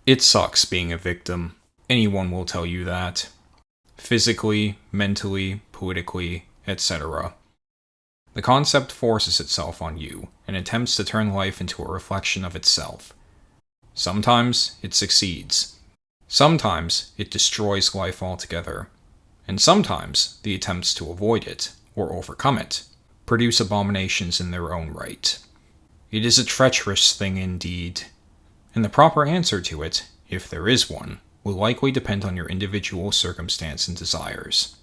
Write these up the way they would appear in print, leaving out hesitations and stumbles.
It sucks being a victim. Anyone will tell you that. Physically, mentally, politically, etc. The concept forces itself on you and attempts to turn life into a reflection of itself. Sometimes it succeeds. Sometimes it destroys life altogether. And sometimes the attempts to avoid it, or overcome it, produce abominations in their own right. It is a treacherous thing indeed. And the proper answer to it, if there is one, will likely depend on your individual circumstance and desires.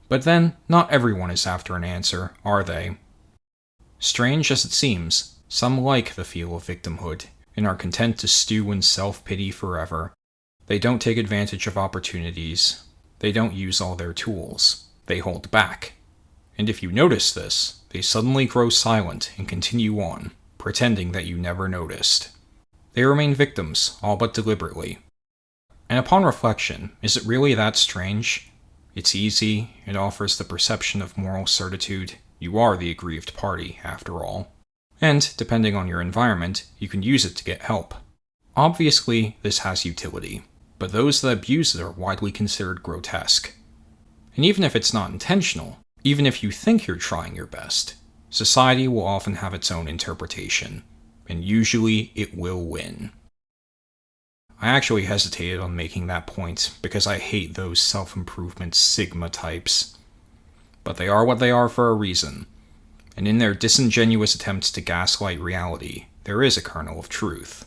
But then, not everyone is after an answer, are they? Strange as it seems, some like the feel of victimhood, and are content to stew in self-pity forever. They don't take advantage of opportunities. They don't use all their tools. They hold back. And if you notice this, they suddenly grow silent and continue on, pretending that you never noticed. They remain victims, all but deliberately. And upon reflection, is it really that strange? It's easy, it offers the perception of moral certitude. You are the aggrieved party, after all. And, depending on your environment, you can use it to get help. Obviously, this has utility, but those that abuse it are widely considered grotesque. And even if it's not intentional, even if you think you're trying your best, society will often have its own interpretation, and usually it will win. I actually hesitated on making that point because I hate those self-improvement Sigma types. But they are what they are for a reason, and in their disingenuous attempts to gaslight reality, there is a kernel of truth.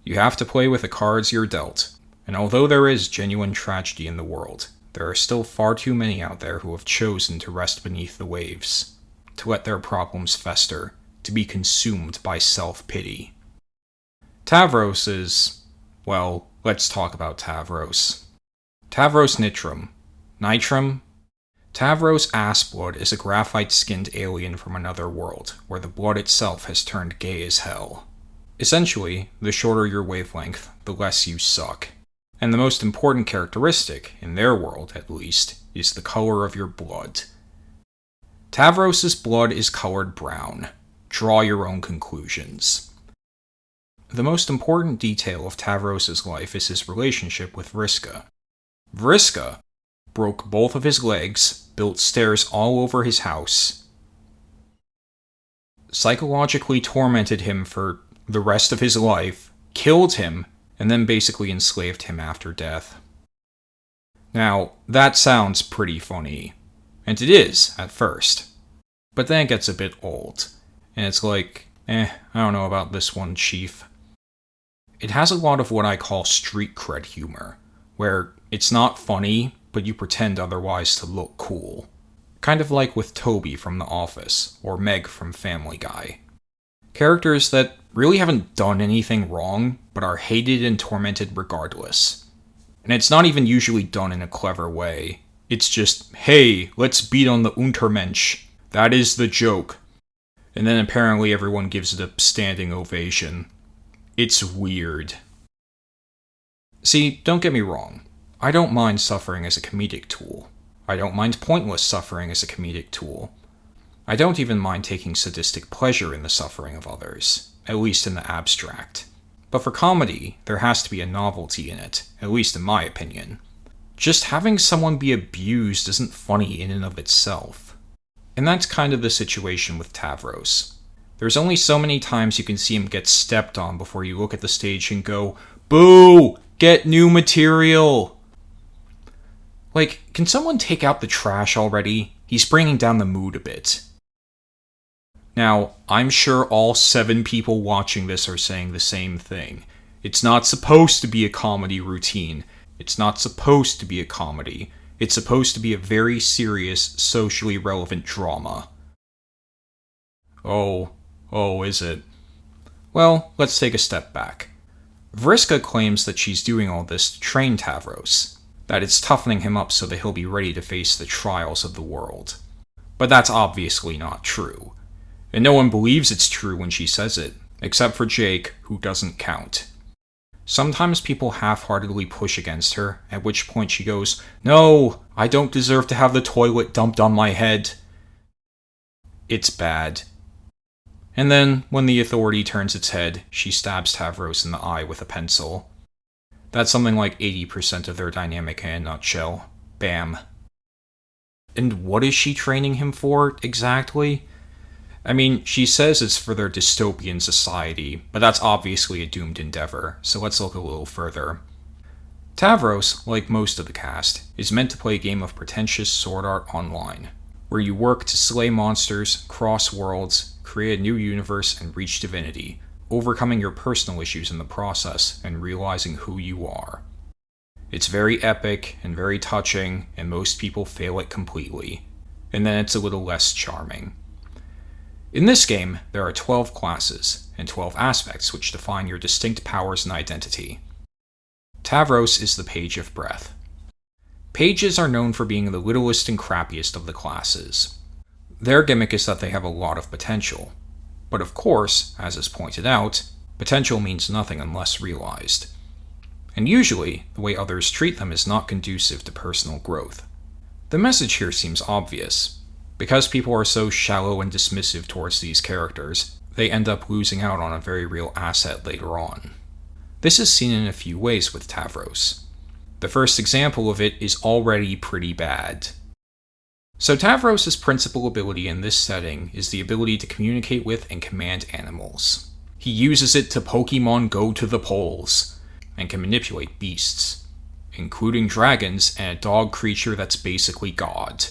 You have to play with the cards you're dealt, and although there is genuine tragedy in the world, there are still far too many out there who have chosen to rest beneath the waves, to let their problems fester, to be consumed by self-pity. Tavros is... well, let's talk about Tavros. Tavros Nitram. Nitram? Tavros Assblood is a graphite-skinned alien from another world, where the blood itself has turned gay as hell. Essentially, the shorter your wavelength, the less you suck. And the most important characteristic, in their world at least, is the color of your blood. Tavros' blood is colored brown. Draw your own conclusions. The most important detail of Tavros' life is his relationship with Vriska. Vriska broke both of his legs, built stairs all over his house, psychologically tormented him for the rest of his life, killed him, and then basically enslaved him after death. Now, that sounds pretty funny. And it is, at first. But then it gets a bit old. And it's like, I don't know about this one, Chief. It has a lot of what I call street cred humor, where it's not funny, but you pretend otherwise to look cool. Kind of like with Toby from The Office, or Meg from Family Guy. Characters that really haven't done anything wrong, but are hated and tormented regardless. And it's not even usually done in a clever way. It's just, hey, let's beat on the Untermensch. That is the joke. And then apparently everyone gives it a standing ovation. It's weird. See, don't get me wrong. I don't mind suffering as a comedic tool. I don't mind pointless suffering as a comedic tool. I don't even mind taking sadistic pleasure in the suffering of others, at least in the abstract. But for comedy, there has to be a novelty in it, at least in my opinion. Just having someone be abused isn't funny in and of itself. And that's kind of the situation with Tavros. There's only so many times you can see him get stepped on before you look at the stage and go, "Boo! Get new material!" Like, can someone take out the trash already? He's bringing down the mood a bit. Now, I'm sure all 7 people watching this are saying the same thing. It's not supposed to be a comedy routine. It's not supposed to be a comedy. It's supposed to be a very serious, socially relevant drama. Oh, is it? Well, let's take a step back. Vriska claims that she's doing all this to train Tavros, that it's toughening him up so that he'll be ready to face the trials of the world. But that's obviously not true. And no one believes it's true when she says it, except for Jake, who doesn't count. Sometimes people half-heartedly push against her, at which point she goes, "No, I don't deserve to have the toilet dumped on my head." It's bad. And then, when the authority turns its head, she stabs Tavros in the eye with a pencil. That's something like 80% of their dynamic in a nutshell. Bam. And what is she training him for, exactly? I mean, she says it's for their dystopian society, but that's obviously a doomed endeavor, so let's look a little further. Tavros, like most of the cast, is meant to play a game of pretentious sword art online, where you work to slay monsters, cross worlds, create a new universe, and reach divinity, overcoming your personal issues in the process and realizing who you are. It's very epic and very touching, and most people fail it completely, and then it's a little less charming. In this game, there are 12 classes, and 12 aspects which define your distinct powers and identity. Tavros is the Page of Breath. Pages are known for being the littlest and crappiest of the classes. Their gimmick is that they have a lot of potential. But of course, as is pointed out, potential means nothing unless realized. And usually, the way others treat them is not conducive to personal growth. The message here seems obvious. Because people are so shallow and dismissive towards these characters, they end up losing out on a very real asset later on. This is seen in a few ways with Tavros. The first example of it is already pretty bad. So Tavros' principal ability in this setting is the ability to communicate with and command animals. He uses it to Pokemon Go to the polls, and can manipulate beasts, including dragons and a dog creature that's basically God,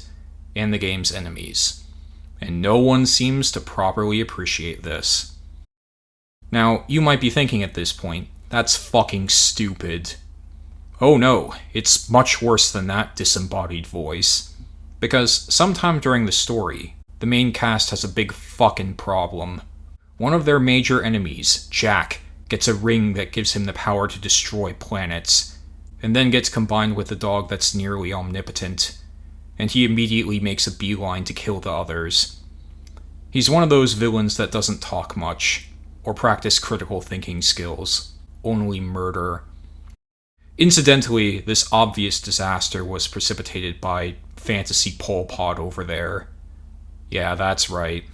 and the game's enemies. And no one seems to properly appreciate this. Now, you might be thinking at this point, that's fucking stupid. Oh no, it's much worse than that disembodied voice. Because sometime during the story, the main cast has a big fucking problem. One of their major enemies, Jack, gets a ring that gives him the power to destroy planets, and then gets combined with a dog that's nearly omnipotent, and he immediately makes a beeline to kill the others. He's one of those villains that doesn't talk much, or practice critical thinking skills, only murder. Incidentally, this obvious disaster was precipitated by Fantasy Pol Pot over there. Yeah, that's right.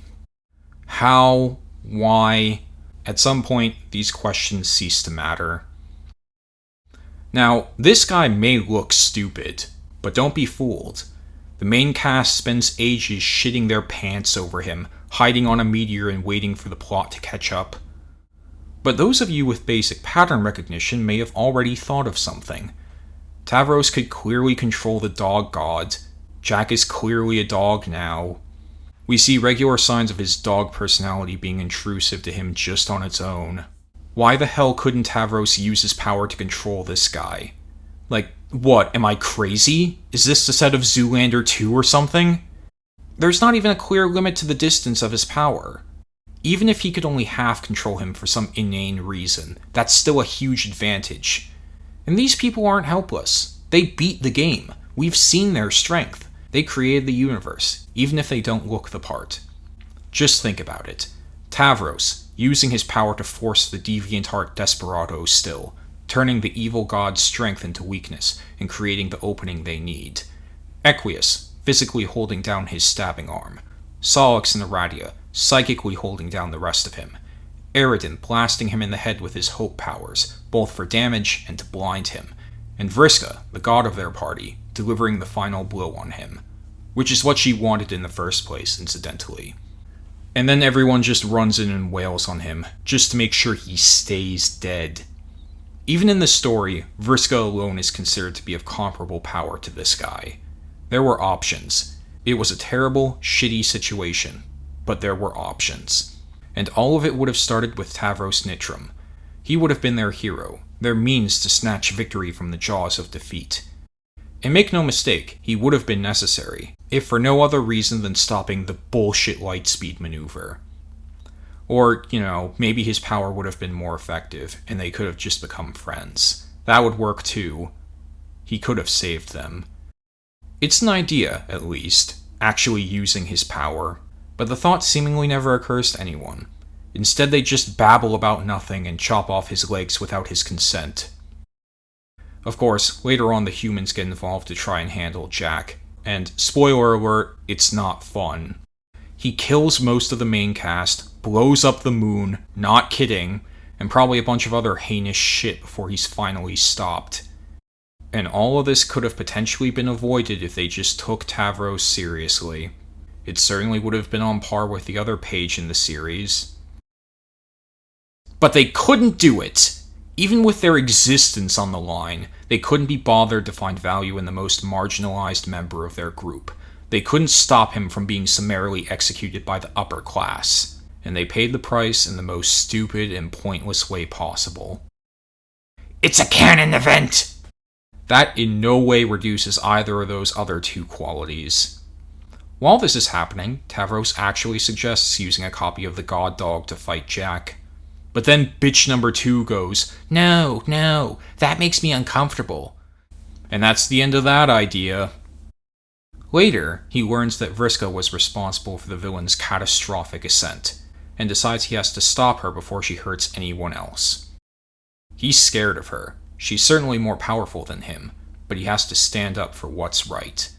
How? Why? At some point, these questions cease to matter. Now, this guy may look stupid, but don't be fooled. The main cast spends ages shitting their pants over him, hiding on a meteor and waiting for the plot to catch up. But those of you with basic pattern recognition may have already thought of something. Tavros could clearly control the dog god. Jack is clearly a dog now. We see regular signs of his dog personality being intrusive to him just on its own. Why the hell couldn't Tavros use his power to control this guy? Like, what, am I crazy? Is this the set of Zoolander 2 or something? There's not even a clear limit to the distance of his power. Even if he could only half control him for some inane reason, that's still a huge advantage. And these people aren't helpless. They beat the game. We've seen their strength. They created the universe, even if they don't look the part. Just think about it. Tavros, using his power to force the DeviantArt Desperados still, turning the evil god's strength into weakness, and creating the opening they need. Equius, physically holding down his stabbing arm. Solix and Aradia, psychically holding down the rest of him. Eridan blasting him in the head with his hope powers, both for damage and to blind him. And Vriska, the god of their party, delivering the final blow on him. Which is what she wanted in the first place, incidentally. And then everyone just runs in and wails on him, just to make sure he stays dead. Even in the story, Vriska alone is considered to be of comparable power to this guy. There were options. It was a terrible, shitty situation, but there were options. And all of it would have started with Tavros Nitram. He would have been their hero, their means to snatch victory from the jaws of defeat. And make no mistake, he would have been necessary, if for no other reason than stopping the bullshit lightspeed maneuver. Or, maybe his power would have been more effective, and they could have just become friends. That would work too. He could have saved them. It's an idea, at least, actually using his power, but the thought seemingly never occurs to anyone. Instead, they just babble about nothing and chop off his legs without his consent. Of course, later on the humans get involved to try and handle Jack, and spoiler alert, it's not fun. He kills most of the main cast, blows up the moon, not kidding, and probably a bunch of other heinous shit before he's finally stopped. And all of this could have potentially been avoided if they just took Tavros seriously. It certainly would have been on par with the other page in the series. But they couldn't do it! Even with their existence on the line, they couldn't be bothered to find value in the most marginalized member of their group. They couldn't stop him from being summarily executed by the upper class, and they paid the price in the most stupid and pointless way possible. It's a canon event! That in no way reduces either of those other two qualities. While this is happening, Tavros actually suggests using a copy of the God Dog to fight Jack. But then bitch number 2 goes, No, that makes me uncomfortable. And that's the end of that idea. Later, he learns that Vriska was responsible for the villain's catastrophic ascent, and decides he has to stop her before she hurts anyone else. He's scared of her. She's certainly more powerful than him, but he has to stand up for what's right.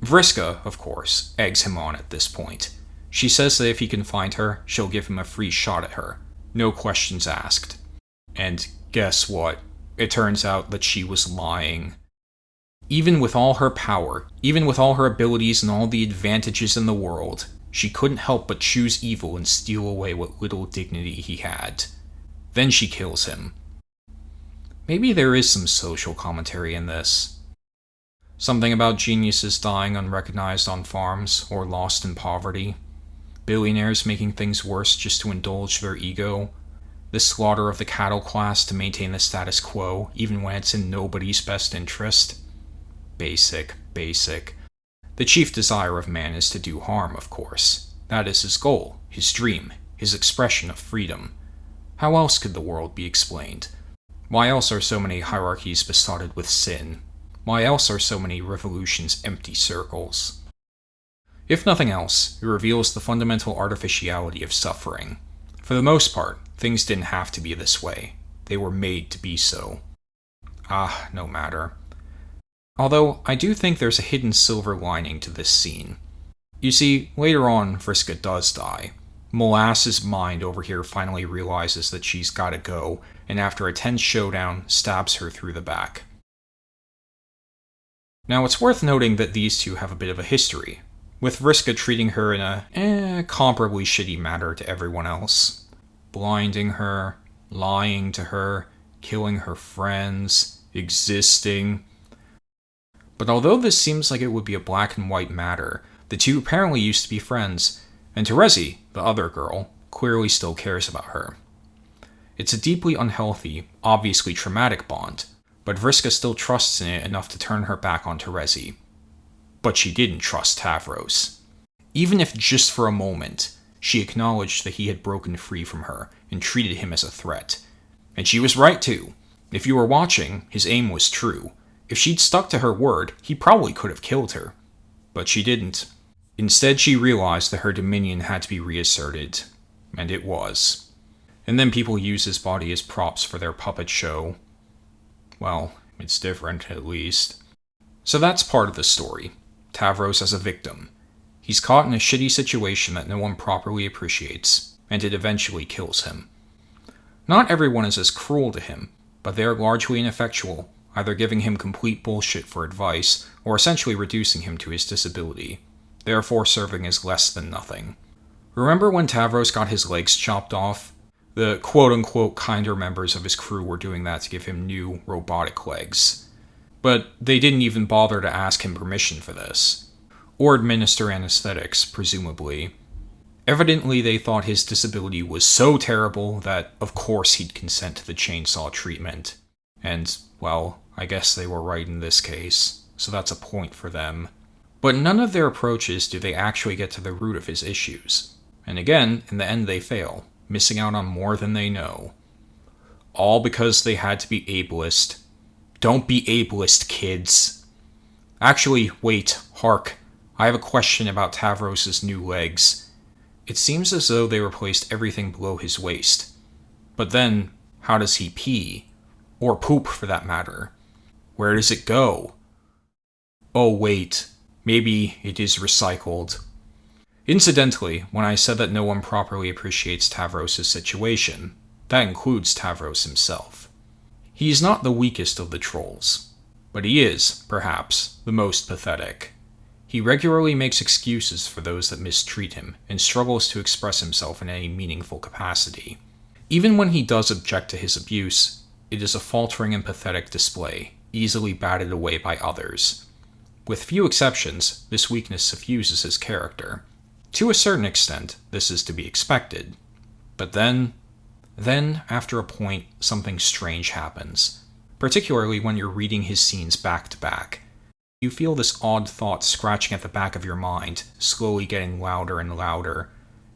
Vriska, of course, eggs him on at this point. She says that if he can find her, she'll give him a free shot at her. No questions asked. And guess what? It turns out that she was lying. Even with all her power, even with all her abilities and all the advantages in the world, she couldn't help but choose evil and steal away what little dignity he had. Then she kills him. Maybe there is some social commentary in this. Something about geniuses dying unrecognized on farms or lost in poverty. Billionaires making things worse just to indulge their ego. The slaughter of the cattle class to maintain the status quo, even when it's in nobody's best interest. Basic. The chief desire of man is to do harm, of course. That is his goal, his dream, his expression of freedom. How else could the world be explained? Why else are so many hierarchies besotted with sin? Why else are so many revolutions empty circles? If nothing else, it reveals the fundamental artificiality of suffering. For the most part, things didn't have to be this way. They were made to be so. No matter. Although, I do think there's a hidden silver lining to this scene. You see, later on, Vriska does die. Molasses' mind over here finally realizes that she's gotta go, and after a tense showdown, stabs her through the back. Now, it's worth noting that these two have a bit of a history, with Vriska treating her in a comparably shitty manner to everyone else. Blinding her, lying to her, killing her friends, existing. But although this seems like it would be a black and white matter, the two apparently used to be friends, and Terezi, the other girl, clearly still cares about her. It's a deeply unhealthy, obviously traumatic bond, but Vriska still trusts in it enough to turn her back on Terezi. But she didn't trust Tavros. Even if just for a moment, she acknowledged that he had broken free from her and treated him as a threat. And she was right too. If you were watching, his aim was true. If she'd stuck to her word, he probably could have killed her. But she didn't. Instead, she realized that her dominion had to be reasserted. And it was. And then people use his body as props for their puppet show. Well, it's different, at least. So that's part of the story. Tavros as a victim. He's caught in a shitty situation that no one properly appreciates, and it eventually kills him. Not everyone is as cruel to him, but they are largely ineffectual, either giving him complete bullshit for advice, or essentially reducing him to his disability, therefore serving as less than nothing. Remember when Tavros got his legs chopped off? The quote-unquote kinder members of his crew were doing that to give him new, robotic legs. But they didn't even bother to ask him permission for this. Or administer anesthetics, presumably. Evidently they thought his disability was so terrible that, of course, he'd consent to the chainsaw treatment. And, well, I guess they were right in this case, so that's a point for them. But none of their approaches do they actually get to the root of his issues. And again, in the end they fail, missing out on more than they know. All because they had to be ableist. Don't be ableist, kids. Actually, wait, hark. I have a question about Tavros' new legs. It seems as though they replaced everything below his waist. But then, how does he pee? Or poop, for that matter? Where does it go? Oh wait, maybe it is recycled. Incidentally, when I said that no one properly appreciates Tavros' situation, that includes Tavros himself. He is not the weakest of the trolls, but he is, perhaps, the most pathetic. He regularly makes excuses for those that mistreat him and struggles to express himself in any meaningful capacity. Even when he does object to his abuse, it is a faltering and pathetic display, easily batted away by others. With few exceptions, this weakness suffuses his character. To a certain extent, this is to be expected. But then, after a point, something strange happens. Particularly when you're reading his scenes back to back. You feel this odd thought scratching at the back of your mind, slowly getting louder and louder.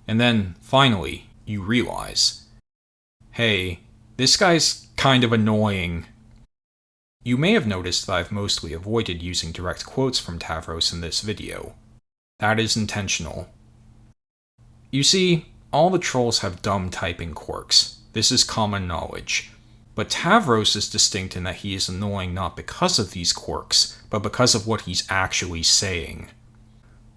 And then, finally, you realize, hey, this guy's kind of annoying. You may have noticed that I've mostly avoided using direct quotes from Tavros in this video. That is intentional. You see, all the trolls have dumb typing quirks. This is common knowledge. But Tavros is distinct in that he is annoying not because of these quirks, but because of what he's actually saying.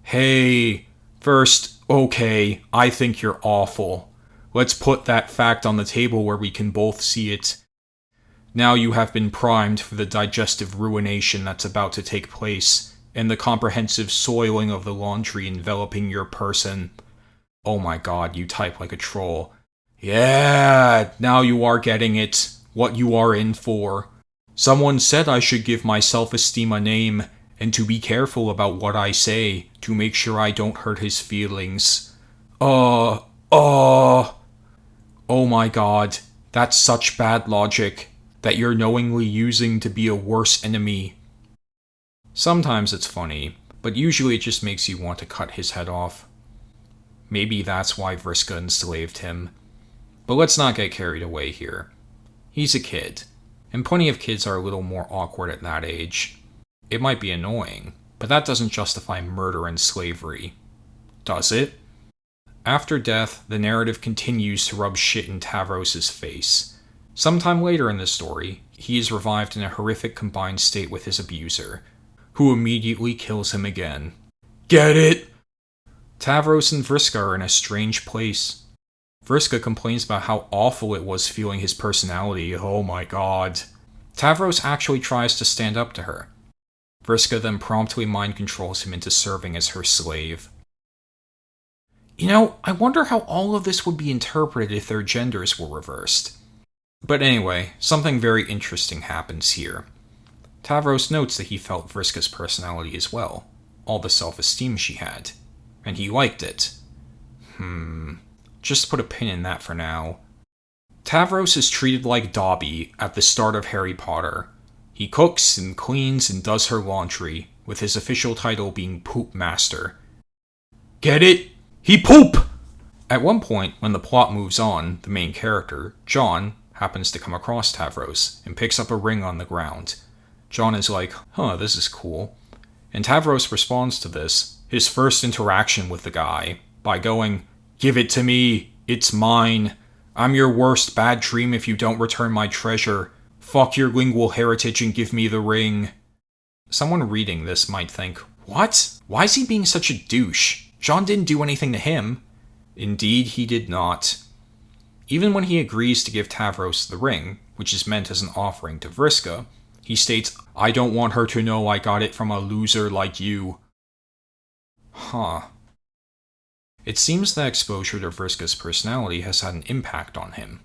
Hey, first, okay, I think you're awful. Let's put that fact on the table where we can both see it. Now you have been primed for the digestive ruination that's about to take place, and the comprehensive soiling of the laundry enveloping your person. Oh my god, you type like a troll. Yeah, now you are getting it. What you are in for. Someone said I should give my self-esteem a name, and to be careful about what I say, to make sure I don't hurt his feelings. Oh my god, that's such bad logic, that you're knowingly using to be a worse enemy. Sometimes it's funny, but usually it just makes you want to cut his head off. Maybe that's why Vriska enslaved him. But let's not get carried away here. He's a kid, and plenty of kids are a little more awkward at that age. It might be annoying, but that doesn't justify murder and slavery. Does it? After death, the narrative continues to rub shit in Tavros' face. Sometime later in the story, he is revived in a horrific combined state with his abuser, who immediately kills him again. Get it? Tavros and Vriska are in a strange place. Vriska complains about how awful it was feeling his personality. Oh my god. Tavros actually tries to stand up to her. Vriska then promptly mind controls him into serving as her slave. You know, I wonder how all of this would be interpreted if their genders were reversed. But anyway, something very interesting happens here. Tavros notes that he felt Vriska's personality as well, all the self-esteem she had, and he liked it. Just put a pin in that for now. Tavros is treated like Dobby at the start of Harry Potter. He cooks and cleans and does her laundry, with his official title being Poop Master. Get it? He poop! At one point, when the plot moves on, the main character, John, happens to come across Tavros and picks up a ring on the ground. John is like, this is cool. And Tavros responds to this, his first interaction with the guy, by going, Give it to me, it's mine. I'm your worst bad dream if you don't return my treasure. Fuck your lingual heritage and give me the ring. Someone reading this might think, what? Why is he being such a douche? John didn't do anything to him. Indeed, he did not. Even when he agrees to give Tavros the ring, which is meant as an offering to Vriska, he states, I don't want her to know I got it from a loser like you. It seems that exposure to Vriska's personality has had an impact on him.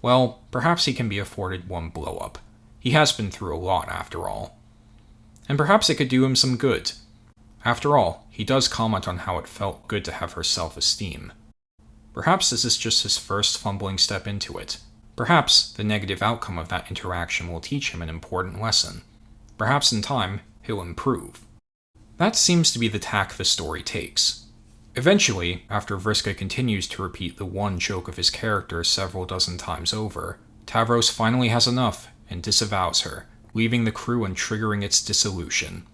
Well, perhaps he can be afforded one blow-up. He has been through a lot, after all. And perhaps it could do him some good. After all, he does comment on how it felt good to have her self-esteem. Perhaps this is just his first fumbling step into it. Perhaps the negative outcome of that interaction will teach him an important lesson. Perhaps in time, he'll improve. That seems to be the tack the story takes. Eventually, after Vriska continues to repeat the one joke of his character several dozen times over, Tavros finally has enough and disavows her, leaving the crew and triggering its dissolution.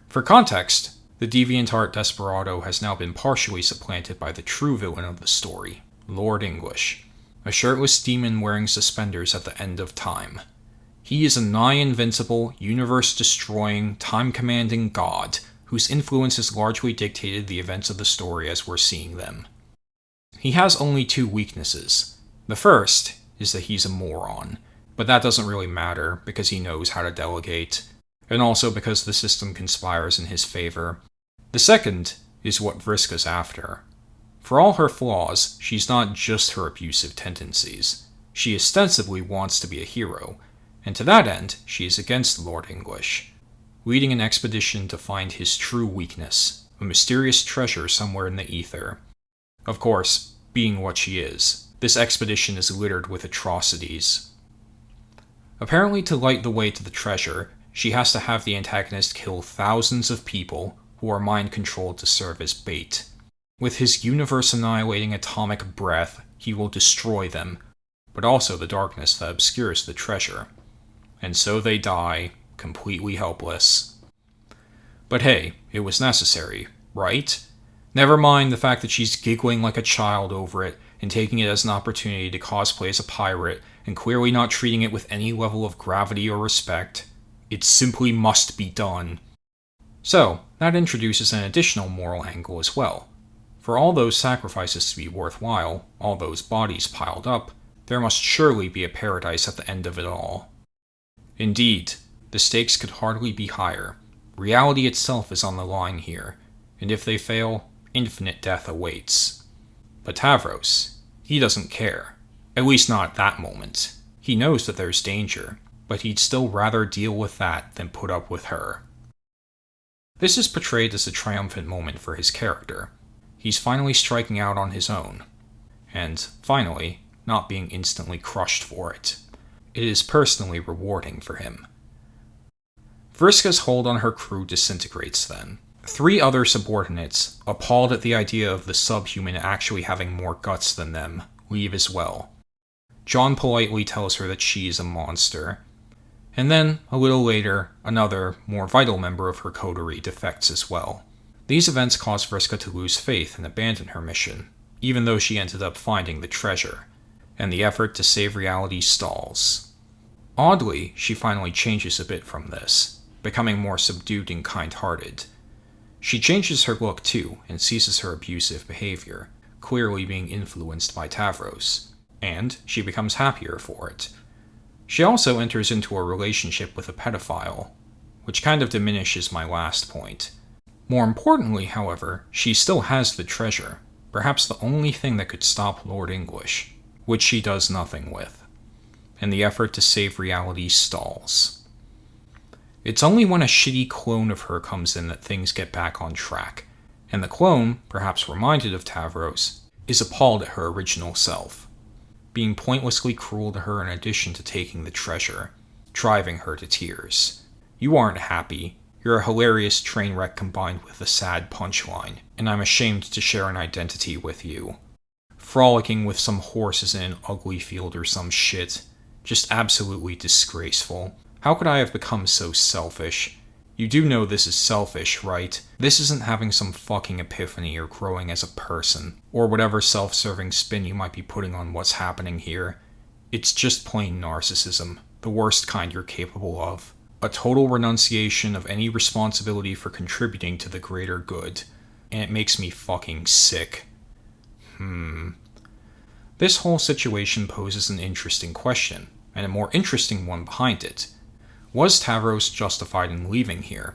For context, The DeviantArt desperado has now been partially supplanted by the true villain of the story, Lord English, a shirtless demon wearing suspenders at the end of time. He is a nigh-invincible, universe-destroying, time-commanding god whose influence has largely dictated the events of the story as we're seeing them. He has only two weaknesses. The first is that he's a moron, but that doesn't really matter because he knows how to delegate, and also because the system conspires in his favor. The second is what Vriska's after. For all her flaws, she's not just her abusive tendencies. She ostensibly wants to be a hero, and to that end, she is against Lord English, leading an expedition to find his true weakness, a mysterious treasure somewhere in the ether. Of course, being what she is, this expedition is littered with atrocities. Apparently, to light the way to the treasure, she has to have the antagonist kill thousands of people who are mind-controlled to serve as bait. With his universe-annihilating atomic breath, he will destroy them, but also the darkness that obscures the treasure. And so they die, completely helpless. But hey, it was necessary, right? Never mind the fact that she's giggling like a child over it and taking it as an opportunity to cosplay as a pirate and clearly not treating it with any level of gravity or respect. It simply must be done. So, that introduces an additional moral angle as well. For all those sacrifices to be worthwhile, all those bodies piled up, there must surely be a paradise at the end of it all. Indeed, the stakes could hardly be higher. Reality itself is on the line here, and if they fail, infinite death awaits. But Tavros, he doesn't care. At least not at that moment. He knows that there's danger, but he'd still rather deal with that than put up with her. This is portrayed as a triumphant moment for his character. He's finally striking out on his own, and, finally, not being instantly crushed for it. It is personally rewarding for him. Vriska's hold on her crew disintegrates then. 3 other subordinates, appalled at the idea of the subhuman actually having more guts than them, leave as well. John politely tells her that she is a monster. And then, a little later, another, more vital member of her coterie defects as well. These events cause Vriska to lose faith and abandon her mission, even though she ended up finding the treasure, and the effort to save reality stalls. Oddly, she finally changes a bit from this, becoming more subdued and kind-hearted. She changes her look too, and ceases her abusive behavior, clearly being influenced by Tavros, and she becomes happier for it. She also enters into a relationship with a pedophile, which kind of diminishes my last point. More importantly, however, she still has the treasure, perhaps the only thing that could stop Lord English, which she does nothing with, and the effort to save reality stalls. It's only when a shitty clone of her comes in that things get back on track, and the clone, perhaps reminded of Tavros, is appalled at her original self, being pointlessly cruel to her in addition to taking the treasure, driving her to tears. You aren't happy. You're a hilarious train wreck combined with a sad punchline, and I'm ashamed to share an identity with you. Frolicking with some horses in an ugly field or some shit. Just absolutely disgraceful. How could I have become so selfish? You do know this is selfish, right? This isn't having some fucking epiphany or growing as a person, or whatever self-serving spin you might be putting on what's happening here. It's just plain narcissism, the worst kind you're capable of. A total renunciation of any responsibility for contributing to the greater good, and it makes me fucking sick. This whole situation poses an interesting question, and a more interesting one behind it. Was Tavros justified in leaving here?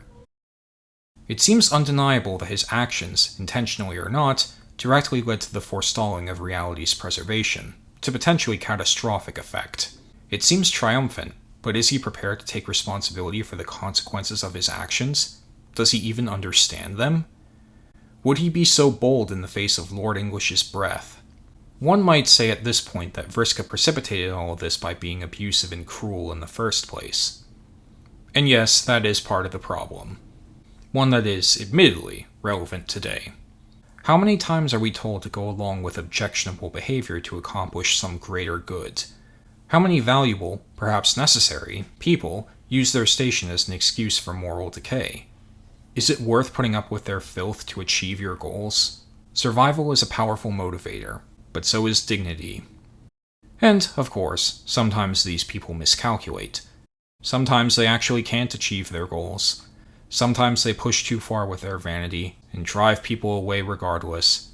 It seems undeniable that his actions, intentionally or not, directly led to the forestalling of reality's preservation, to potentially catastrophic effect. It seems triumphant, but is he prepared to take responsibility for the consequences of his actions? Does he even understand them? Would he be so bold in the face of Lord English's breath? One might say at this point that Vriska precipitated all of this by being abusive and cruel in the first place. And yes, that is part of the problem. One that is, admittedly, relevant today. How many times are we told to go along with objectionable behavior to accomplish some greater good? How many valuable, perhaps necessary, people use their station as an excuse for moral decay? Is it worth putting up with their filth to achieve your goals? Survival is a powerful motivator, but so is dignity. And, of course, sometimes these people miscalculate. Sometimes they actually can't achieve their goals. Sometimes they push too far with their vanity and drive people away regardless.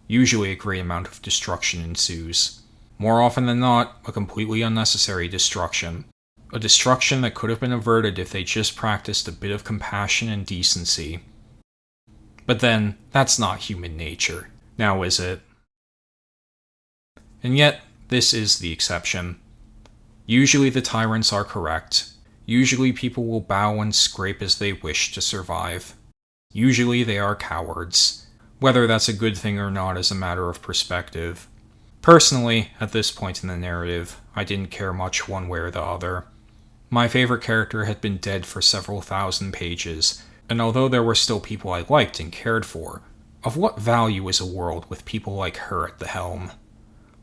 Usually a great amount of destruction ensues. More often than not, a completely unnecessary destruction. A destruction that could have been averted if they just practiced a bit of compassion and decency. But then, that's not human nature, now is it? And yet, this is the exception. Usually the tyrants are correct. Usually people will bow and scrape as they wish to survive. Usually they are cowards. Whether that's a good thing or not is a matter of perspective. Personally, at this point in the narrative, I didn't care much one way or the other. My favorite character had been dead for several thousand pages, and although there were still people I liked and cared for, of what value is a world with people like her at the helm?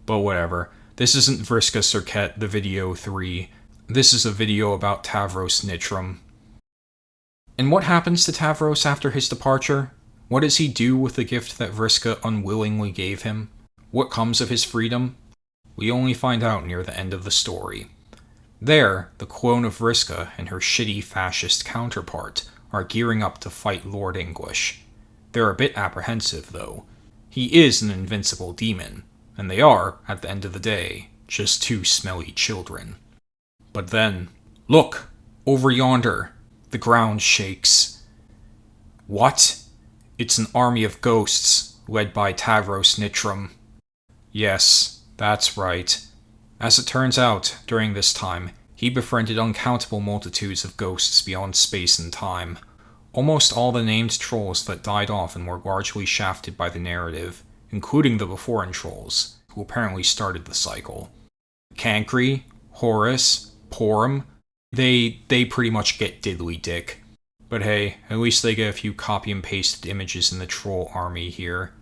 But whatever, this isn't Vriska Circuit, the video 3. This is a video about Tavros Nitram. And what happens to Tavros after his departure? What does he do with the gift that Vriska unwillingly gave him? What comes of his freedom? We only find out near the end of the story. There, the clone of Vriska and her shitty fascist counterpart are gearing up to fight Lord English. They're a bit apprehensive, though. He is an invincible demon, and they are, at the end of the day, just two smelly children. But then, look! Over yonder! The ground shakes. What? It's an army of ghosts, led by Tavros Nitram. Yes, that's right. As it turns out, during this time, he befriended uncountable multitudes of ghosts beyond space and time. Almost all the named trolls that died off and were largely shafted by the narrative, including the Beforus trolls, who apparently started the cycle. Kankri, Horus, Porrim, they pretty much get diddly dick. But hey, at least they get a few copy and pasted images in the troll army here.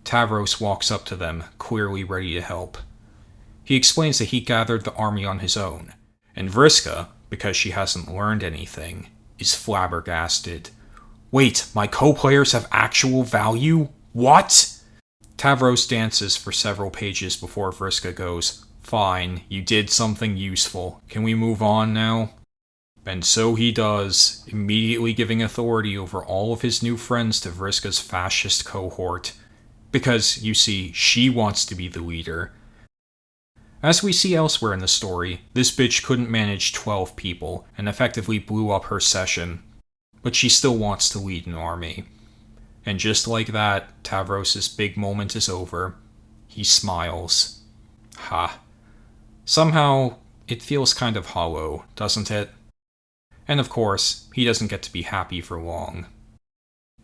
Tavros walks up to them, clearly ready to help. He explains that he gathered the army on his own, and Vriska, because she hasn't learned anything, is flabbergasted. Wait, my co-players have actual value? What? Tavros dances for several pages before Vriska goes, Fine, you did something useful. Can we move on now? And so he does, immediately giving authority over all of his new friends to Vriska's fascist cohort. Because, you see, she wants to be the leader. As we see elsewhere in the story, this bitch couldn't manage 12 people, and effectively blew up her session. But she still wants to lead an army. And just like that, Tavros' big moment is over. He smiles. Ha. Somehow, it feels kind of hollow, doesn't it? And of course, he doesn't get to be happy for long.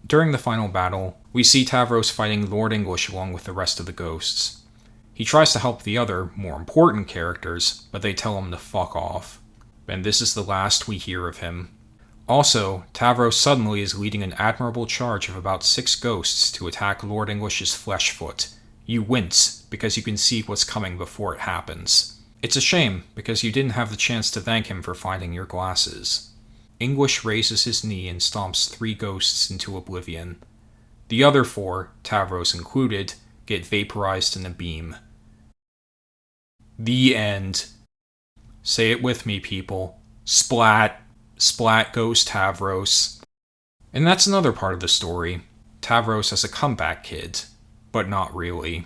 During the final battle, we see Tavros fighting Lord English along with the rest of the ghosts. He tries to help the other, more important characters, but they tell him to fuck off. And this is the last we hear of him. Also, Tavros suddenly is leading an admirable charge of about 6 ghosts to attack Lord English's Fleshfoot. You wince, because you can see what's coming before it happens. It's a shame, because you didn't have the chance to thank him for finding your glasses. English raises his knee and stomps 3 ghosts into oblivion. The other 4, Tavros included, get vaporized in a beam. The end. Say it with me, people. Splat. Splat goes Tavros. And that's another part of the story. Tavros as a comeback kid. But not really.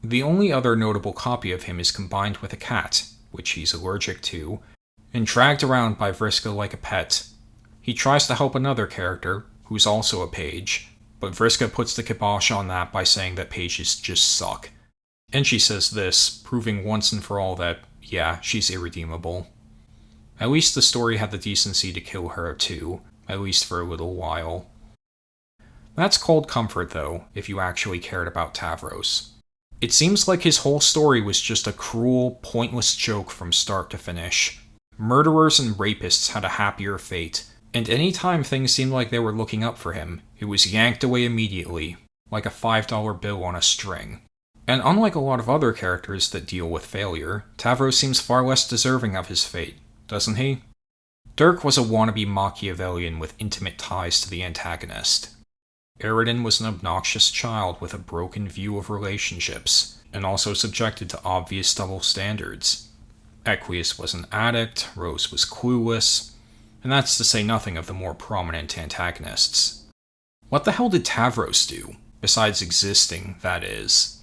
The only other notable copy of him is combined with a cat, which he's allergic to, and dragged around by Vriska like a pet. He tries to help another character, who's also a page, but Vriska puts the kibosh on that by saying that pages just suck. And she says this, proving once and for all that, yeah, she's irredeemable. At least the story had the decency to kill her too, at least for a little while. That's cold comfort though, if you actually cared about Tavros. It seems like his whole story was just a cruel, pointless joke from start to finish. Murderers and rapists had a happier fate, and any time things seemed like they were looking up for him, it was yanked away immediately, like a $5 bill on a string. And unlike a lot of other characters that deal with failure, Tavros seems far less deserving of his fate, doesn't he? Dirk was a wannabe Machiavellian with intimate ties to the antagonist. Eridan was an obnoxious child with a broken view of relationships, and also subjected to obvious double standards. Equius was an addict, Rose was clueless, and that's to say nothing of the more prominent antagonists. What the hell did Tavros do, besides existing, that is?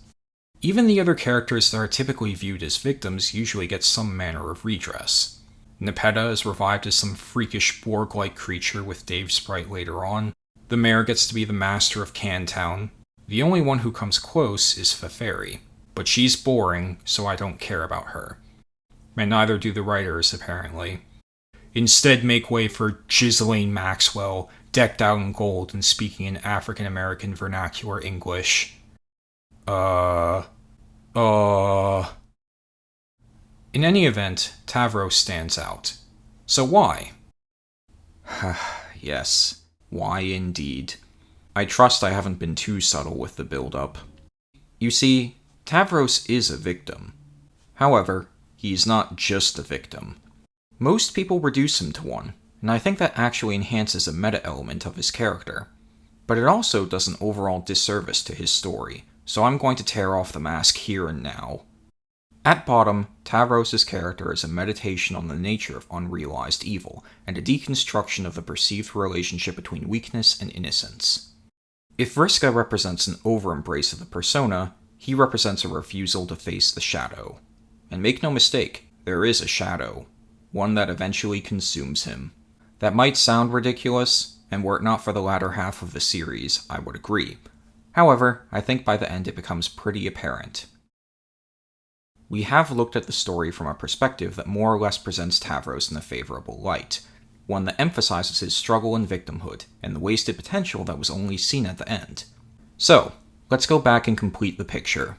Even the other characters that are typically viewed as victims usually get some manner of redress. Nepeta is revived as some freakish Borg-like creature with Dave's sprite later on. The mayor gets to be the master of Cantown. The only one who comes close is Feferi, but she's boring, so I don't care about her. And neither do the writers, apparently. Instead make way for Ghislaine Maxwell, decked out in gold and speaking in African-American vernacular English. In any event, Tavros stands out. So why? Yes, why indeed. I trust I haven't been too subtle with the build-up. You see, Tavros is a victim. However, he's not just a victim. Most people reduce him to one, and I think that actually enhances a meta-element of his character. But it also does an overall disservice to his story, so I'm going to tear off the mask here and now. At bottom, Tavros' character is a meditation on the nature of unrealized evil, and a deconstruction of the perceived relationship between weakness and innocence. If Vriska represents an over-embrace of the persona, he represents a refusal to face the shadow. And make no mistake, there is a shadow. One that eventually consumes him. That might sound ridiculous, and were it not for the latter half of the series, I would agree. However, I think by the end it becomes pretty apparent. We have looked at the story from a perspective that more or less presents Tavros in a favorable light, one that emphasizes his struggle and victimhood, and the wasted potential that was only seen at the end. So, let's go back and complete the picture.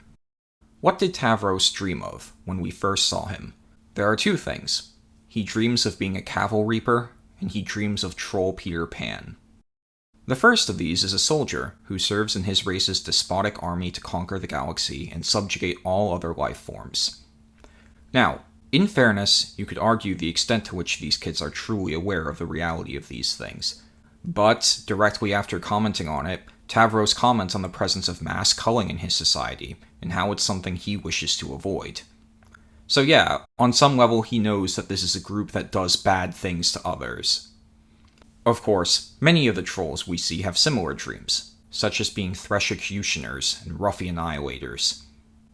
What did Tavros dream of when we first saw him? There are two things. He dreams of being a Cavil Reaper, and he dreams of Troll Peter Pan. The first of these is a soldier who serves in his race's despotic army to conquer the galaxy and subjugate all other life forms. Now, in fairness, you could argue the extent to which these kids are truly aware of the reality of these things. But, directly after commenting on it, Tavros comments on the presence of mass culling in his society, and how it's something he wishes to avoid. So yeah, on some level he knows that this is a group that does bad things to others. Of course, many of the trolls we see have similar dreams, such as being Thresh-executioners and Ruffian annihilators.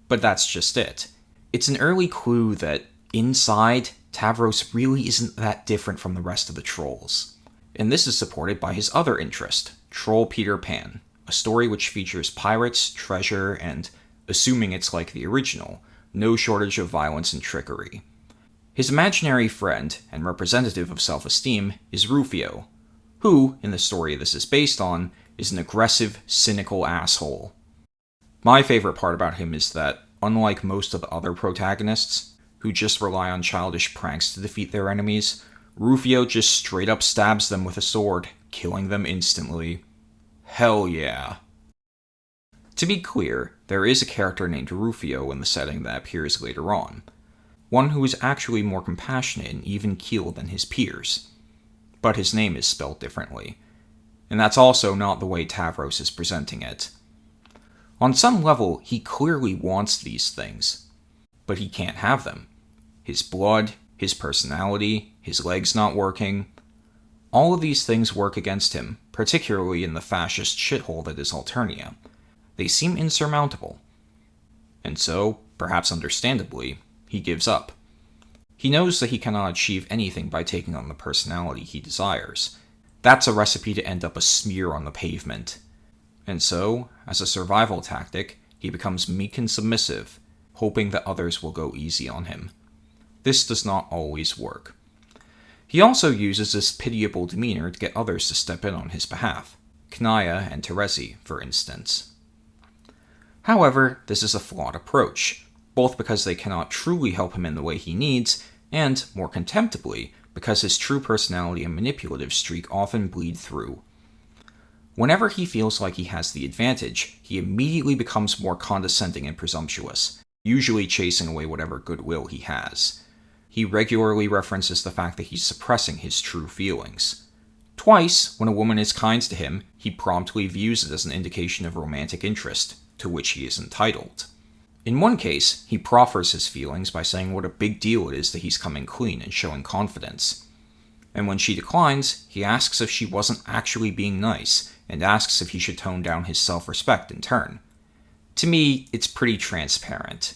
But that's just it. It's an early clue that, inside, Tavros really isn't that different from the rest of the trolls. And this is supported by his other interest, Troll Peter Pan, a story which features pirates, treasure, and, assuming it's like the original, no shortage of violence and trickery. His imaginary friend, and representative of self-esteem, is Rufioh, who, in the story this is based on, is an aggressive, cynical asshole. My favorite part about him is that, unlike most of the other protagonists, who just rely on childish pranks to defeat their enemies, Rufioh just straight up stabs them with a sword, killing them instantly. Hell yeah. To be clear, there is a character named Rufioh in the setting that appears later on. One who is actually more compassionate and even-keeled than his peers. But his name is spelled differently. And that's also not the way Tavros is presenting it. On some level, he clearly wants these things. But he can't have them. His blood, his personality, his legs not working. All of these things work against him, particularly in the fascist shithole that is Alternia. They seem insurmountable. And so, perhaps understandably, he gives up. He knows that he cannot achieve anything by taking on the personality he desires. That's a recipe to end up a smear on the pavement. And so, as a survival tactic, he becomes meek and submissive, hoping that others will go easy on him. This does not always work. He also uses this pitiable demeanor to get others to step in on his behalf, Knaya and Terezi, for instance. However, this is a flawed approach, both because they cannot truly help him in the way he needs, and, more contemptibly, because his true personality and manipulative streak often bleed through. Whenever he feels like he has the advantage, he immediately becomes more condescending and presumptuous, usually chasing away whatever goodwill he has. he regularly references the fact that he's suppressing his true feelings. Twice, when a woman is kind to him, he promptly views it as an indication of romantic interest, to which he is entitled. In one case, he proffers his feelings by saying what a big deal it is that he's coming clean and showing confidence. And when she declines, he asks if she wasn't actually being nice, and asks if he should tone down his self-respect in turn. To me, it's pretty transparent.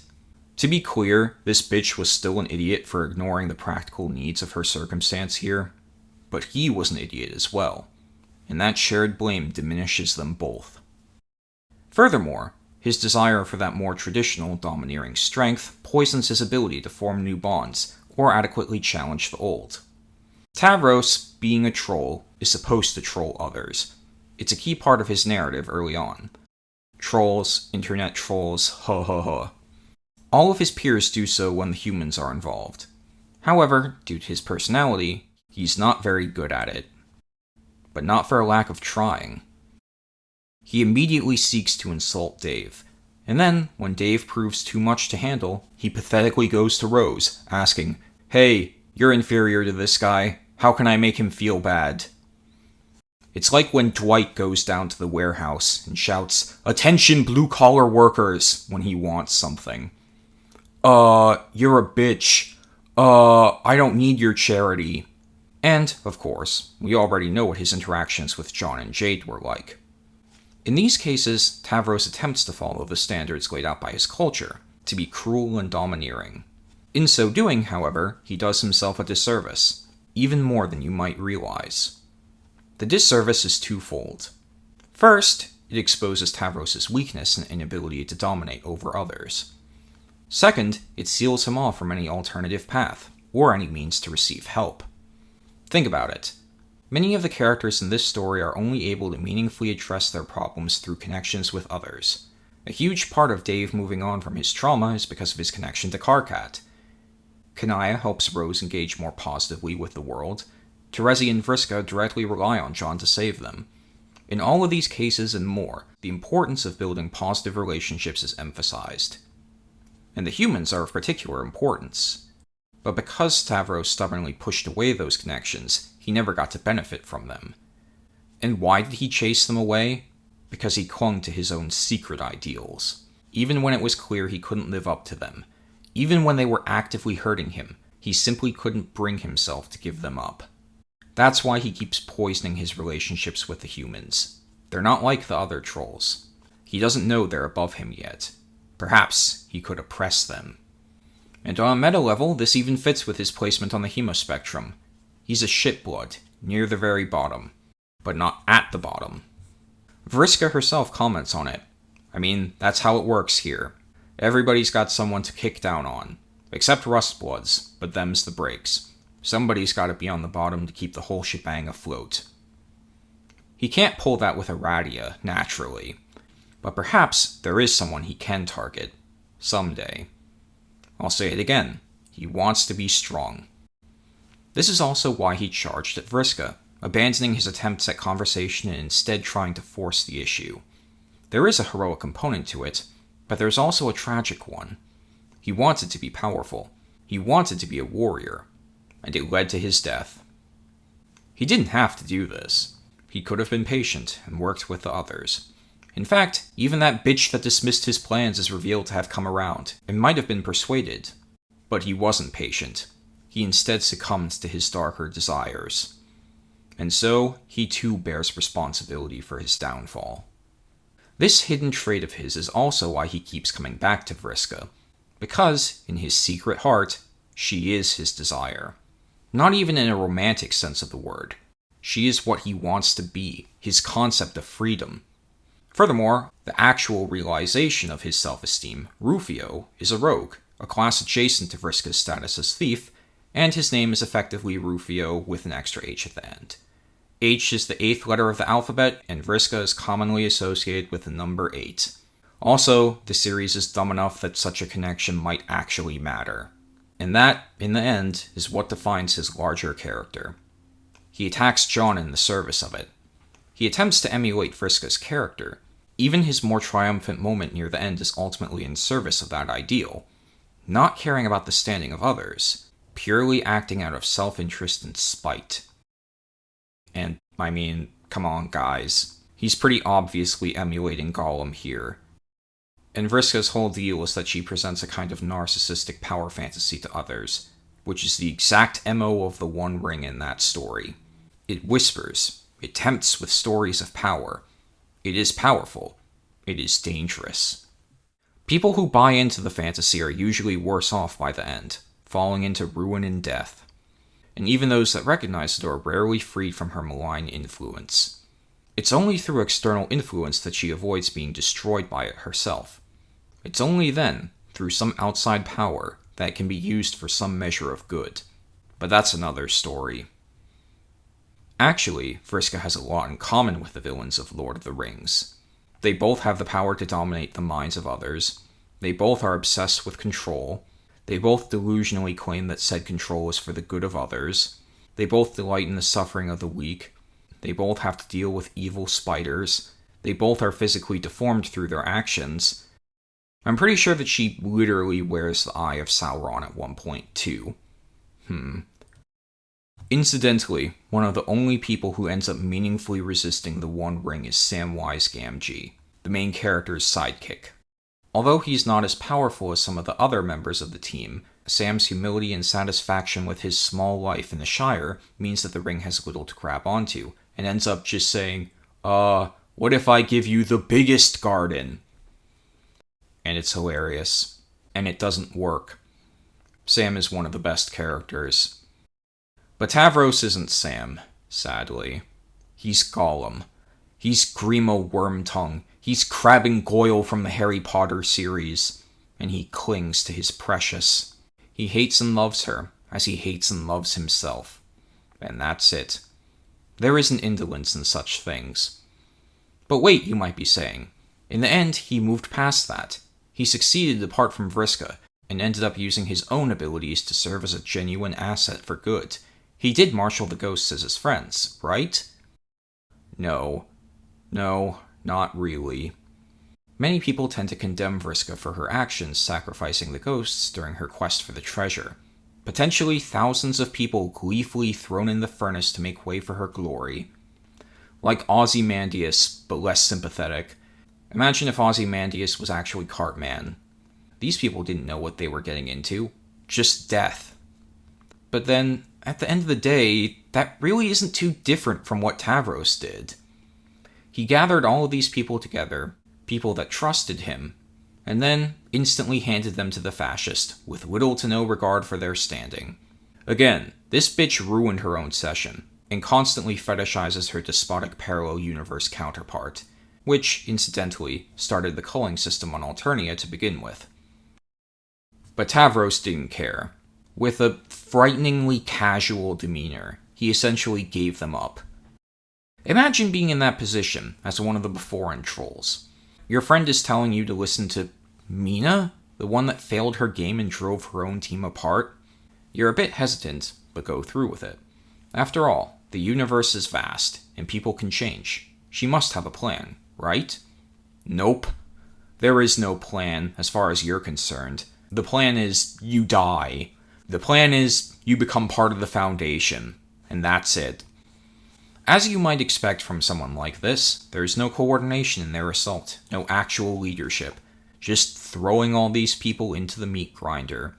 To be clear, this bitch was still an idiot for ignoring the practical needs of her circumstance here, but he was an idiot as well, and that shared blame diminishes them both. Furthermore, his desire for that more traditional, domineering strength poisons his ability to form new bonds or adequately challenge the old. Tavros, being a troll, is supposed to troll others. It's a key part of his narrative early on. Trolls, internet trolls, ha ha ha. All of his peers do so when the humans are involved. However, due to his personality, he's not very good at it. But not for a lack of trying. He immediately seeks to insult Dave, and then, when Dave proves too much to handle, he pathetically goes to Rose, asking, "Hey, you're inferior to this guy. How can I make him feel bad?" It's like when Dwight goes down to the warehouse and shouts, "Attention blue-collar workers," when he wants something. You're a bitch. I don't need your charity. And, of course, we already know what his interactions with John and Jade were like. In these cases, Tavros attempts to follow the standards laid out by his culture, to be cruel and domineering. In so doing, however, he does himself a disservice, even more than you might realize. The disservice is twofold. First, it exposes Tavros' weakness and inability to dominate over others. Second, it seals him off from any alternative path, or any means to receive help. Think about it. Many of the characters in this story are only able to meaningfully address their problems through connections with others. A huge part of Dave moving on from his trauma is because of his connection to Karkat. Kanaya helps Rose engage more positively with the world. Terezi and Vriska directly rely on John to save them. In all of these cases and more, the importance of building positive relationships is emphasized. And the humans are of particular importance. But because Tavros stubbornly pushed away those connections, he never got to benefit from them. And why did he chase them away? Because he clung to his own secret ideals. Even when it was clear he couldn't live up to them. Even when they were actively hurting him, he simply couldn't bring himself to give them up. That's why he keeps poisoning his relationships with the humans. They're not like the other trolls. He doesn't know they're above him yet. Perhaps he could oppress them. And on a meta level, this even fits with his placement on the hemospectrum. He's a shitblood, near the very bottom, but not at the bottom. Vriska herself comments on it. I mean, that's how it works here. Everybody's got someone to kick down on. Except Rustbloods, but them's the breaks. Somebody's gotta be on the bottom to keep the whole shebang afloat. He can't pull that with Aradia, naturally. But perhaps there is someone he can target. Someday. I'll say it again. He wants to be strong. This is also why he charged at Vriska, abandoning his attempts at conversation and instead trying to force the issue. There is a heroic component to it, but there's also a tragic one. He wanted to be powerful. He wanted to be a warrior. And it led to his death. He didn't have to do this. He could have been patient and worked with the others. In fact, even that bitch that dismissed his plans is revealed to have come around, and might have been persuaded. But he wasn't patient. He instead succumbed to his darker desires. And so, he too bears responsibility for his downfall. This hidden trait of his is also why he keeps coming back to Vriska. Because, in his secret heart, she is his desire. Not even in a romantic sense of the word. She is what he wants to be, his concept of freedom. Furthermore, the actual realization of his self-esteem, Rufioh, is a rogue, a class adjacent to Vriska's status as thief, and his name is effectively Rufioh with an extra H at the end. H is the 8th letter of the alphabet, and Vriska is commonly associated with the number 8. Also, the series is dumb enough that such a connection might actually matter. And that, in the end, is what defines his larger character. He attacks John in the service of it. He attempts to emulate Vriska's character. Even his more triumphant moment near the end is ultimately in service of that ideal. Not caring about the standing of others. purely acting out of self-interest and spite. And, I mean, come on guys, he's pretty obviously emulating Gollum here. And Vriska's whole deal is that she presents a kind of narcissistic power fantasy to others, which is the exact MO of the One Ring in that story. It whispers, it tempts with stories of power. It is powerful. It is dangerous. People who buy into the fantasy are usually worse off by the end, falling into ruin and death. And even those that recognize it are rarely freed from her malign influence. It's only through external influence that she avoids being destroyed by it herself. It's only then, through some outside power, that it can be used for some measure of good. But that's another story. Actually, Vriska has a lot in common with the villains of Lord of the Rings. They both have the power to dominate the minds of others. They both are obsessed with control. They both delusionally claim that said control is for the good of others. They both delight in the suffering of the weak. They both have to deal with evil spiders. They both are physically deformed through their actions. I'm pretty sure that she literally wears the eye of Sauron at one point, too. Incidentally, one of the only people who ends up meaningfully resisting the One Ring is Samwise Gamgee, the main character's sidekick. Although he's not as powerful as some of the other members of the team, Sam's humility and satisfaction with his small life in the Shire means that the ring has little to grab onto, and ends up just saying, what if I give you the biggest garden? And it's hilarious. And it doesn't work. Sam is one of the best characters. But Tavros isn't Sam, sadly. He's Gollum. He's Grima Wormtongue. He's Crabbe and Goyle from the Harry Potter series. And he clings to his precious. He hates and loves her, as he hates and loves himself. And that's it. There isn't indolence in such things. But wait, you might be saying. In the end, he moved past that. He succeeded apart from Vriska, and ended up using his own abilities to serve as a genuine asset for good. He did marshal the ghosts as his friends, right? No, not really. Many people tend to condemn Vriska for her actions sacrificing the ghosts during her quest for the treasure. Potentially thousands of people gleefully thrown in the furnace to make way for her glory. Like Ozymandias, but less sympathetic. Imagine if Ozymandias was actually Cartman. These people didn't know what they were getting into. Just death. But then, at the end of the day, that really isn't too different from what Tavros did. He gathered all of these people together, people that trusted him, and then instantly handed them to the fascist, with little to no regard for their standing. Again, this bitch ruined her own session, and constantly fetishizes her despotic parallel universe counterpart, which, incidentally, started the culling system on Alternia to begin with. But Tavros didn't care. With a frighteningly casual demeanor, he essentially gave them up. Imagine being in that position as one of the Beforan trolls. Your friend is telling you to listen to Mina, the one that failed her game and drove her own team apart. You're a bit hesitant, but go through with it. After all, the universe is vast, and people can change. She must have a plan, right? Nope. There is no plan, as far as you're concerned. The plan is, you die. The plan is, you become part of the Foundation. And that's it. As you might expect from someone like this, there's no coordination in their assault, no actual leadership. Just throwing all these people into the meat grinder.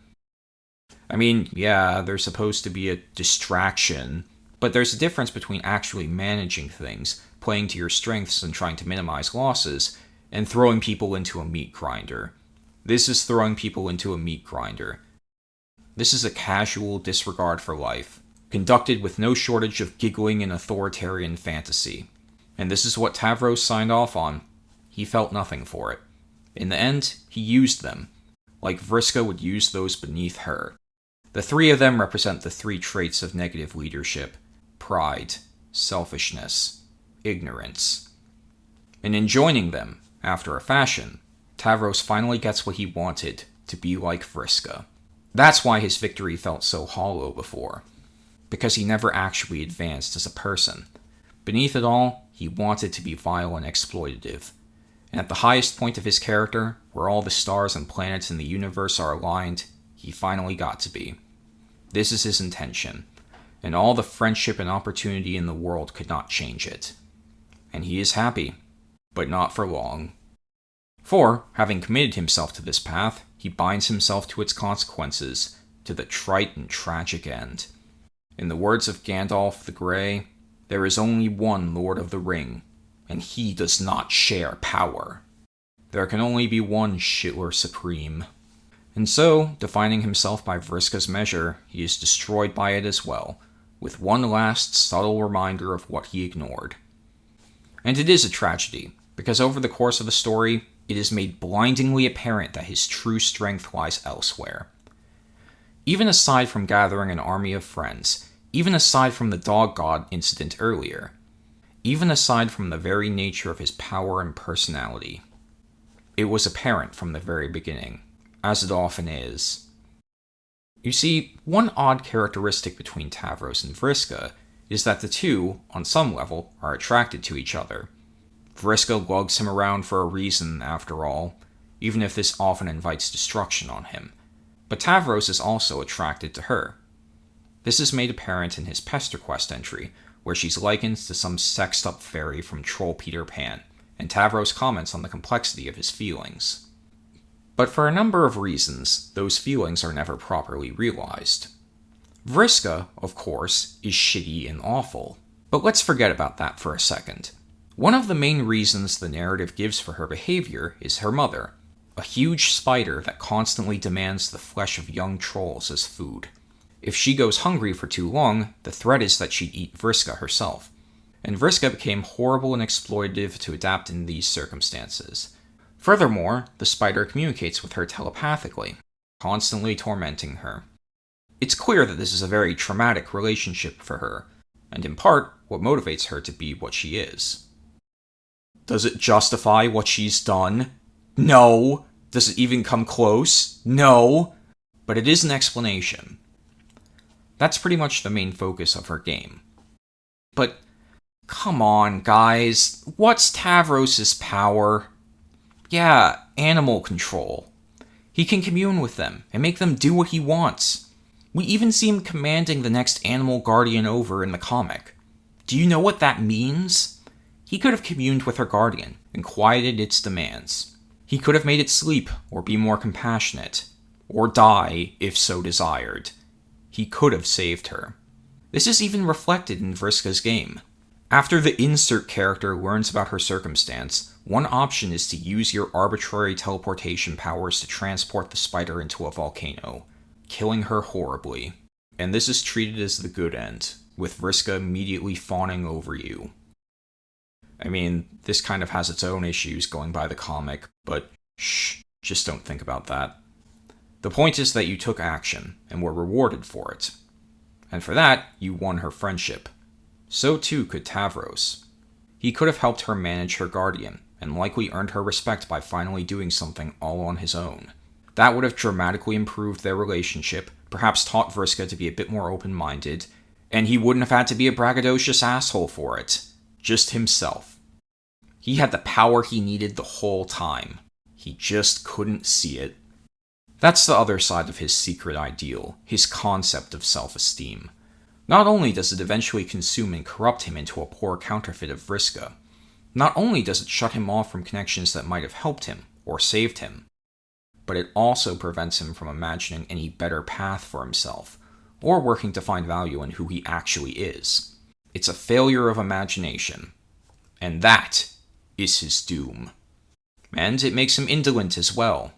I mean, yeah, they're supposed to be a distraction, but there's a difference between actually managing things, playing to your strengths and trying to minimize losses, and throwing people into a meat grinder. This is throwing people into a meat grinder. This is a casual disregard for life, conducted with no shortage of giggling and authoritarian fantasy. And this is what Tavros signed off on. He felt nothing for it. In the end, he used them, like Vriska would use those beneath her. The three of them represent the three traits of negative leadership: pride, selfishness, ignorance. And in joining them, after a fashion, Tavros finally gets what he wanted, to be like Vriska. That's why his victory felt so hollow before, because he never actually advanced as a person. Beneath it all, he wanted to be vile and exploitative. And at the highest point of his character, where all the stars and planets in the universe are aligned, he finally got to be. This is his intention, and all the friendship and opportunity in the world could not change it. And he is happy, but not for long. For, having committed himself to this path, he binds himself to its consequences, to the trite and tragic end. In the words of Gandalf the Grey, there is only one Lord of the Ring, and he does not share power. There can only be one Shitler Supreme. And so, defining himself by Vriska's measure, he is destroyed by it as well, with one last subtle reminder of what he ignored. And it is a tragedy, because over the course of the story, it is made blindingly apparent that his true strength lies elsewhere. Even aside from gathering an army of friends, even aside from the dog god incident earlier, even aside from the very nature of his power and personality, it was apparent from the very beginning, as it often is. You see, one odd characteristic between Tavros and Vriska is that the two, on some level, are attracted to each other. Vriska lugs him around for a reason, after all, even if this often invites destruction on him. But Tavros is also attracted to her. This is made apparent in his Pester Quest entry, where she's likened to some sexed-up fairy from Troll Peter Pan, and Tavros comments on the complexity of his feelings. But for a number of reasons, those feelings are never properly realized. Vriska, of course, is shitty and awful, but let's forget about that for a second. One of the main reasons the narrative gives for her behavior is her mother, a huge spider that constantly demands the flesh of young trolls as food. If she goes hungry for too long, the threat is that she'd eat Vriska herself. And Vriska became horrible and exploitative to adapt in these circumstances. Furthermore, the spider communicates with her telepathically, constantly tormenting her. It's clear that this is a very traumatic relationship for her, and in part, what motivates her to be what she is. Does it justify what she's done? No. Does it even come close? No. But it is an explanation. That's pretty much the main focus of her game. But, come on, guys. What's Tavros' power? Yeah, animal control. He can commune with them and make them do what he wants. We even see him commanding the next animal guardian over in the comic. Do you know what that means? He could have communed with her guardian and quieted its demands. He could have made it sleep or be more compassionate, or die if so desired. He could have saved her. This is even reflected in Vriska's game. After the insert character learns about her circumstance, one option is to use your arbitrary teleportation powers to transport the spider into a volcano, killing her horribly. And this is treated as the good end, with Vriska immediately fawning over you. I mean, this kind of has its own issues going by the comic, but shh, just don't think about that. The point is that you took action, and were rewarded for it. And for that, you won her friendship. So too could Tavros. He could have helped her manage her guardian, and likely earned her respect by finally doing something all on his own. That would have dramatically improved their relationship, perhaps taught Vriska to be a bit more open-minded, and he wouldn't have had to be a braggadocious asshole for it. Just himself. He had the power he needed the whole time. He just couldn't see it. That's the other side of his secret ideal, his concept of self-esteem. Not only does it eventually consume and corrupt him into a poor counterfeit of Vriska, not only does it shut him off from connections that might have helped him, or saved him, but it also prevents him from imagining any better path for himself, or working to find value in who he actually is. It's a failure of imagination. And that is his doom. And it makes him indolent as well.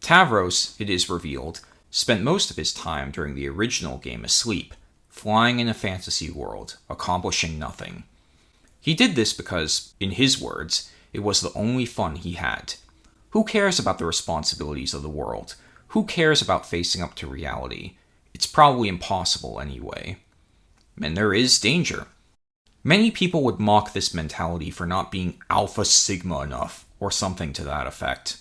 Tavros, it is revealed, spent most of his time during the original game asleep, flying in a fantasy world, accomplishing nothing. He did this because, in his words, it was the only fun he had. Who cares about the responsibilities of the world? Who cares about facing up to reality? It's probably impossible anyway. And there is danger. Many people would mock this mentality for not being alpha sigma enough, or something to that effect.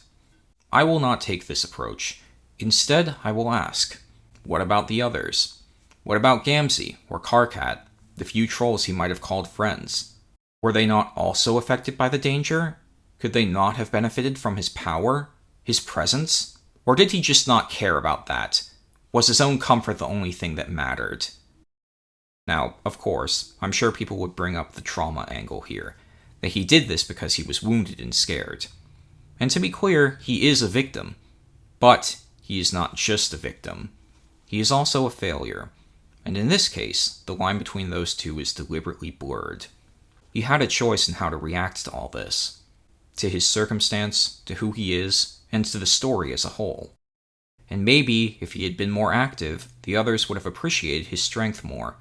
I will not take this approach. Instead, I will ask, what about the others? What about Gamzee, or Karkat, the few trolls he might have called friends? Were they not also affected by the danger? Could they not have benefited from his power? His presence? Or did he just not care about that? Was his own comfort the only thing that mattered? Now, of course, I'm sure people would bring up the trauma angle here, that he did this because he was wounded and scared. And to be clear, he is a victim. But he is not just a victim. He is also a failure. And in this case, the line between those two is deliberately blurred. He had a choice in how to react to all this. To his circumstance, to who he is, and to the story as a whole. And maybe, if he had been more active, the others would have appreciated his strength more.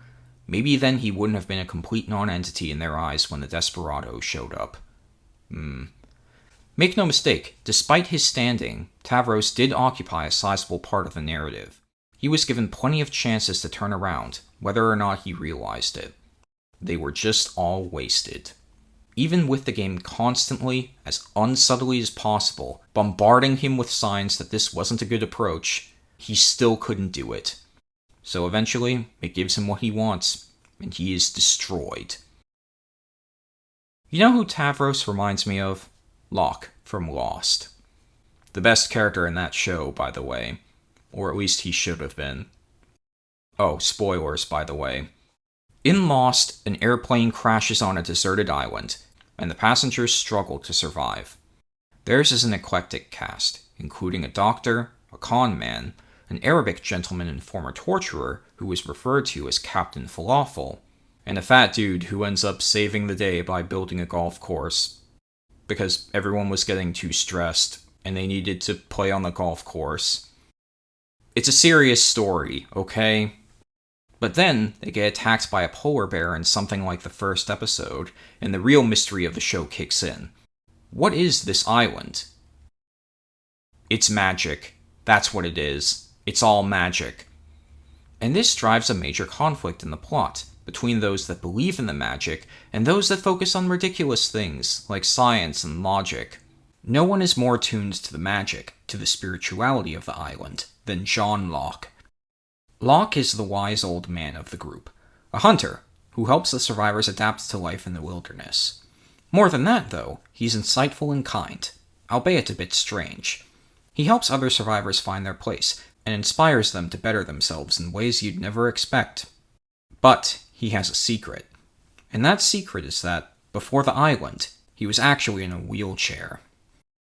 Maybe then he wouldn't have been a complete non-entity in their eyes when the Desperado showed up. Make no mistake, despite his standing, Tavros did occupy a sizable part of the narrative. He was given plenty of chances to turn around, whether or not he realized it. They were just all wasted. Even with the game constantly, as unsubtly as possible, bombarding him with signs that this wasn't a good approach, he still couldn't do it. So eventually, it gives him what he wants, and he is destroyed. You know who Tavros reminds me of? Locke from Lost. The best character in that show, by the way. Or at least he should have been. Oh, spoilers, by the way. In Lost, an airplane crashes on a deserted island, and the passengers struggle to survive. Theirs is an eclectic cast, including a doctor, a con man, an Arabic gentleman and former torturer who is referred to as Captain Falafel, and a fat dude who ends up saving the day by building a golf course. Because everyone was getting too stressed, and they needed to play on the golf course. It's a serious story, okay? But then, they get attacked by a polar bear in something like the first episode, and the real mystery of the show kicks in. What is this island? It's magic. That's what it is. It's all magic. And this drives a major conflict in the plot, between those that believe in the magic, and those that focus on ridiculous things, like science and logic. No one is more tuned to the magic, to the spirituality of the island, than John Locke. Locke is the wise old man of the group, a hunter, who helps the survivors adapt to life in the wilderness. More than that, though, he's insightful and kind, albeit a bit strange. He helps other survivors find their place, and inspires them to better themselves in ways you'd never expect. But he has a secret. And that secret is that, before the island, he was actually in a wheelchair.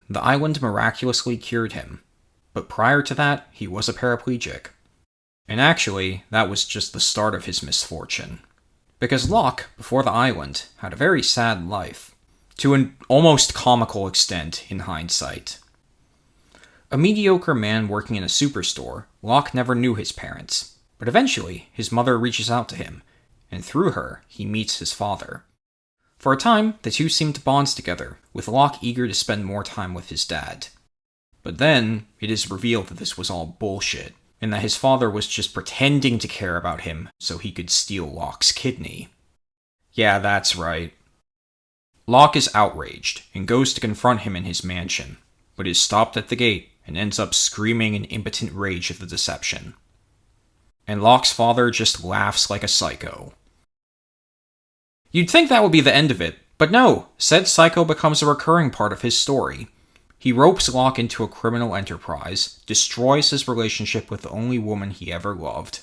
The island miraculously cured him, but prior to that, he was a paraplegic. And actually, that was just the start of his misfortune. Because Locke, before the island, had a very sad life, to an almost comical extent in hindsight. A mediocre man working in a superstore, Locke never knew his parents, but eventually his mother reaches out to him, and through her, he meets his father. For a time, the two seem to bond together, with Locke eager to spend more time with his dad. But then, it is revealed that this was all bullshit, and that his father was just pretending to care about him so he could steal Locke's kidney. Yeah, that's right. Locke is outraged, and goes to confront him in his mansion, but is stopped at the gate and ends up screaming in impotent rage at the deception. And Locke's father just laughs like a psycho. You'd think that would be the end of it, but no, said psycho becomes a recurring part of his story. He ropes Locke into a criminal enterprise, destroys his relationship with the only woman he ever loved,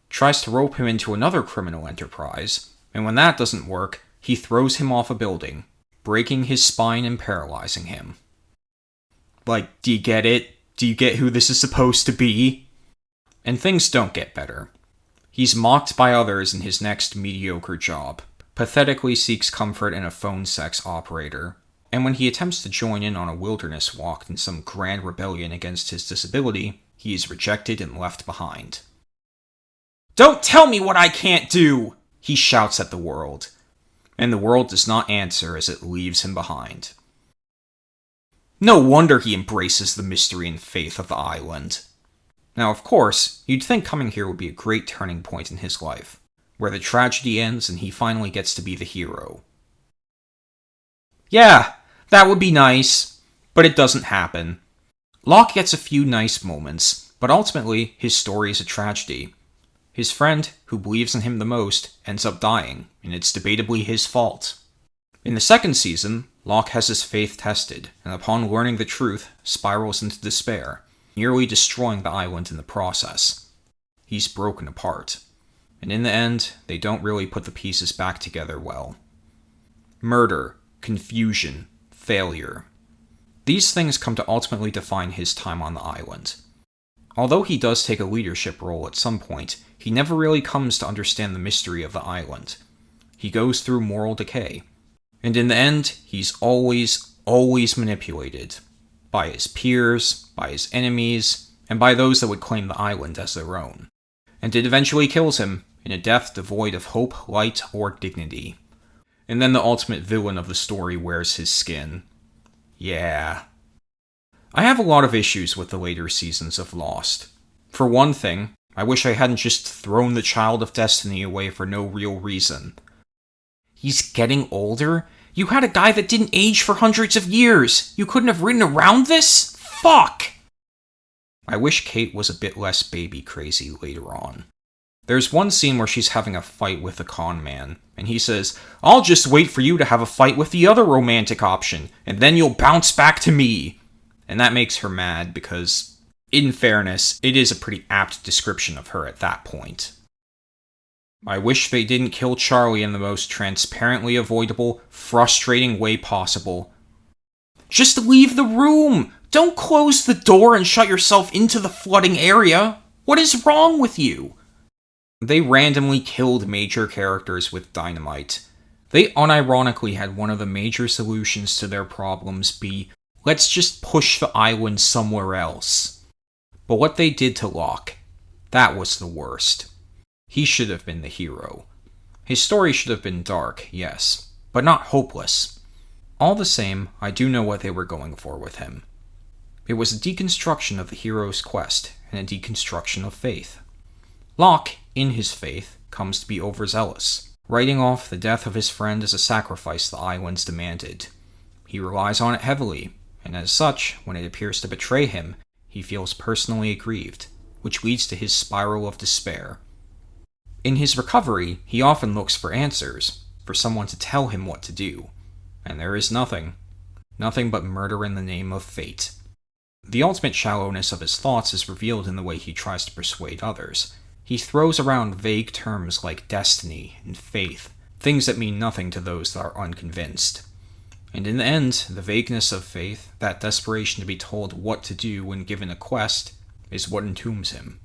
tries to rope him into another criminal enterprise, and when that doesn't work, he throws him off a building, breaking his spine and paralyzing him. Like, do you get it? Do you get who this is supposed to be? And things don't get better. He's mocked by others in his next mediocre job, pathetically seeks comfort in a phone sex operator, and when he attempts to join in on a wilderness walk in some grand rebellion against his disability, he is rejected and left behind. Don't tell me what I can't do! He shouts at the world, and the world does not answer as it leaves him behind. No wonder he embraces the mystery and faith of the island. Now, of course, you'd think coming here would be a great turning point in his life, where the tragedy ends and he finally gets to be the hero. Yeah, that would be nice, but it doesn't happen. Locke gets a few nice moments, but ultimately his story is a tragedy. His friend, who believes in him the most, ends up dying, and it's debatably his fault. In the second season, Locke has his faith tested, and upon learning the truth, spirals into despair, nearly destroying the island in the process. he's broken apart. And in the end, they don't really put the pieces back together well. Murder, confusion, failure. These things come to ultimately define his time on the island. Although he does take a leadership role at some point, he never really comes to understand the mystery of the island. He goes through moral decay. And in the end, he's always manipulated. By his peers, by his enemies, and by those that would claim the island as their own. And it eventually kills him, in a death devoid of hope, light, or dignity. And then the ultimate villain of the story wears his skin. Yeah. I have a lot of issues with the later seasons of Lost. For one thing, I wish I hadn't just thrown the Child of Destiny away for no real reason. He's getting older? You had a guy that didn't age for hundreds of years! You couldn't have ridden around this? Fuck! I wish Kate was a bit less baby crazy later on. There's one scene where she's having a fight with the con man, and he says, "I'll just wait for you to have a fight with the other romantic option, and then you'll bounce back to me." And that makes her mad because, in fairness, it is a pretty apt description of her at that point. I wish they didn't kill Charlie in the most transparently avoidable, frustrating way possible. Just leave the room! Don't close the door and shut yourself into the flooding area! What is wrong with you? They randomly killed major characters with dynamite. They unironically had one of the major solutions to their problems be, let's just push the island somewhere else. But what they did to Locke, that was the worst. He should have been the hero. His story should have been dark, yes, but not hopeless. All the same, I do know what they were going for with him. It was a deconstruction of the hero's quest, and a deconstruction of faith. Locke, in his faith, comes to be overzealous, writing off the death of his friend as a sacrifice the islands demanded. He relies on it heavily, and as such, when it appears to betray him, he feels personally aggrieved, which leads to his spiral of despair. In his recovery, he often looks for answers, for someone to tell him what to do, and there is nothing but murder in the name of fate. The ultimate shallowness of his thoughts is revealed in the way he tries to persuade others. He throws around vague terms like destiny and faith, things that mean nothing to those that are unconvinced. And in the end, the vagueness of faith, that desperation to be told what to do when given a quest, is what entombs him.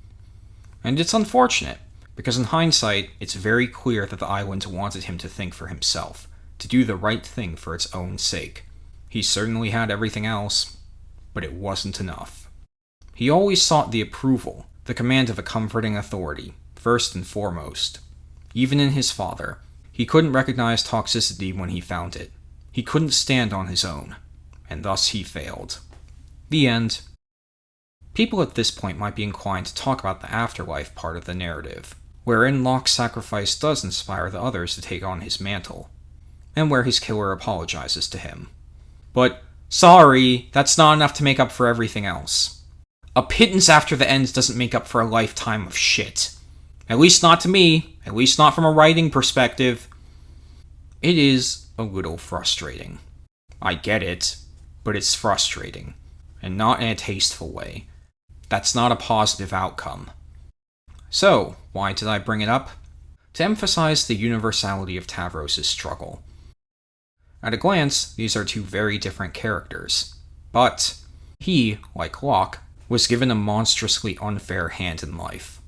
And it's unfortunate, because in hindsight, it's very clear that the island wanted him to think for himself, to do the right thing for its own sake. He certainly had everything else, but it wasn't enough. He always sought the approval, the command of a comforting authority, first and foremost. Even in his father, he couldn't recognize toxicity when he found it. He couldn't stand on his own, and thus he failed. The end. People at this point might be inclined to talk about the afterlife part of the narrative, wherein Locke's sacrifice does inspire the others to take on his mantle, and where his killer apologizes to him. But, sorry, that's not enough to make up for everything else. A pittance after the end doesn't make up for a lifetime of shit. At least not to me, at least not from a writing perspective. It is a little frustrating. I get it, but it's frustrating, and not in a tasteful way. That's not a positive outcome. So, why did I bring it up? To emphasize the universality of Tavros' struggle. At a glance, these are two very different characters, but he, like Locke, was given a monstrously unfair hand in life.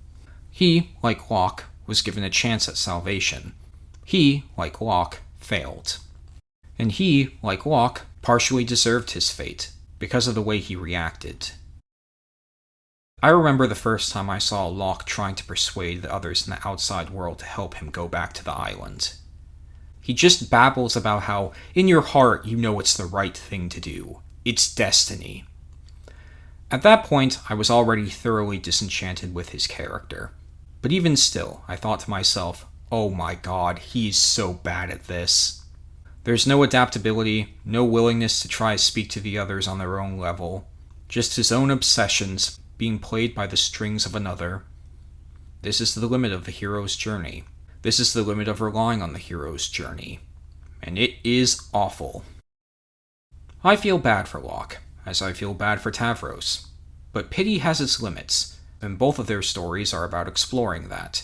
He, like Locke, was given a chance at salvation. He, like Locke, failed. And he, like Locke, partially deserved his fate, because of the way he reacted. I remember the first time I saw Locke trying to persuade the others in the outside world to help him go back to the island. He just babbles about how, in your heart, you know it's the right thing to do. It's destiny. At that point, I was already thoroughly disenchanted with his character. But even still, I thought to myself, oh my god, he's so bad at this. There's no adaptability, no willingness to try to speak to the others on their own level, just his own obsessions being played by the strings of another. This is the limit of the hero's journey. This is the limit of relying on the hero's journey. And it is awful. I feel bad for Locke, as I feel bad for Tavros. But pity has its limits, and both of their stories are about exploring that.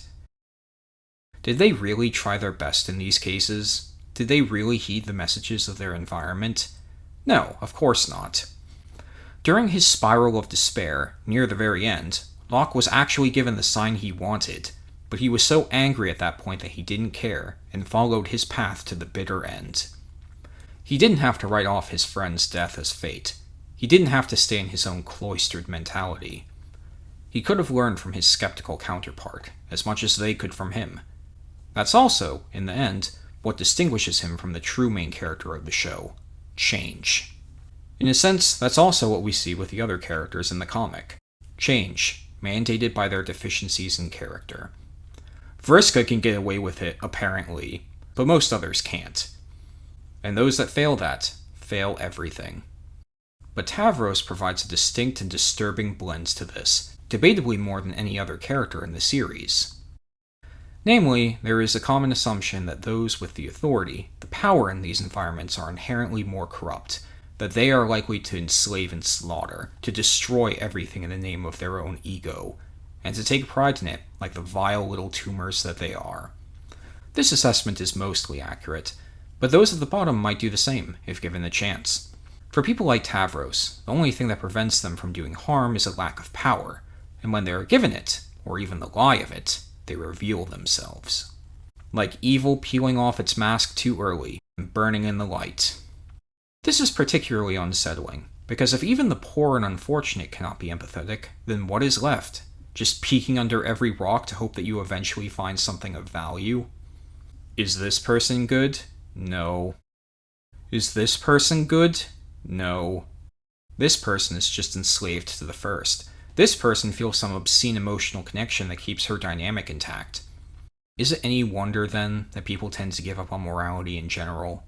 Did they really try their best in these cases? Did they really heed the messages of their environment? No, of course not. During his spiral of despair, near the very end, Locke was actually given the sign he wanted, but he was so angry at that point that he didn't care, and followed his path to the bitter end. He didn't have to write off his friend's death as fate. He didn't have to stay in his own cloistered mentality. He could have learned from his skeptical counterpart, as much as they could from him. That's also, in the end, what distinguishes him from the true main character of the show: change. In a sense, that's also what we see with the other characters in the comic. Change, mandated by their deficiencies in character. Vriska can get away with it, apparently, but most others can't. And those that fail that, fail everything. But Tavros provides a distinct and disturbing blend to this, debatably more than any other character in the series. Namely, there is a common assumption that those with the authority, the power in these environments are inherently more corrupt, that they are likely to enslave and slaughter, to destroy everything in the name of their own ego, and to take pride in it like the vile little tumors that they are. This assessment is mostly accurate, but those at the bottom might do the same if given the chance. For people like Tavros, the only thing that prevents them from doing harm is a lack of power, and when they are given it, or even the lie of it, they reveal themselves. Like evil peeling off its mask too early and burning in the light. This is particularly unsettling, because if even the poor and unfortunate cannot be empathetic, then what is left? Just peeking under every rock to hope that you eventually find something of value? Is this person good? No. Is this person good? No. This person is just enslaved to the first. This person feels some obscene emotional connection that keeps her dynamic intact. Is it any wonder, then, that people tend to give up on morality in general?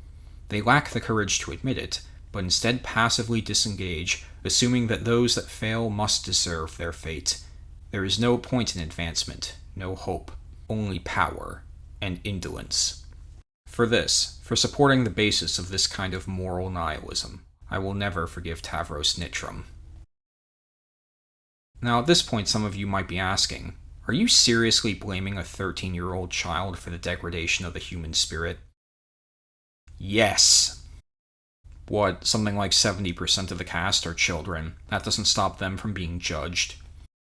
They lack the courage to admit it, but instead passively disengage, assuming that those that fail must deserve their fate. There is no point in advancement, no hope, only power, and indolence. For this, for supporting the basis of this kind of moral nihilism, I will never forgive Tavros Nitram. Now at this point some of you might be asking, are you seriously blaming a 13-year-old child for the degradation of the human spirit? Yes. What, something like 70% of the cast are children. That doesn't stop them from being judged.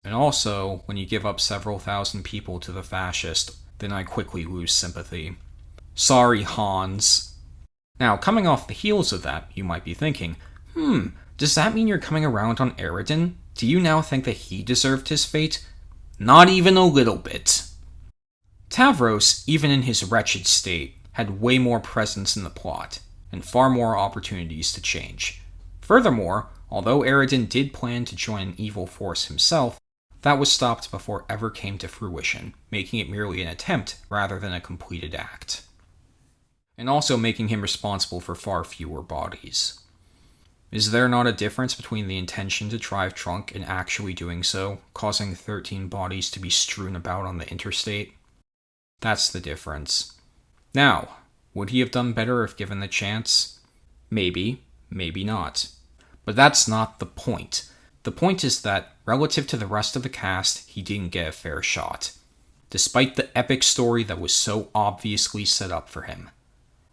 And also, when you give up several thousand people to the fascist, then I quickly lose sympathy. Sorry, Hans. Now, coming off the heels of that, you might be thinking, does that mean you're coming around on Eridan? Do you now think that he deserved his fate? Not even a little bit. Tavros, even in his wretched state, had way more presence in the plot, and far more opportunities to change. Furthermore, although Eridan did plan to join an evil force himself, that was stopped before it ever came to fruition, making it merely an attempt rather than a completed act. And also making him responsible for far fewer bodies. Is there not a difference between the intention to drive drunk and actually doing so, causing 13 bodies to be strewn about on the interstate? That's the difference. Now, would he have done better if given the chance? Maybe, maybe not. But that's not the point. The point is that, relative to the rest of the cast, he didn't get a fair shot. Despite the epic story that was so obviously set up for him.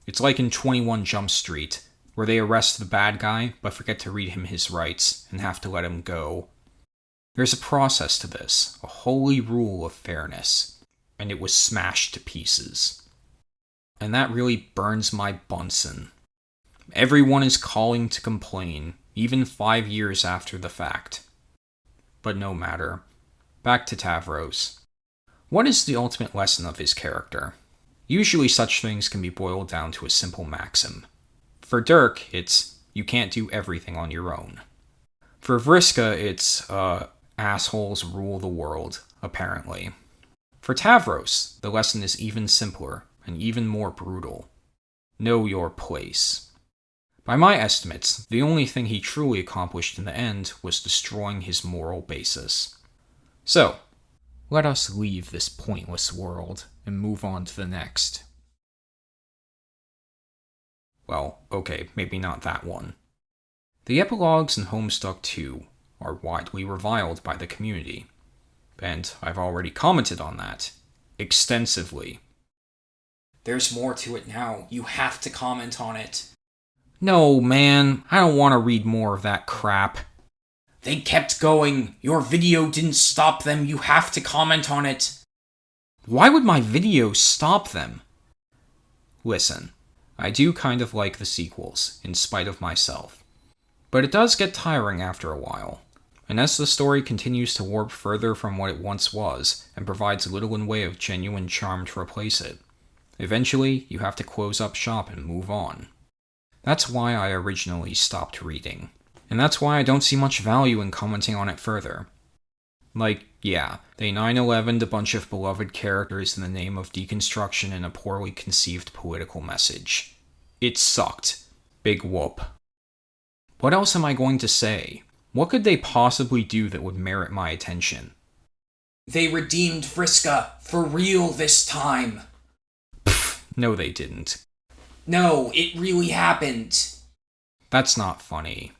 It's like in 21 Jump Street, where they arrest the bad guy, but forget to read him his rights, and have to let him go. There's a process to this, a holy rule of fairness, and it was smashed to pieces. And that really burns my Bunsen. Everyone is calling to complain, even 5 years after the fact. But no matter. Back to Tavros. What is the ultimate lesson of his character? Usually such things can be boiled down to a simple maxim. For Dirk, it's, you can't do everything on your own. For Vriska, it's, assholes rule the world, apparently. For Tavros, the lesson is even simpler, and even more brutal. Know your place. By my estimates, the only thing he truly accomplished in the end was destroying his moral basis. So, let us leave this pointless world and move on to the next. Well, okay, maybe not that one. The epilogues in Homestuck 2 are widely reviled by the community. and I've already commented on that. Extensively. There's more to it now. You have to comment on it. No, man, I don't want to read more of that crap. They kept going. Your video didn't stop them. You have to comment on it. Why would my video stop them? Listen, I do kind of like the sequels, in spite of myself. But it does get tiring after a while. And as the story continues to warp further from what it once was, and provides little in way of genuine charm to replace it, eventually you have to close up shop and move on. That's why I originally stopped reading. And that's why I don't see much value in commenting on it further. Like, yeah, they 9/11'd a bunch of beloved characters in the name of deconstruction and a poorly conceived political message. It sucked. Big whoop. What else am I going to say? What could they possibly do that would merit my attention? They redeemed Vriska, for real this time. Pfft, no they didn't. No, it really happened. That's not funny.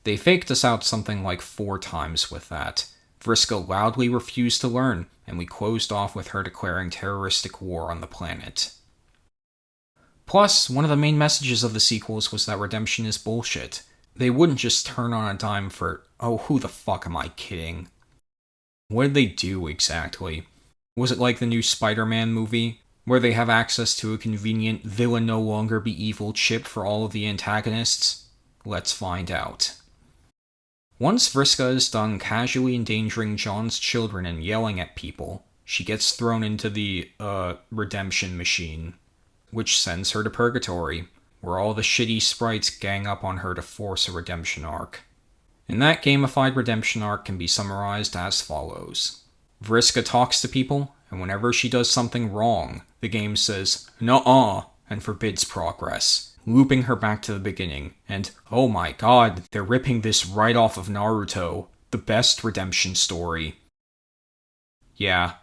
They faked us out something like 4 times with that. Vriska loudly refused to learn, and we closed off with her declaring terroristic war on the planet. Plus, one of the main messages of the sequels was that redemption is bullshit. They wouldn't just turn on a dime for, oh, who the fuck am I kidding? What did they do exactly? Was it like the new Spider-Man movie, where they have access to a convenient villain no longer be evil chip for all of the antagonists? Let's find out. Once Vriska is done casually endangering John's children and yelling at people, she gets thrown into the, redemption machine, which sends her to Purgatory, where all the shitty sprites gang up on her to force a redemption arc. And that gamified redemption arc can be summarized as follows. Vriska talks to people, and whenever she does something wrong, the game says, "Nuh-uh," and forbids progress, looping her back to the beginning, and oh my god, they're ripping this right off of Naruto, the best redemption story. Yeah.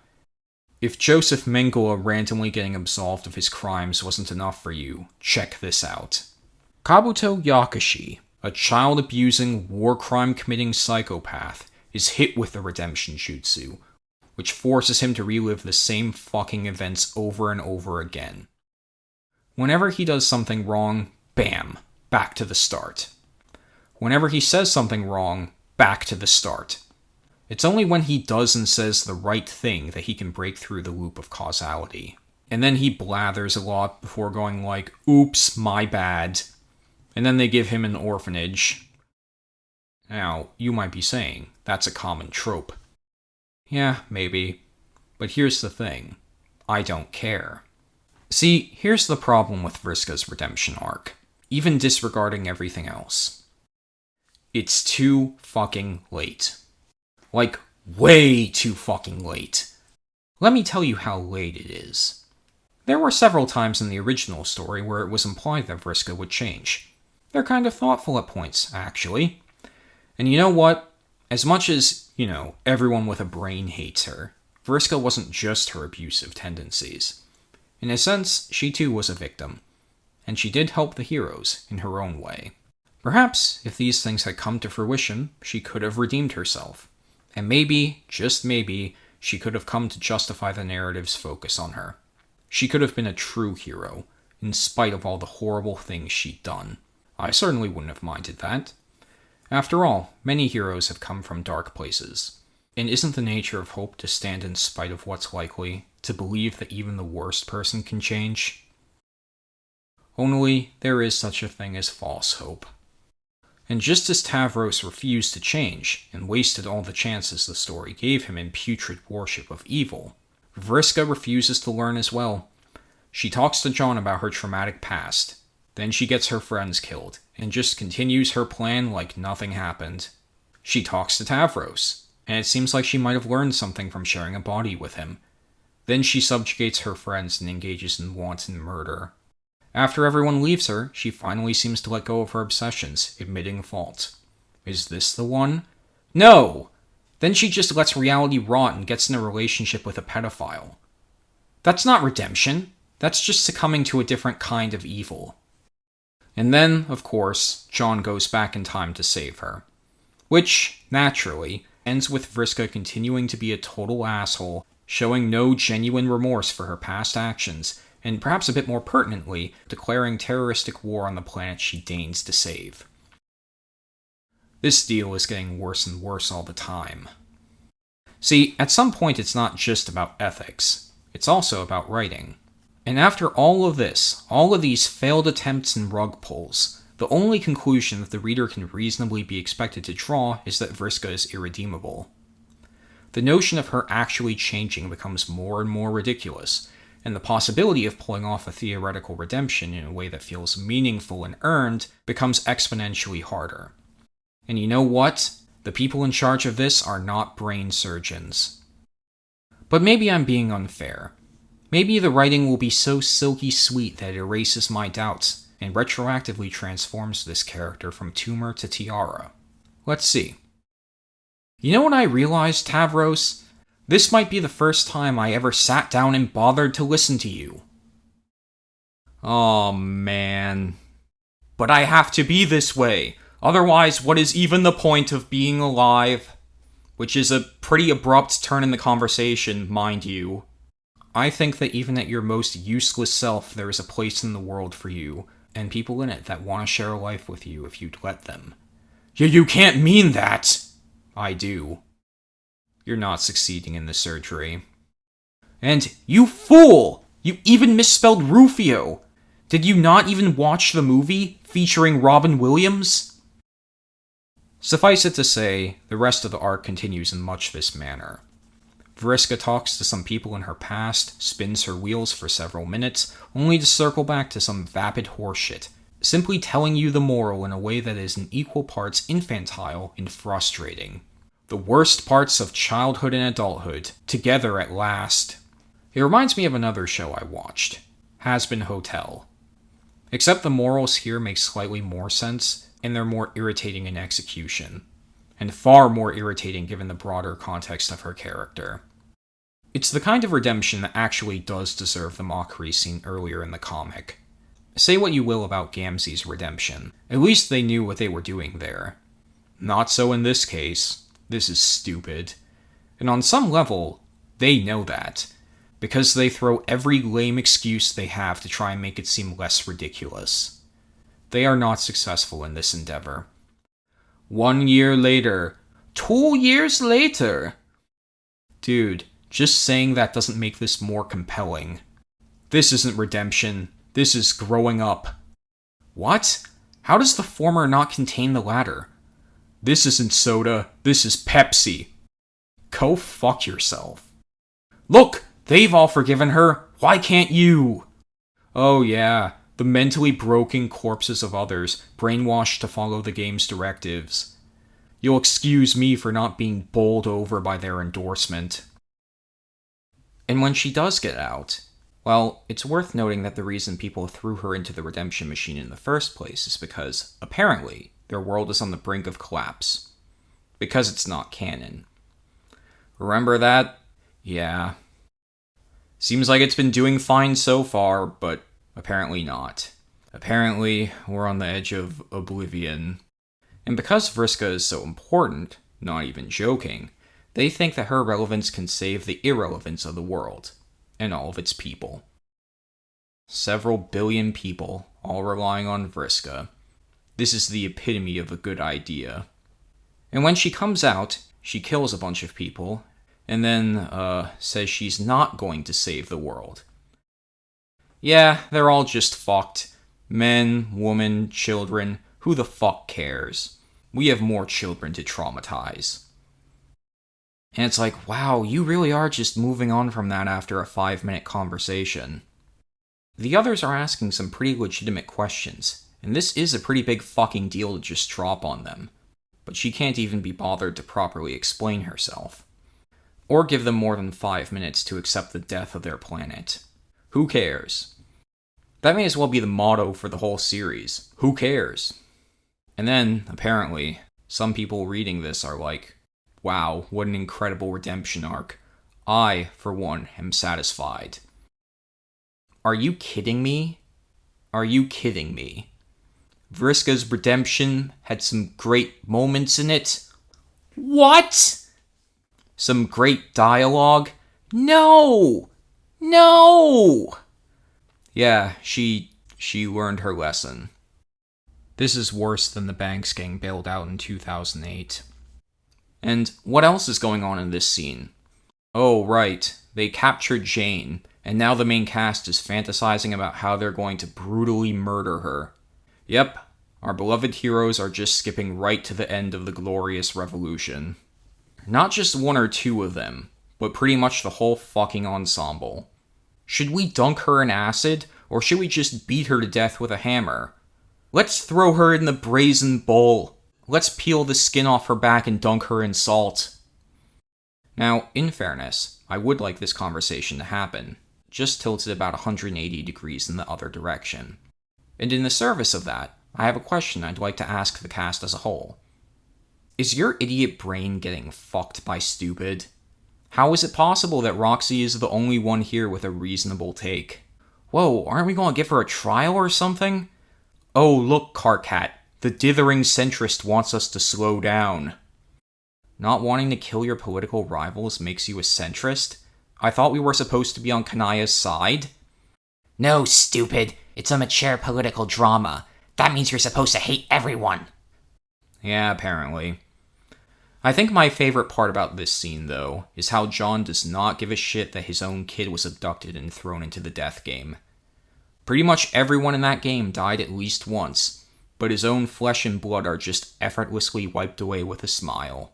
If Joseph Mengele randomly getting absolved of his crimes wasn't enough for you, check this out. Kabuto Yakashi, a child-abusing, war-crime-committing psychopath, is hit with the redemption jutsu, which forces him to relive the same fucking events over and over again. Whenever he does something wrong, bam, back to the start. Whenever he says something wrong, back to the start. It's only when he does and says the right thing that he can break through the loop of causality. And then he blathers a lot before going like, oops, my bad. And then they give him an orphanage. Now, you might be saying, that's a common trope. Yeah, maybe. But here's the thing. I don't care. See, here's the problem with Vriska's redemption arc, even disregarding everything else. It's too fucking late. Like, way too fucking late. Let me tell you how late it is. There were several times in the original story where it was implied that Vriska would change. They're kind of thoughtful at points, actually. And you know what? As much as, everyone with a brain hates her, Vriska wasn't just her abusive tendencies. In a sense, she too was a victim. And she did help the heroes in her own way. Perhaps, if these things had come to fruition, she could have redeemed herself. And maybe, just maybe, she could have come to justify the narrative's focus on her. She could have been a true hero, in spite of all the horrible things she'd done. I certainly wouldn't have minded that. After all, many heroes have come from dark places. And isn't the nature of hope to stand in spite of what's likely, to believe that even the worst person can change? Only, there is such a thing as false hope. And just as Tavros refused to change, and wasted all the chances the story gave him in putrid worship of evil, Vriska refuses to learn as well. She talks to John about her traumatic past, then she gets her friends killed, and just continues her plan like nothing happened. She talks to Tavros, and it seems like she might have learned something from sharing a body with him. Then she subjugates her friends and engages in wanton murder. After everyone leaves her, she finally seems to let go of her obsessions, admitting fault. Is this the one? No! Then she just lets reality rot and gets in a relationship with a pedophile. That's not redemption. That's just succumbing to a different kind of evil. And then, of course, John goes back in time to save her. Which, naturally, ends with Vriska continuing to be a total asshole, showing no genuine remorse for her past actions, and perhaps a bit more pertinently, declaring terroristic war on the planet she deigns to save. This deal is getting worse and worse all the time. See, at some point it's not just about ethics, it's also about writing. And after all of this, all of these failed attempts and rug pulls, the only conclusion that the reader can reasonably be expected to draw is that Vriska is irredeemable. The notion of her actually changing becomes more and more ridiculous, and the possibility of pulling off a theoretical redemption in a way that feels meaningful and earned becomes exponentially harder. And you know what? The people in charge of this are not brain surgeons. But maybe I'm being unfair. Maybe the writing will be so silky sweet that it erases my doubts, and retroactively transforms this character from tumor to tiara. Let's see. You know what I realized, Tavros? This might be the first time I ever sat down and bothered to listen to you. Aw, man. But I have to be this way. Otherwise, what is even the point of being alive? Which is a pretty abrupt turn in the conversation, mind you. I think that even at your most useless self, there is a place in the world for you, and people in it that want to share a life with you if you'd let them. You can't mean that! I do. You're not succeeding in the surgery. And, you fool! You even misspelled Rufioh! Did you not even watch the movie, featuring Robin Williams? Suffice it to say, the rest of the arc continues in much this manner. Vriska talks to some people in her past, spins her wheels for several minutes, only to circle back to some vapid horseshit, simply telling you the moral in a way that is in equal parts infantile and frustrating. The worst parts of childhood and adulthood, together at last. It reminds me of another show I watched, Has-Been Hotel. Except the morals here make slightly more sense, and they're more irritating in execution. And far more irritating given the broader context of her character. It's the kind of redemption that actually does deserve the mockery seen earlier in the comic. Say what you will about Gamzee's redemption. At least they knew what they were doing there. Not so in this case. This is stupid. And on some level, they know that. Because they throw every lame excuse they have to try and make it seem less ridiculous. They are not successful in this endeavor. 1 year later. 2 years later! Dude, just saying that doesn't make this more compelling. This isn't redemption. This is growing up. What? How does the former not contain the latter? This isn't soda. This is Pepsi. Go fuck yourself. Look! They've all forgiven her. Why can't you? Oh yeah, the mentally broken corpses of others, brainwashed to follow the game's directives. You'll excuse me for not being bowled over by their endorsement. And when she does get out, well, it's worth noting that the reason people threw her into the redemption machine in the first place is because, apparently, their world is on the brink of collapse. Because it's not canon. Remember that? Yeah. Seems like it's been doing fine so far, but apparently not. Apparently, we're on the edge of oblivion. And because Vriska is so important, not even joking, they think that her relevance can save the irrelevance of the world, and all of its people. Several billion people, all relying on Vriska. This is the epitome of a good idea. And when she comes out, she kills a bunch of people, and then, says she's not going to save the world. Yeah, they're all just fucked. Men, women, children, who the fuck cares? We have more children to traumatize. And it's like, wow, you really are just moving on from that after a 5-minute conversation. The others are asking some pretty legitimate questions, and this is a pretty big fucking deal to just drop on them. But she can't even be bothered to properly explain herself. Or give them more than 5 minutes to accept the death of their planet. Who cares? That may as well be the motto for the whole series. Who cares? And then, apparently, some people reading this are like, wow, what an incredible redemption arc. I, for one, am satisfied. Are you kidding me? Are you kidding me? Vriska's redemption had some great moments in it. What? Some great dialogue? No! No! Yeah, she learned her lesson. This is worse than the banks getting bailed out in 2008. And what else is going on in this scene? Oh, right. They captured Jane, and now the main cast is fantasizing about how they're going to brutally murder her. Yep, our beloved heroes are just skipping right to the end of the glorious revolution. Not just one or two of them, but pretty much the whole fucking ensemble. Should we dunk her in acid, or should we just beat her to death with a hammer? Let's throw her in the brazen bowl. Let's peel the skin off her back and dunk her in salt. Now, in fairness, I would like this conversation to happen, just tilted about 180 degrees in the other direction. And in the service of that, I have a question I'd like to ask the cast as a whole. Is your idiot brain getting fucked by stupid? How is it possible that Roxy is the only one here with a reasonable take? Whoa, aren't we going to give her a trial or something? Oh, look, Carcat, the dithering centrist wants us to slow down. Not wanting to kill your political rivals makes you a centrist? I thought we were supposed to be on Kanaya's side? No, stupid. It's a mature political drama. That means you're supposed to hate everyone. Yeah, apparently. I think my favorite part about this scene, though, is how John does not give a shit that his own kid was abducted and thrown into the death game. Pretty much everyone in that game died at least once, but his own flesh and blood are just effortlessly wiped away with a smile.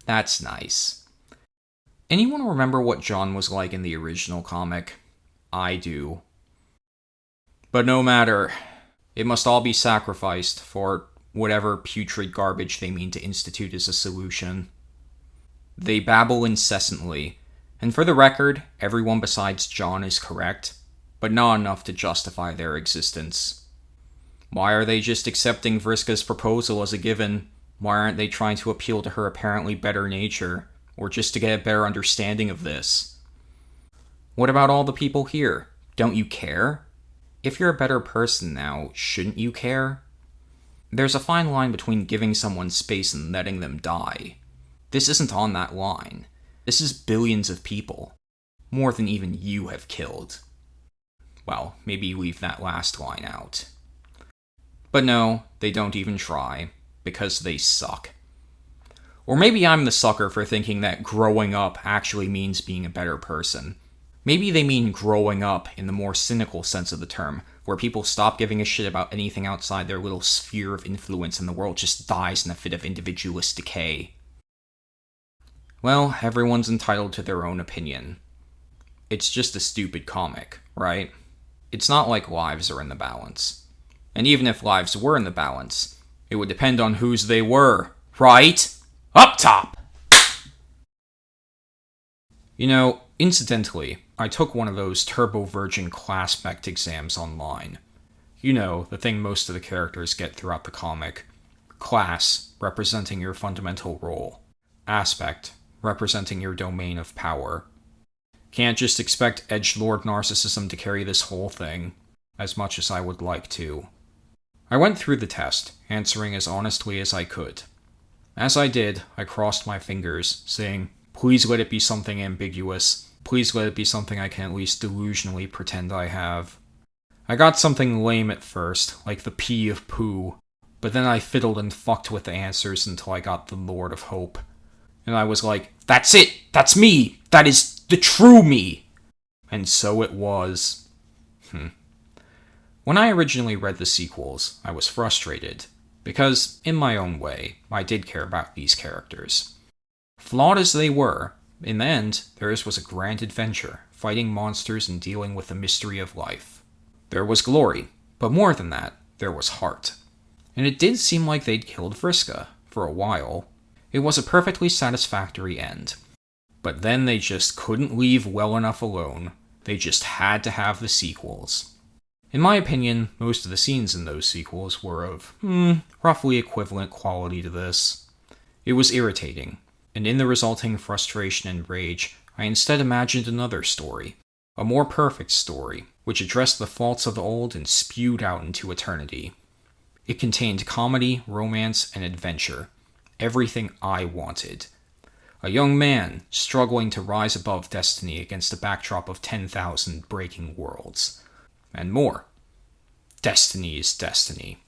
That's nice. Anyone remember what John was like in the original comic? I do. But no matter, it must all be sacrificed for whatever putrid garbage they mean to institute as a solution. They babble incessantly, and for the record, everyone besides John is correct, but not enough to justify their existence. Why are they just accepting Vriska's proposal as a given? Why aren't they trying to appeal to her apparently better nature, or just to get a better understanding of this? What about all the people here? Don't you care? If you're a better person now, shouldn't you care? There's a fine line between giving someone space and letting them die. This isn't on that line. This is billions of people. More than even you have killed. Well, maybe leave that last line out. But no, they don't even try, because they suck. Or maybe I'm the sucker for thinking that growing up actually means being a better person. Maybe they mean growing up in the more cynical sense of the term, where people stop giving a shit about anything outside their little sphere of influence and the world just dies in a fit of individualist decay. Well, everyone's entitled to their own opinion. It's just a stupid comic, right? It's not like lives are in the balance. And even if lives were in the balance, it would depend on whose they were, right? Up top! You know, incidentally, I took one of those Turbo Virgin classpect exams online. You know, the thing most of the characters get throughout the comic. Class, representing your fundamental role. Aspect, representing your domain of power. Can't just expect edgelord narcissism to carry this whole thing, as much as I would like to. I went through the test, answering as honestly as I could. As I did, I crossed my fingers, saying, please let it be something ambiguous. Please let it be something I can at least delusionally pretend I have. I got something lame at first, like the P of poo, but then I fiddled and fucked with the answers until I got the Lord of Hope. And I was like, that's it! That's me! That is the true me! And so it was. When I originally read the sequels, I was frustrated, because, in my own way, I did care about these characters. Flawed as they were, in the end, theirs was a grand adventure, fighting monsters and dealing with the mystery of life. There was glory, but more than that, there was heart. And it did seem like they'd killed Vriska, for a while. It was a perfectly satisfactory end. But then they just couldn't leave well enough alone. They just had to have the sequels. In my opinion, most of the scenes in those sequels were of, roughly equivalent quality to this. It was irritating, and in the resulting frustration and rage, I instead imagined another story. A more perfect story, which addressed the faults of the old and spewed out into eternity. It contained comedy, romance, and adventure. Everything I wanted. A young man struggling to rise above destiny against a backdrop of 10,000 breaking worlds. And more. Destiny is destiny.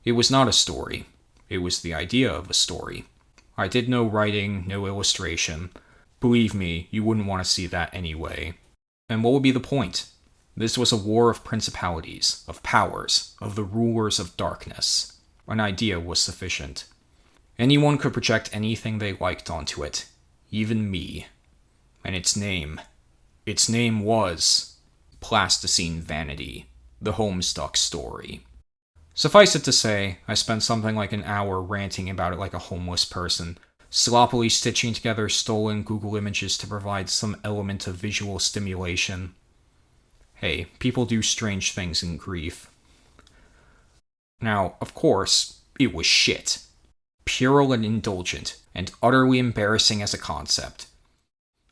It was not a story. It was the idea of a story. I did no writing, no illustration. Believe me, you wouldn't want to see that anyway. And what would be the point? This was a war of principalities, of powers, of the rulers of darkness. An idea was sufficient. Anyone could project anything they liked onto it. Even me. And its name was Plasticine Vanity, the Homestuck story. Suffice it to say, I spent something like an hour ranting about it like a homeless person, sloppily stitching together stolen Google images to provide some element of visual stimulation. Hey, people do strange things in grief. Now, of course, it was shit. Puerile and indulgent, and utterly embarrassing as a concept.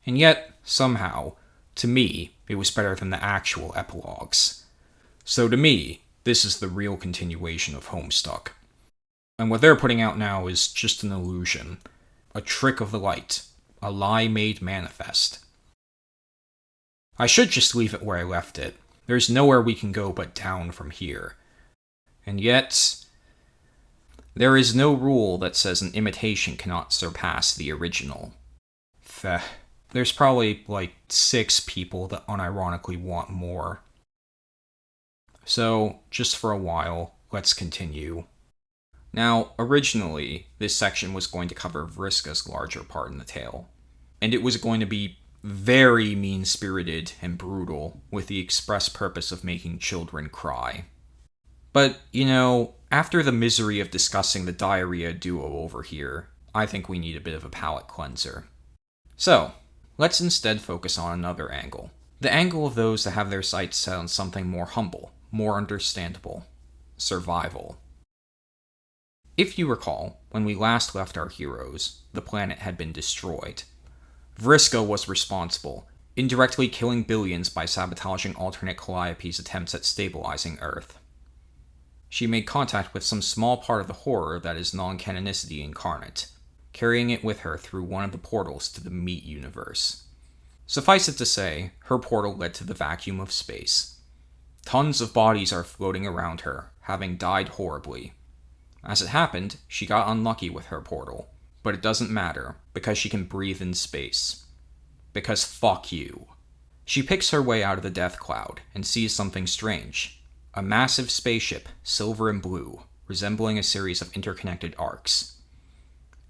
And yet, somehow, to me, it was better than the actual epilogues. So to me, this is the real continuation of Homestuck. And what they're putting out now is just an illusion. A trick of the light. A lie made manifest. I should just leave it where I left it. There's nowhere we can go but down from here. And yet, there is no rule that says an imitation cannot surpass the original. There's probably like 6 people that unironically want more. So, just for a while, let's continue. Now, originally, this section was going to cover Vriska's larger part in the tale. And it was going to be very mean-spirited and brutal, with the express purpose of making children cry. But, after the misery of discussing the diarrhea duo over here, I think we need a bit of a palate cleanser. So, let's instead focus on another angle. The angle of those that have their sights set on something more humble, more understandable. Survival. If you recall, when we last left our heroes, the planet had been destroyed. Vriska was responsible, indirectly killing billions by sabotaging alternate Calliope's attempts at stabilizing Earth. She made contact with some small part of the horror that is non-canonicity incarnate, carrying it with her through one of the portals to the Meat universe. Suffice it to say, her portal led to the vacuum of space. Tons of bodies are floating around her, having died horribly. As it happened, she got unlucky with her portal, but it doesn't matter, because she can breathe in space. Because fuck you. She picks her way out of the death cloud, and sees something strange. A massive spaceship, silver and blue, resembling a series of interconnected arcs.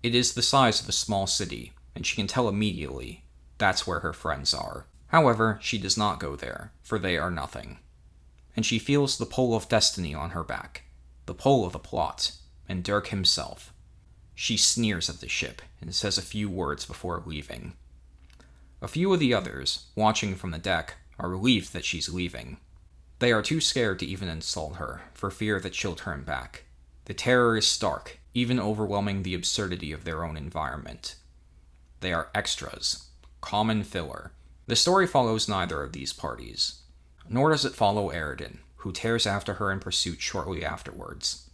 It is the size of a small city, and she can tell immediately that's where her friends are. However, she does not go there, for they are nothing. And she feels the pull of destiny on her back, the pull of the plot, and Dirk himself. She sneers at the ship, and says a few words before leaving. A few of the others, watching from the deck, are relieved that she's leaving. They are too scared to even insult her, for fear that she'll turn back. The terror is stark, even overwhelming the absurdity of their own environment. They are extras. Common filler. The story follows neither of these parties. Nor does it follow Eridan, who tears after her in pursuit shortly afterwards.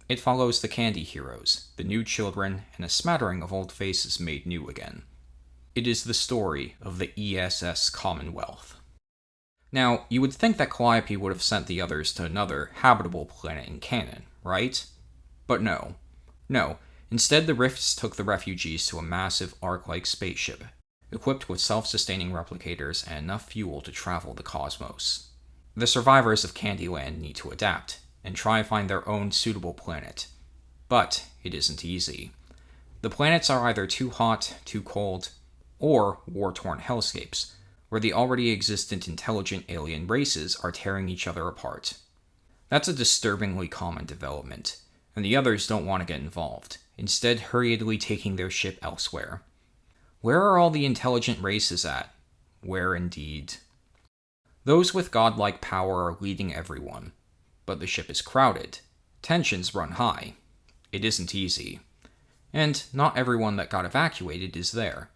It follows the Candy heroes, the new children, and a smattering of old faces made new again. It is the story of the ESS Commonwealth. Now, you would think that Calliope would have sent the others to another habitable planet in canon, right? But no. No, instead the Rifts took the refugees to a massive Ark-like spaceship, equipped with self-sustaining replicators and enough fuel to travel the cosmos. The survivors of Candyland need to adapt, and try and find their own suitable planet. But it isn't easy. The planets are either too hot, too cold, or war-torn hellscapes, where the already existent intelligent alien races are tearing each other apart. That's a disturbingly common development, and the others don't want to get involved, instead hurriedly taking their ship elsewhere. Where are all the intelligent races at? Where indeed? Those with godlike power are leading everyone, but the ship is crowded. Tensions run high. It isn't easy. And not everyone that got evacuated is there.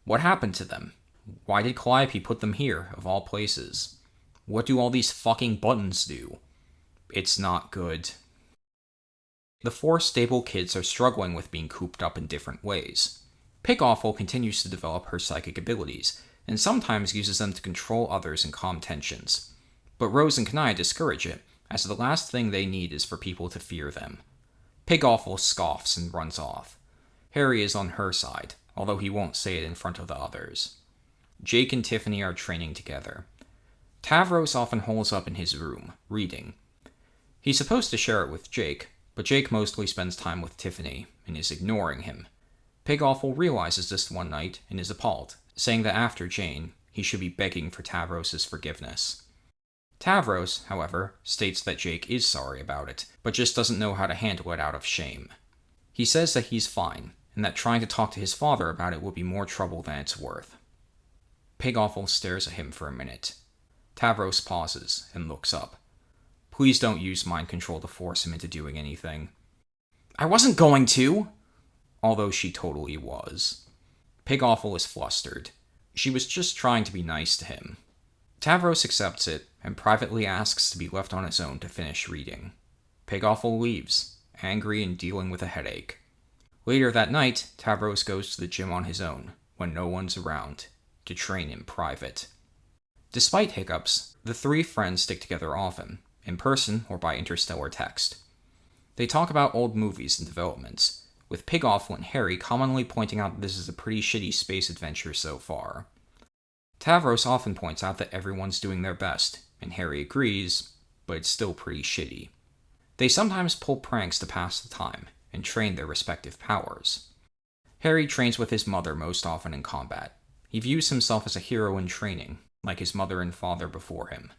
What happened to them? Why did Calliope put them here, of all places? What do all these fucking buttons do? It's not good. The 4 stable kids are struggling with being cooped up in different ways. Pigawful continues to develop her psychic abilities, and sometimes uses them to control others and calm tensions. But Rose and Kanaya discourage it, as the last thing they need is for people to fear them. Pigawful scoffs and runs off. Harry is on her side, although he won't say it in front of the others. Jake and Tiffany are training together. Tavros often holes up in his room, reading. He's supposed to share it with Jake, but Jake mostly spends time with Tiffany, and is ignoring him. Pigawful realizes this one night and is appalled, saying that after Jane, he should be begging for Tavros' forgiveness. Tavros, however, states that Jake is sorry about it, but just doesn't know how to handle it out of shame. He says that he's fine, and that trying to talk to his father about it will be more trouble than it's worth. Pigawful stares at him for a minute. Tavros pauses and looks up. Please don't use mind control to force him into doing anything. I wasn't going to! Although she totally was. Pigawful is flustered. She was just trying to be nice to him. Tavros accepts it and privately asks to be left on his own to finish reading. Pigawful leaves, angry and dealing with a headache. Later that night, Tavros goes to the gym on his own, when no one's around, to train in private. Despite hiccups, the three friends stick together often, in person or by interstellar text. They talk about old movies and developments, with Pigawful and Harry commonly pointing out that this is a pretty shitty space adventure so far. Tavros often points out that everyone's doing their best, and Harry agrees, but it's still pretty shitty. They sometimes pull pranks to pass the time, and train their respective powers. Harry trains with his mother most often in combat. He views himself as a hero in training, like his mother and father before him.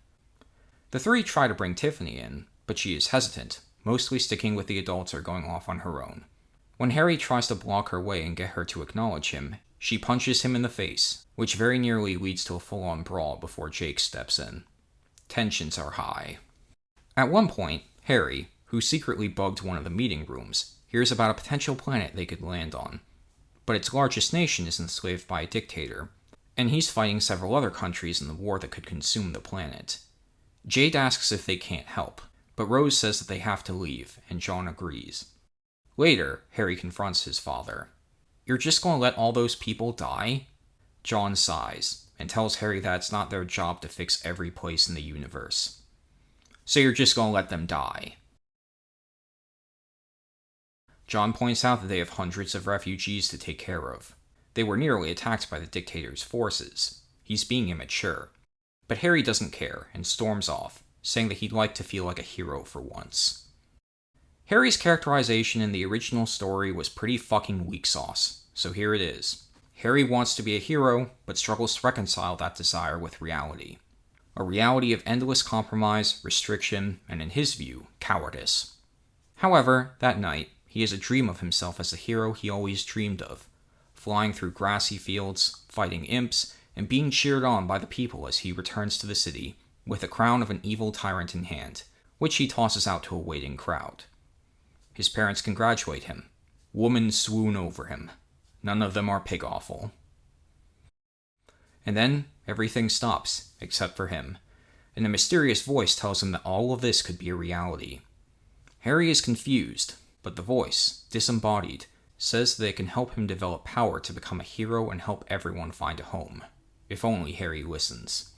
The three try to bring Tiffany in, but she is hesitant, mostly sticking with the adults or going off on her own. When Harry tries to block her way and get her to acknowledge him, she punches him in the face, which very nearly leads to a full-on brawl before Jake steps in. Tensions are high. At one point, Harry, who secretly bugged one of the meeting rooms, hears about a potential planet they could land on. But its largest nation is enslaved by a dictator, and he's fighting several other countries in the war that could consume the planet. Jade asks if they can't help, but Rose says that they have to leave, and John agrees. Later, Harry confronts his father. You're just going to let all those people die? John sighs, and tells Harry that it's not their job to fix every place in the universe. So you're just going to let them die. John points out that they have hundreds of refugees to take care of. They were nearly attacked by the dictator's forces. He's being immature. But Harry doesn't care, and storms off, saying that he'd like to feel like a hero for once. Harry's characterization in the original story was pretty fucking weak sauce, so here it is. Harry wants to be a hero, but struggles to reconcile that desire with reality. A reality of endless compromise, restriction, and in his view, cowardice. However, that night, he has a dream of himself as the hero he always dreamed of, flying through grassy fields, fighting imps, and being cheered on by the people as he returns to the city, with the crown of an evil tyrant in hand, which he tosses out to a waiting crowd. His parents congratulate him. Women swoon over him. None of them are Pigawful. And then, everything stops, except for him, and a mysterious voice tells him that all of this could be a reality. Harry is confused, but the voice, disembodied, says that it can help him develop power to become a hero and help everyone find a home. If only Harry listens.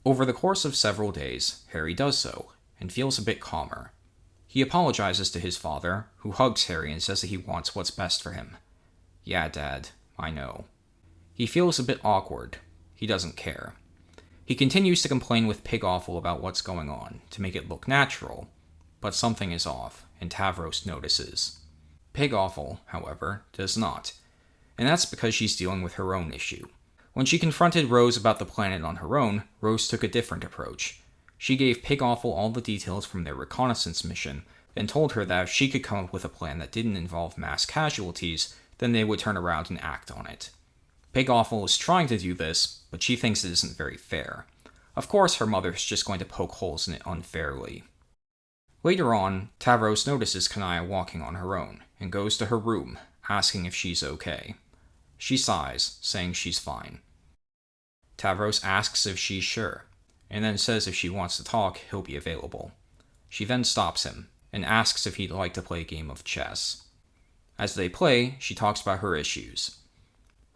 Over the course of several days, Harry does so, and feels a bit calmer. He apologizes to his father, who hugs Harry and says that he wants what's best for him. Yeah, Dad, I know. He feels a bit awkward. He doesn't care. He continues to complain with Pigawful about what's going on, to make it look natural, but something is off, and Tavros notices. Pigawful, however, does not, and that's because she's dealing with her own issue. When she confronted Rose about the planet on her own, Rose took a different approach. She gave Pigawful all the details from their reconnaissance mission, and told her that if she could come up with a plan that didn't involve mass casualties, then they would turn around and act on it. Pigawful is trying to do this, but she thinks it isn't very fair. Of course, her mother's just going to poke holes in it unfairly. Later on, Tavros notices Kanaya walking on her own, and goes to her room, asking if she's okay. She sighs, saying she's fine. Tavros asks if she's sure, and then says if she wants to talk, he'll be available. She then stops him, and asks if he'd like to play a game of chess. As they play, she talks about her issues.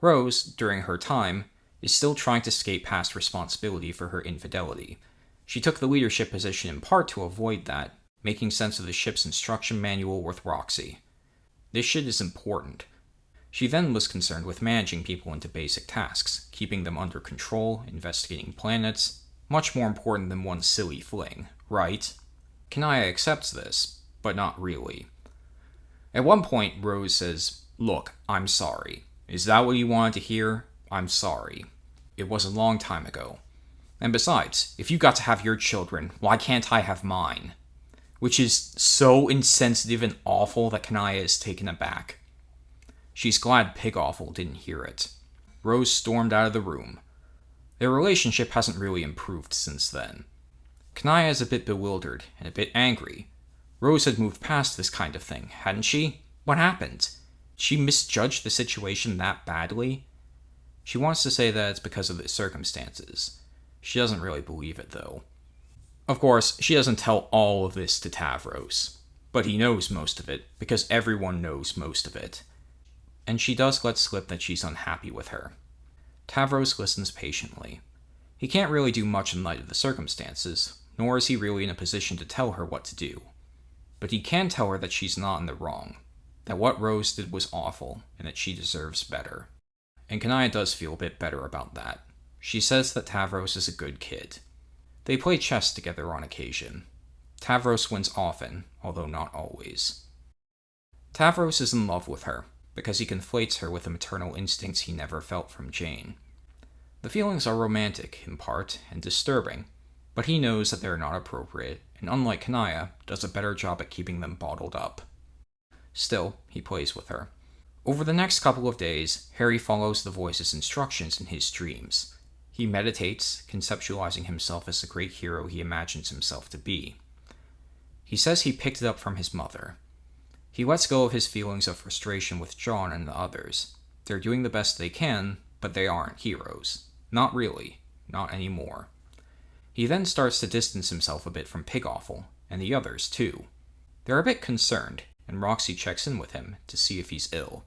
Rose, during her time, is still trying to skate past responsibility for her infidelity. She took the leadership position in part to avoid that, making sense of the ship's instruction manual with Roxy. This shit is important. She then was concerned with managing people into basic tasks, keeping them under control, investigating planets, much more important than one silly fling, right? Kanaya accepts this, but not really. At one point, Rose says, "Look, I'm sorry. Is that what you wanted to hear? I'm sorry. It was a long time ago. And besides, if you got to have your children, why can't I have mine?" Which is so insensitive and awful that Kanaya is taken aback. She's glad Pig Awful didn't hear it. Rose stormed out of the room. Their relationship hasn't really improved since then. Kanaya is a bit bewildered and a bit angry. Rose had moved past this kind of thing, hadn't she? What happened? Did she misjudge the situation that badly? She wants to say that it's because of the circumstances. She doesn't really believe it, though. Of course, she doesn't tell all of this to Tavros, but he knows most of it, because everyone knows most of it. And she does let slip that she's unhappy with her. Tavros listens patiently. He can't really do much in light of the circumstances, nor is he really in a position to tell her what to do. But he can tell her that she's not in the wrong, that what Rose did was awful, and that she deserves better. And Kanaya does feel a bit better about that. She says that Tavros is a good kid. They play chess together on occasion. Tavros wins often, although not always. Tavros is in love with her, because he conflates her with the maternal instincts he never felt from Jane. The feelings are romantic, in part, and disturbing, but he knows that they are not appropriate, and unlike Kanaya, does a better job at keeping them bottled up. Still, he plays with her. Over the next couple of days, Harry follows the voice's instructions in his dreams. He meditates, conceptualizing himself as the great hero he imagines himself to be. He says he picked it up from his mother. He lets go of his feelings of frustration with John and the others. They're doing the best they can, but they aren't heroes. Not really. Not anymore. He then starts to distance himself a bit from Pig Awful, and the others too. They're a bit concerned, and Roxy checks in with him to see if he's ill.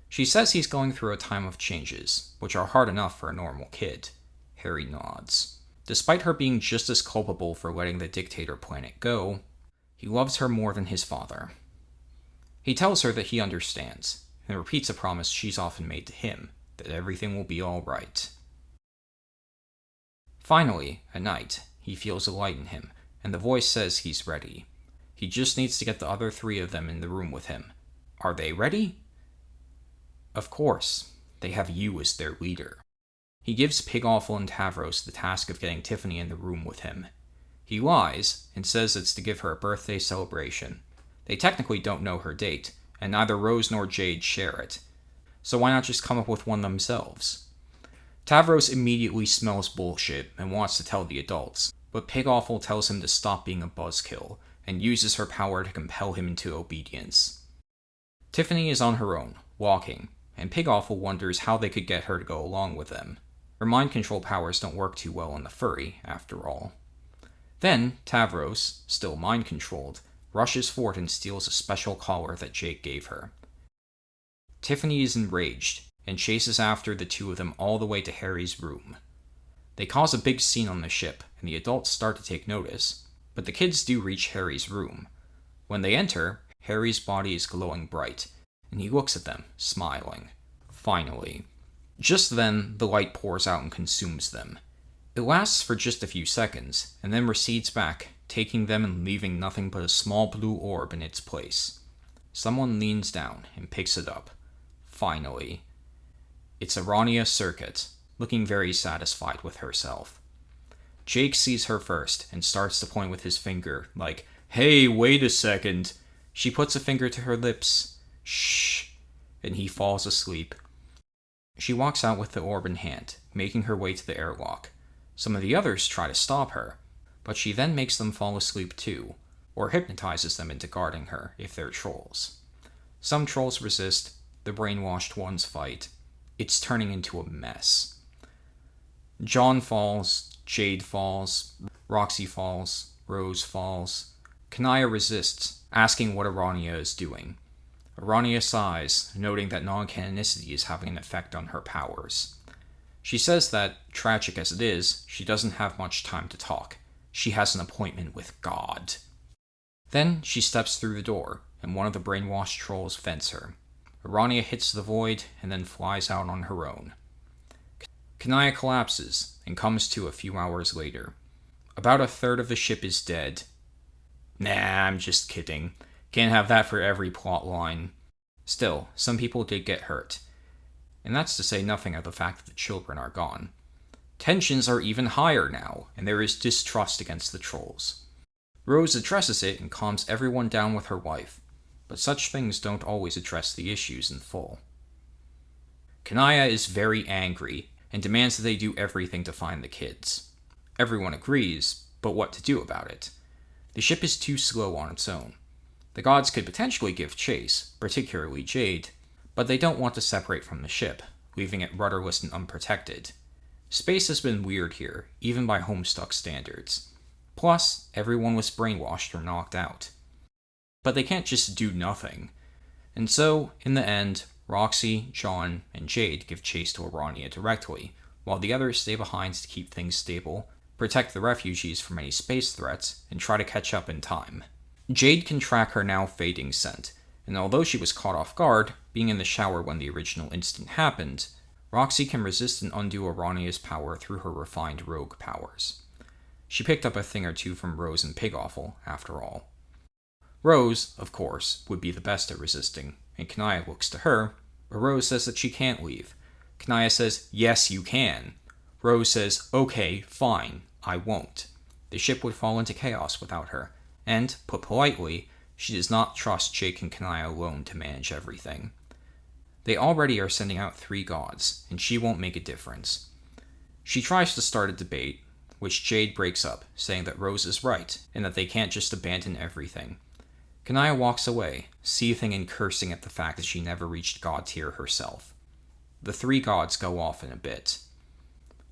She says he's going through a time of changes, which are hard enough for a normal kid. Harry nods. Despite her being just as culpable for letting the dictator planet go, he loves her more than his father. He tells her that he understands, and repeats a promise she's often made to him, that everything will be alright. Finally, at night, he feels a light in him, and the voice says he's ready. He just needs to get the other 3 of them in the room with him. Are they ready? Of course, they have you as their leader. He gives Pig Awful and Tavros the task of getting Tiffany in the room with him. He lies, and says it's to give her a birthday celebration. They technically don't know her date, and neither Rose nor Jade share it. So why not just come up with one themselves? Tavros immediately smells bullshit and wants to tell the adults, but Pig Awful tells him to stop being a buzzkill, and uses her power to compel him into obedience. Tiffany is on her own, walking, and Pig Awful wonders how they could get her to go along with them. Her mind control powers don't work too well on the furry, after all. Then, Tavros, still mind controlled, rushes forward and steals a special collar that Jake gave her. Tiffany is enraged, and chases after the 2 of them all the way to Harry's room. They cause a big scene on the ship, and the adults start to take notice, but the kids do reach Harry's room. When they enter, Harry's body is glowing bright, and he looks at them, smiling. Finally. Just then, the light pours out and consumes them. It lasts for just a few seconds, and then recedes back, taking them and leaving nothing but a small blue orb in its place. Someone leans down and picks it up. Finally. It's Arania Circuit, looking very satisfied with herself. Jake sees her first, and starts to point with his finger, like, "Hey, wait a second." She puts a finger to her lips. "Shh," and he falls asleep. She walks out with the orb in hand, making her way to the airlock. Some of the others try to stop her, but she then makes them fall asleep too, or hypnotizes them into guarding her if they're trolls. Some trolls resist, the brainwashed ones fight. It's turning into a mess. John falls, Jade falls, Roxy falls, Rose falls. Kanaya resists, asking what Arania is doing. Arania sighs, noting that non-canonicity is having an effect on her powers. She says that, tragic as it is, she doesn't have much time to talk. She has an appointment with God. Then she steps through the door, and one of the brainwashed trolls vents her. Arania hits the void, and then flies out on her own. Kanaya collapses, and comes to a few hours later. About a third of the ship is dead. Nah, I'm just kidding. Can't have that for every plot line. Still, some people did get hurt. And that's to say nothing of the fact that the children are gone. Tensions are even higher now, and there is distrust against the trolls. Rose addresses it and calms everyone down with her wife, but such things don't always address the issues in full. Kanaya is very angry, and demands that they do everything to find the kids. Everyone agrees, but what to do about it? The ship is too slow on its own. The gods could potentially give chase, particularly Jade, but they don't want to separate from the ship, leaving it rudderless and unprotected. Space has been weird here, even by Homestuck standards. Plus, everyone was brainwashed or knocked out. But they can't just do nothing. And so, in the end, Roxy, John, and Jade give chase to Arania directly, while the others stay behind to keep things stable, protect the refugees from any space threats, and try to catch up in time. Jade can track her now fading scent, and although she was caught off guard, being in the shower when the original incident happened, Roxy can resist and undo Arania's power through her refined rogue powers. She picked up a thing or two from Rose and Pigoffle, after all. Rose, of course, would be the best at resisting, and Kanaya looks to her, but Rose says that she can't leave. Kanaya says, yes, you can. Rose says, okay, fine, I won't. The ship would fall into chaos without her, and, put politely, she does not trust Jake and Kanaya alone to manage everything. They already are sending out 3 gods, and she won't make a difference. She tries to start a debate, which Jade breaks up, saying that Rose is right, and that they can't just abandon everything. Kanaya walks away, seething and cursing at the fact that she never reached god tier herself. The 3 gods go off in a bit.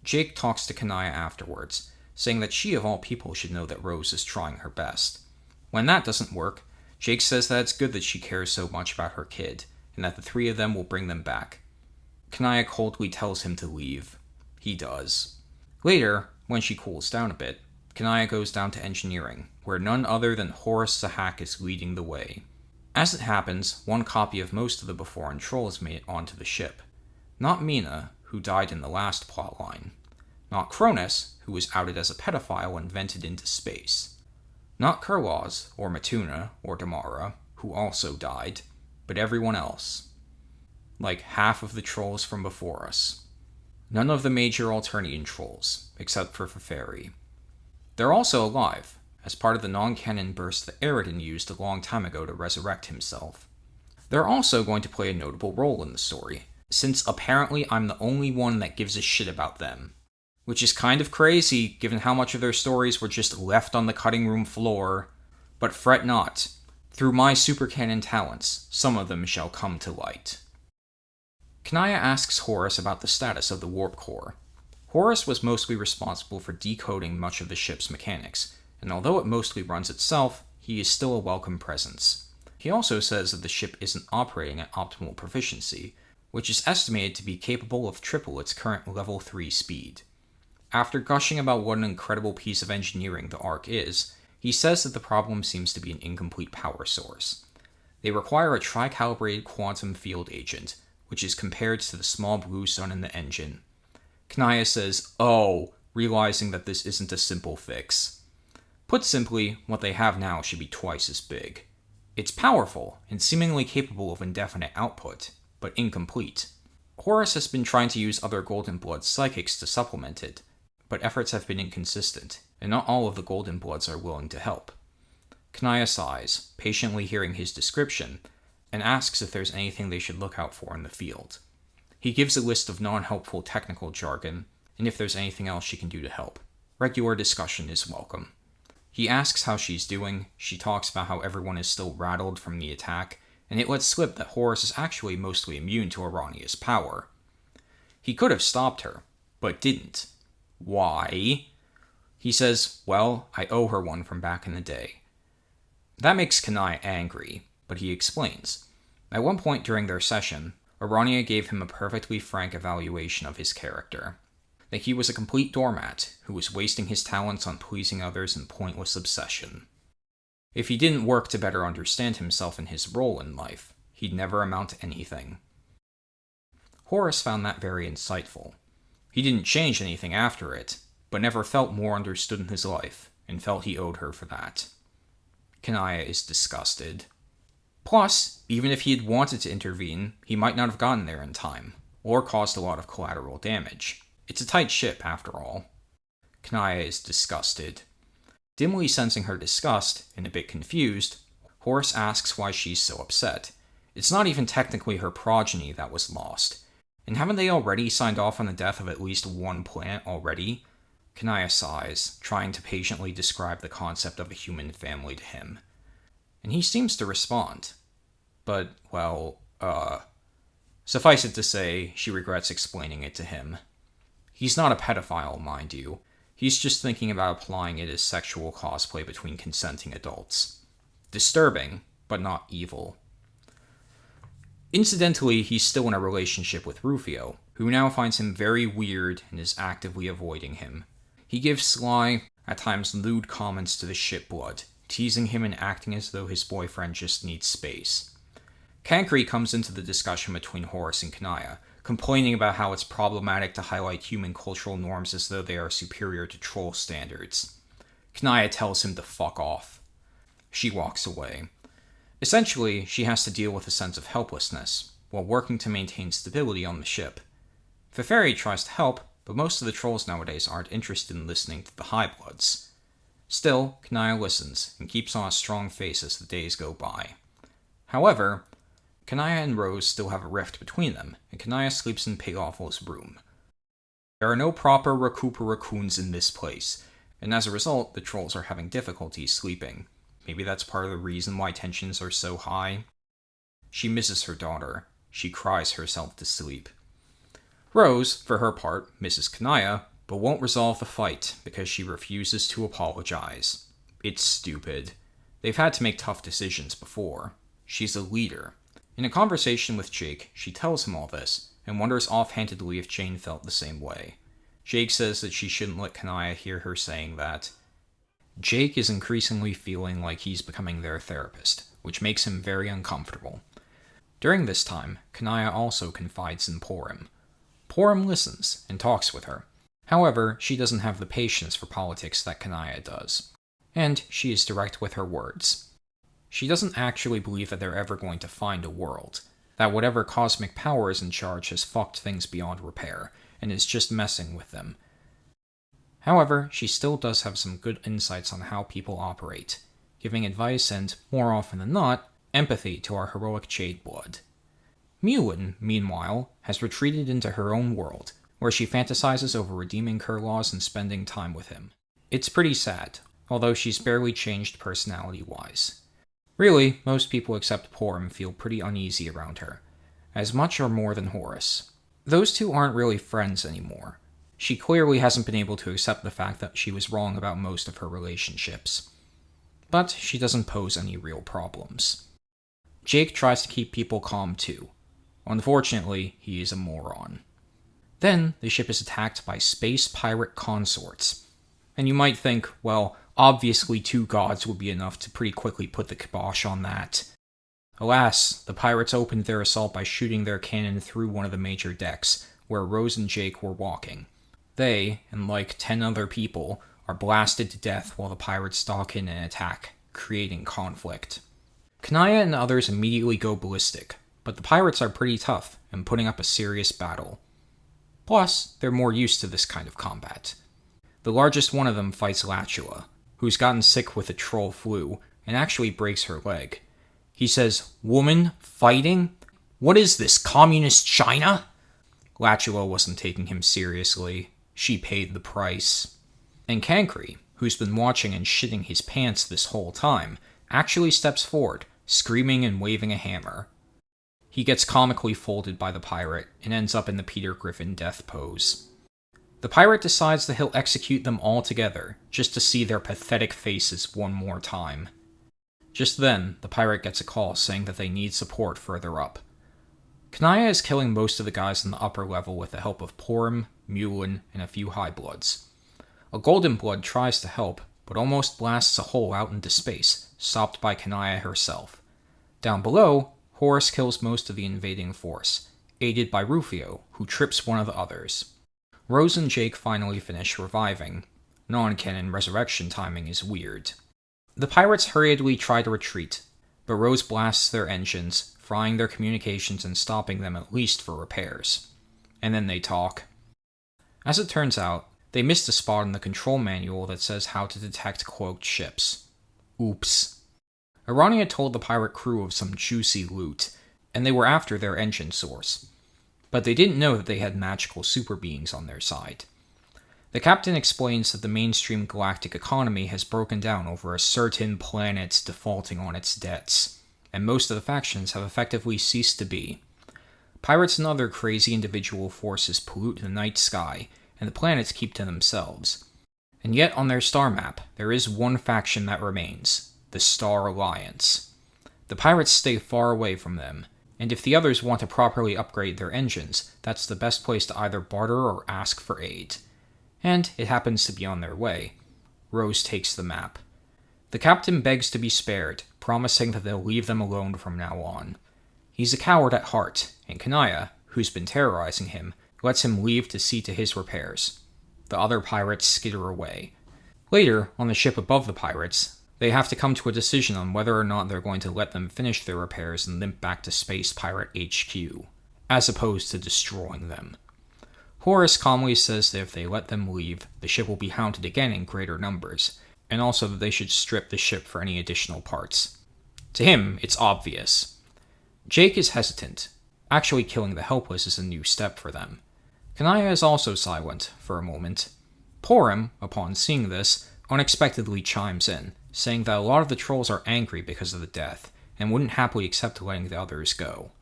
Jake talks to Kanaya afterwards, saying that she of all people should know that Rose is trying her best. When that doesn't work, Jake says that it's good that she cares so much about her kid, and that the 3 of them will bring them back. Kanaya coldly tells him to leave. He does. Later, when she cools down a bit, Kanaya goes down to engineering, where none other than Horus Sahak is leading the way. As it happens, one copy of most of the Beforan trolls made it onto the ship. Not Mina, who died in the last plotline. Not Cronus, who was outed as a pedophile and vented into space. Not Kurlaz, or Matuna, or Damara, who also died, but everyone else. Like half of the trolls from Beforus. None of the major Alternian trolls, except for Feferi. They're also alive, as part of the non-canon burst that Eridan used a long time ago to resurrect himself. They're also going to play a notable role in the story, since apparently I'm the only one that gives a shit about them. Which is kind of crazy, given how much of their stories were just left on the cutting room floor. But fret not. Through my supercanon talents, some of them shall come to light. Kanaya asks Horus about the status of the warp core. Horus was mostly responsible for decoding much of the ship's mechanics, and although it mostly runs itself, he is still a welcome presence. He also says that the ship isn't operating at optimal proficiency, which is estimated to be capable of triple its current level 3 speed. After gushing about what an incredible piece of engineering the Ark is, he says that the problem seems to be an incomplete power source. They require a tri-calibrated quantum field agent, which is compared to the small blue sun in the engine. Kanaya says, oh, realizing that this isn't a simple fix. Put simply, what they have now should be twice as big. It's powerful, and seemingly capable of indefinite output, but incomplete. Horus has been trying to use other Golden Blood psychics to supplement it, but efforts have been inconsistent, and not all of the Golden Bloods are willing to help. Kanaya sighs, patiently hearing his description, and asks if there's anything they should look out for in the field. He gives a list of non-helpful technical jargon, and if there's anything else she can do to help. Regular discussion is welcome. He asks how she's doing, she talks about how everyone is still rattled from the attack, and it lets slip that Horus is actually mostly immune to Arania's power. He could have stopped her, but didn't. Why? He says, well, I owe her one from back in the day. That makes Kanaya angry, but he explains. At one point during their session, Arania gave him a perfectly frank evaluation of his character. That he was a complete doormat who was wasting his talents on pleasing others in pointless obsession. If he didn't work to better understand himself and his role in life, he'd never amount to anything. Horace found that very insightful. He didn't change anything after it, but never felt more understood in his life, and felt he owed her for that. Kanaya is disgusted. Plus, even if he had wanted to intervene, he might not have gotten there in time, or caused a lot of collateral damage. It's a tight ship, after all. Kanaya is disgusted. Dimly sensing her disgust, and a bit confused, Horace asks why she's so upset. It's not even technically her progeny that was lost. And haven't they already signed off on the death of at least one planet already? Kanaya sighs, trying to patiently describe the concept of a human family to him. And he seems to respond. But, well, suffice it to say, she regrets explaining it to him. He's not a pedophile, mind you. He's just thinking about applying it as sexual cosplay between consenting adults. Disturbing, but not evil. Incidentally, he's still in a relationship with Rufioh, who now finds him very weird and is actively avoiding him. He gives sly, at times lewd comments to the shipblood, teasing him and acting as though his boyfriend just needs space. Kankri comes into the discussion between Horace and Kanaya, complaining about how it's problematic to highlight human cultural norms as though they are superior to troll standards. Kanaya tells him to fuck off. She walks away. Essentially, she has to deal with a sense of helplessness, while working to maintain stability on the ship. Feferi tries to help, but most of the trolls nowadays aren't interested in listening to the Highbloods. Still, Kanaya listens, and keeps on a strong face as the days go by. However, Kanaya and Rose still have a rift between them, and Kanaya sleeps in Pig Awful's room. There are no proper Recooper raccoons in this place, and as a result, the trolls are having difficulty sleeping. Maybe that's part of the reason why tensions are so high. She misses her daughter. She cries herself to sleep. Rose, for her part, misses Kanaya, but won't resolve the fight because she refuses to apologize. It's stupid. They've had to make tough decisions before. She's a leader. In a conversation with Jake, she tells him all this, and wonders offhandedly if Jane felt the same way. Jake says that she shouldn't let Kanaya hear her saying that. Jake is increasingly feeling like he's becoming their therapist, which makes him very uncomfortable. During this time, Kanaya also confides in Porrim. Porrim listens, and talks with her. However, she doesn't have the patience for politics that Kanaya does. And she is direct with her words. She doesn't actually believe that they're ever going to find a world, that whatever cosmic power is in charge has fucked things beyond repair, and is just messing with them. However, she still does have some good insights on how people operate, giving advice and, more often than not, empathy to our heroic Jadeblood. Mulin, meanwhile, has retreated into her own world, where she fantasizes over redeeming Kurlaws and spending time with him. It's pretty sad, although she's barely changed personality-wise. Really, most people except Porrim feel pretty uneasy around her, as much or more than Horace. Those two aren't really friends anymore. She clearly hasn't been able to accept the fact that she was wrong about most of her relationships. But she doesn't pose any real problems. Jake tries to keep people calm too. Unfortunately, he is a moron. Then, the ship is attacked by space pirate consorts. And you might think, well, obviously 2 gods would be enough to pretty quickly put the kibosh on that. Alas, the pirates opened their assault by shooting their cannon through one of the major decks, where Rose and Jake were walking. They, and like 10 other people, are blasted to death while the pirates stalk in and attack, creating conflict. Kanaya and others immediately go ballistic, but the pirates are pretty tough and putting up a serious battle. Plus, they're more used to this kind of combat. The largest one of them fights Latula, who's gotten sick with the troll flu, and actually breaks her leg. He says, "Woman? Fighting? What is this, communist China?" Latula wasn't taking him seriously. She paid the price. And Kankri, who's been watching and shitting his pants this whole time, actually steps forward, screaming and waving a hammer. He gets comically folded by the pirate, and ends up in the Peter Griffin death pose. The pirate decides that he'll execute them all together, just to see their pathetic faces one more time. Just then, the pirate gets a call saying that they need support further up. Kanaya is killing most of the guys in the upper level with the help of Porrim, Mulin, and a few High Bloods. A Golden Blood tries to help, but almost blasts a hole out into space, stopped by Kanaya herself. Down below, Horus kills most of the invading force, aided by Rufioh, who trips one of the others. Rose and Jake finally finish reviving. Non-canon resurrection timing is weird. The pirates hurriedly try to retreat, but Rose blasts their engines, frying their communications and stopping them at least for repairs. And then they talk. As it turns out, they missed a spot in the control manual that says how to detect cloaked ships. Oops. Arania told the pirate crew of some juicy loot, and they were after their engine source. But they didn't know that they had magical super beings on their side. The captain explains that the mainstream galactic economy has broken down over a certain planet defaulting on its debts, and most of the factions have effectively ceased to be. Pirates and other crazy individual forces pollute the night sky, and the planets keep to themselves. And yet on their star map, there is one faction that remains, the Star Alliance. The pirates stay far away from them, and if the others want to properly upgrade their engines, that's the best place to either barter or ask for aid. And it happens to be on their way. Rose takes the map. The captain begs to be spared, promising that they'll leave them alone from now on. He's a coward at heart, and Kanaya, who's been terrorizing him, lets him leave to see to his repairs. The other pirates skitter away. Later, on the ship above the pirates, they have to come to a decision on whether or not they're going to let them finish their repairs and limp back to Space Pirate HQ, as opposed to destroying them. Horus calmly says that if they let them leave, the ship will be hounded again in greater numbers, and also that they should strip the ship for any additional parts. To him, it's obvious. Jake is hesitant. Actually killing the helpless is a new step for them. Kanaya is also silent, for a moment. Porrim, upon seeing this, unexpectedly chimes in, saying that a lot of the trolls are angry because of the death, and wouldn't happily accept letting the others go.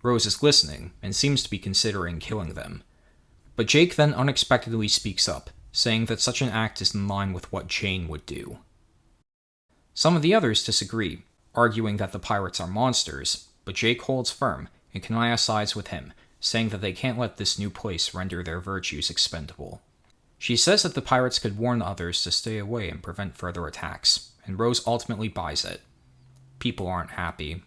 Rose is listening, and seems to be considering killing them. But Jake then unexpectedly speaks up, saying that such an act is in line with what Jane would do. Some of the others disagree, arguing that the pirates are monsters, but Jake holds firm, and Kanaya sides with him, saying that they can't let this new place render their virtues expendable. She says that the pirates could warn the others to stay away and prevent further attacks, and Rose ultimately buys it. People aren't happy.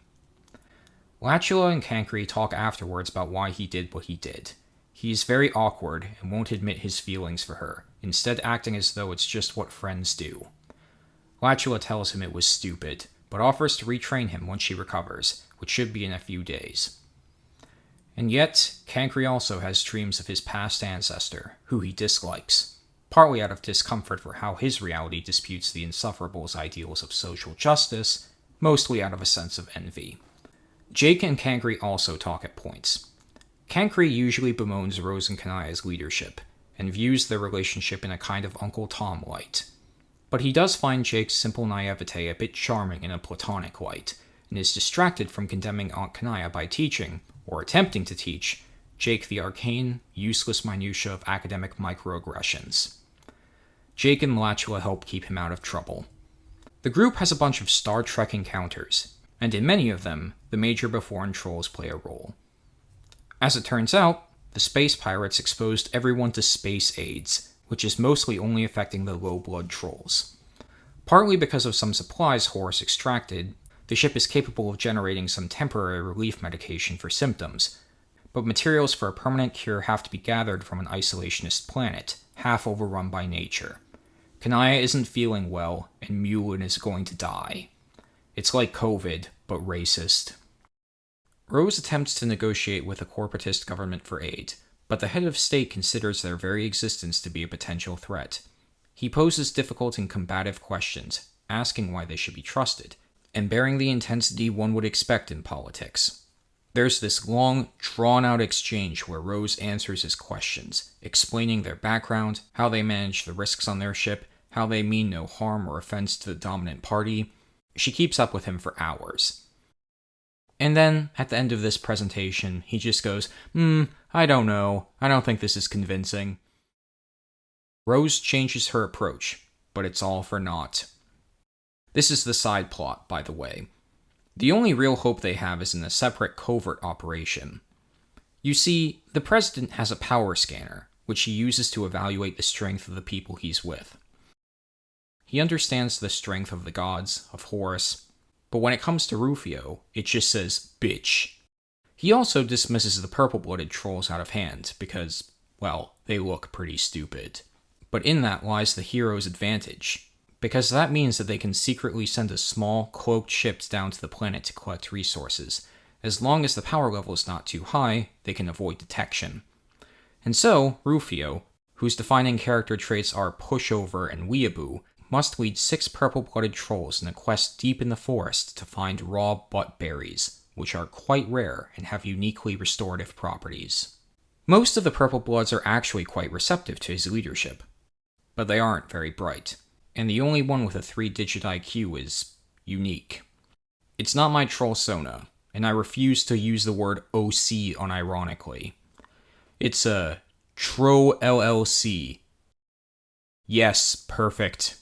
Latula and Kankri talk afterwards about why he did what he did. He's very awkward and won't admit his feelings for her, instead acting as though it's just what friends do. Latula tells him it was stupid, but offers to retrain him once she recovers, which should be in a few days. And yet, Kankri also has dreams of his past ancestor, who he dislikes, partly out of discomfort for how his reality disputes the Insufferables' ideals of social justice, mostly out of a sense of envy. Jake and Kankri also talk at points. Kankri usually bemoans Rose and Kanaya's leadership, and views their relationship in a kind of Uncle Tom light. But he does find Jake's simple naivete a bit charming in a platonic light, and is distracted from condemning Aunt Kanaya by teaching, or attempting to teach, Jake the arcane, useless minutiae of academic microaggressions. Jake and Latula help keep him out of trouble. The group has a bunch of Star Trek encounters, and in many of them, the major Beforan trolls play a role. As it turns out, the space pirates exposed everyone to space AIDS, which is mostly only affecting the low-blood trolls. Partly because of some supplies Horus extracted, the ship is capable of generating some temporary relief medication for symptoms, but materials for a permanent cure have to be gathered from an isolationist planet, half overrun by nature. Kanaya isn't feeling well, and Mulin is going to die. It's like COVID, but racist. Rose attempts to negotiate with a corporatist government for aid, but the head of state considers their very existence to be a potential threat. He poses difficult and combative questions, asking why they should be trusted, and bearing the intensity one would expect in politics. There's this long, drawn-out exchange where Rose answers his questions, explaining their background, how they manage the risks on their ship, how they mean no harm or offense to the dominant party. She keeps up with him for hours. And then, at the end of this presentation, he just goes, I don't know. I don't think this is convincing. Rose changes her approach, but it's all for naught. This is the side plot, by the way. The only real hope they have is in a separate covert operation. You see, the president has a power scanner, which he uses to evaluate the strength of the people he's with. He understands the strength of the gods, of Horus, but when it comes to Rufioh, it just says, bitch. He also dismisses the purple-blooded trolls out of hand, because, well, they look pretty stupid. But in that lies the hero's advantage, because that means that they can secretly send a small, cloaked ship down to the planet to collect resources. As long as the power level is not too high, they can avoid detection. And so, Rufioh, whose defining character traits are pushover and weeaboo, must lead 6 purple-blooded trolls in a quest deep in the forest to find raw butt berries, which are quite rare and have uniquely restorative properties. Most of the purple bloods are actually quite receptive to his leadership, but they aren't very bright, and the only one with a 3-digit IQ is unique. It's not my troll Sona, and I refuse to use the word OC unironically. It's a Tro LLC. Yes, perfect.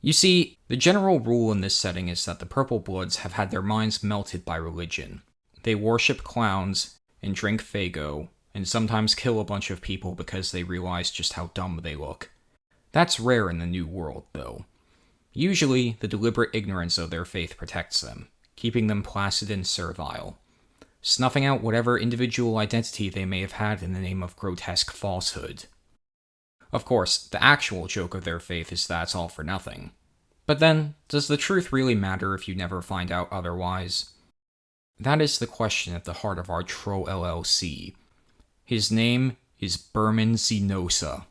You see, the general rule in this setting is that the Purple Bloods have had their minds melted by religion. They worship clowns, and drink Fago, and sometimes kill a bunch of people because they realize just how dumb they look. That's rare in the New World, though. Usually, the deliberate ignorance of their faith protects them, keeping them placid and servile, snuffing out whatever individual identity they may have had in the name of grotesque falsehood. Of course, the actual joke of their faith is that it's all for nothing. But then, does the truth really matter if you never find out otherwise? That is the question at the heart of our Tro LLC. His name is Berman Zenosa,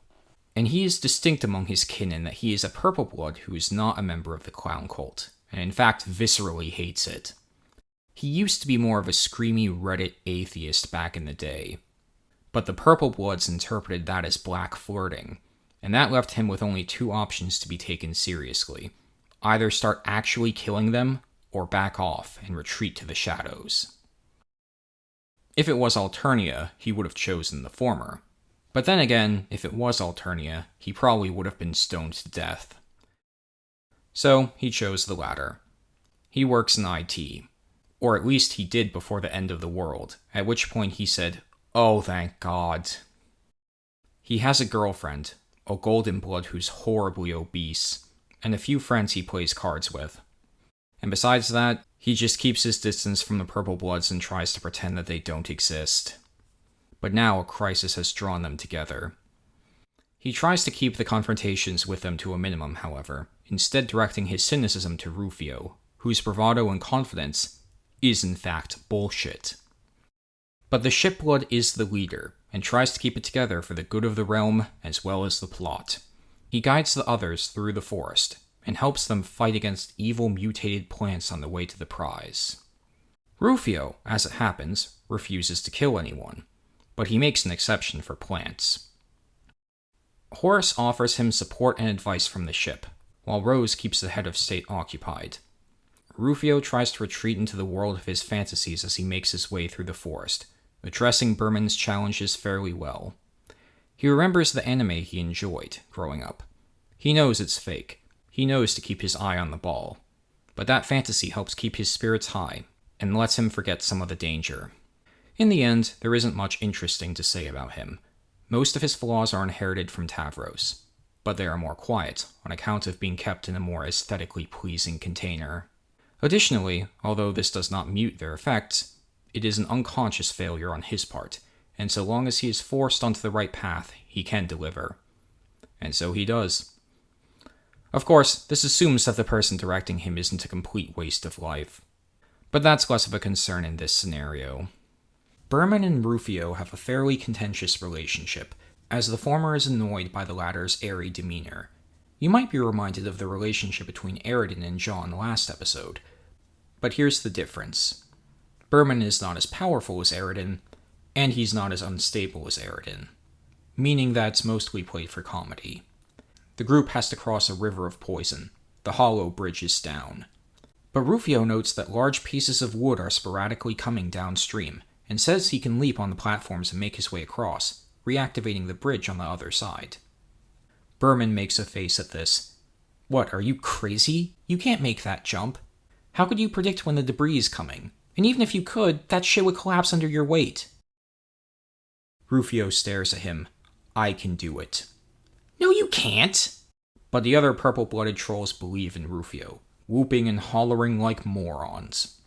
and he is distinct among his kin in that he is a purple blood who is not a member of the clown cult, and in fact viscerally hates it. He used to be more of a screamy Reddit atheist back in the day, but the Purple Bloods interpreted that as black flirting, and that left him with only 2 options to be taken seriously. Either start actually killing them, or back off and retreat to the shadows. If it was Alternia, he would have chosen the former. But then again, if it was Alternia, he probably would have been stoned to death. So, he chose the latter. He works in IT. Or at least he did before the end of the world, at which point he said, "Oh, thank God." He has a girlfriend, a golden blood who's horribly obese, and a few friends he plays cards with. And besides that, he just keeps his distance from the Purple Bloods and tries to pretend that they don't exist. But now a crisis has drawn them together. He tries to keep the confrontations with them to a minimum, however, instead directing his cynicism to Rufioh, whose bravado and confidence is in fact bullshit. But the Shipblood is the leader, and tries to keep it together for the good of the realm as well as the plot. He guides the others through the forest, and helps them fight against evil mutated plants on the way to the prize. Rufioh, as it happens, refuses to kill anyone, but he makes an exception for plants. Horus offers him support and advice from the ship, while Rose keeps the head of state occupied. Rufioh tries to retreat into the world of his fantasies as he makes his way through the forest, addressing Berman's challenges fairly well. He remembers the anime he enjoyed growing up. He knows it's fake. He knows to keep his eye on the ball. But that fantasy helps keep his spirits high, and lets him forget some of the danger. In the end, there isn't much interesting to say about him. Most of his flaws are inherited from Tavros, but they are more quiet, on account of being kept in a more aesthetically pleasing container. Additionally, although this does not mute their effects, it is an unconscious failure on his part, and so long as he is forced onto the right path, he can deliver. And so he does. Of course, this assumes that the person directing him isn't a complete waste of life. But that's less of a concern in this scenario. Berman and Rufioh have a fairly contentious relationship, as the former is annoyed by the latter's airy demeanor. You might be reminded of the relationship between Eridan and John last episode, but here's the difference. Berman is not as powerful as Eridan, and he's not as unstable as Eridan, meaning that it's mostly played for comedy. The group has to cross a river of poison. The hollow bridge is down. But Rufioh notes that large pieces of wood are sporadically coming downstream, and says he can leap on the platforms and make his way across, reactivating the bridge on the other side. Berman makes a face at this. What, are you crazy? You can't make that jump. How could you predict when the debris is coming? And even if you could, that shit would collapse under your weight. Rufioh stares at him. I can do it. No, you can't! But the other purple-blooded trolls believe in Rufioh, whooping and hollering like morons.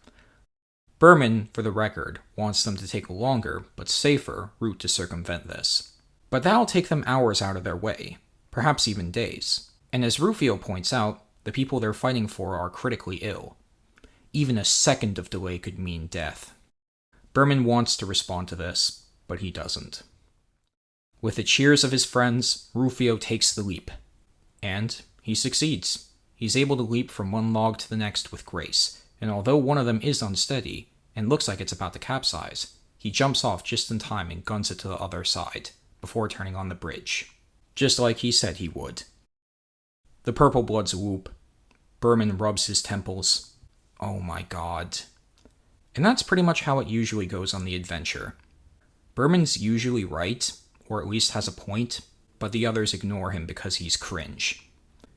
Berman, for the record, wants them to take a longer, but safer, route to circumvent this. But that'll take them hours out of their way, perhaps even days. And as Rufioh points out, the people they're fighting for are critically ill. Even a second of delay could mean death. Berman wants to respond to this, but he doesn't. With the cheers of his friends, Rufioh takes the leap. And he succeeds. He's able to leap from one log to the next with grace, and although one of them is unsteady, and looks like it's about to capsize, he jumps off just in time and guns it to the other side, before turning on the bridge. Just like he said he would. The purple bloods whoop. Berman rubs his temples. Oh my god. And that's pretty much how it usually goes on the adventure. Berman's usually right, or at least has a point, but the others ignore him because he's cringe.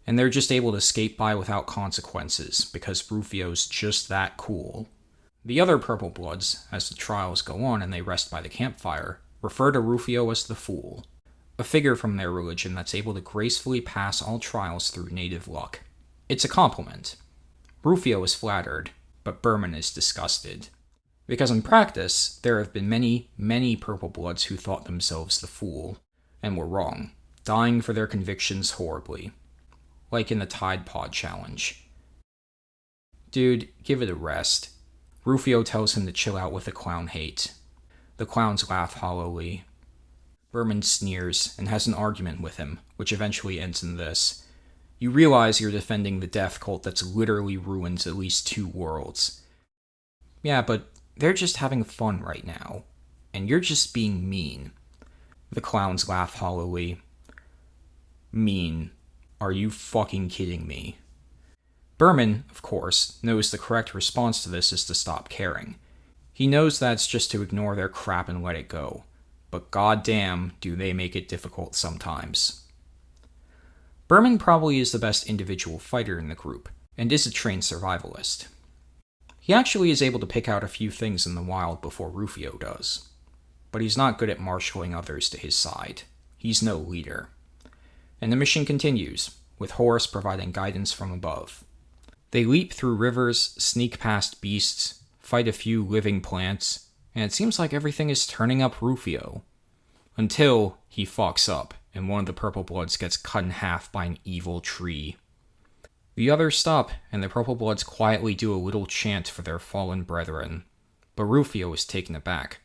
And they're just able to skate by without consequences, because Rufioh's just that cool. The other purple bloods, as the trials go on and they rest by the campfire, refer to Rufioh as the Fool, a figure from their religion that's able to gracefully pass all trials through native luck. It's a compliment. Rufioh is flattered, but Berman is disgusted. Because in practice, there have been many, many purple bloods who thought themselves the Fool, and were wrong, dying for their convictions horribly. Like in the Tide Pod Challenge. Dude, give it a rest. Rufioh tells him to chill out with the clown hate. The clowns laugh hollowly. Berman sneers and has an argument with him, which eventually ends in this. You realize you're defending the death cult that's literally ruined at least 2 worlds. Yeah, but they're just having fun right now, and you're just being mean. The clowns laugh hollowly. Mean. Are you fucking kidding me? Berman, of course, knows the correct response to this is to stop caring. He knows that's just to ignore their crap and let it go. But goddamn, do they make it difficult sometimes. Berman probably is the best individual fighter in the group, and is a trained survivalist. He actually is able to pick out a few things in the wild before Rufioh does. But he's not good at marshalling others to his side. He's no leader. And the mission continues, with Horus providing guidance from above. They leap through rivers, sneak past beasts, fight a few living plants, and it seems like everything is turning up Rufioh. Until he fucks up, and one of the purple bloods gets cut in half by an evil tree. The others stop, and the purple bloods quietly do a little chant for their fallen brethren. But Rufioh is taken aback.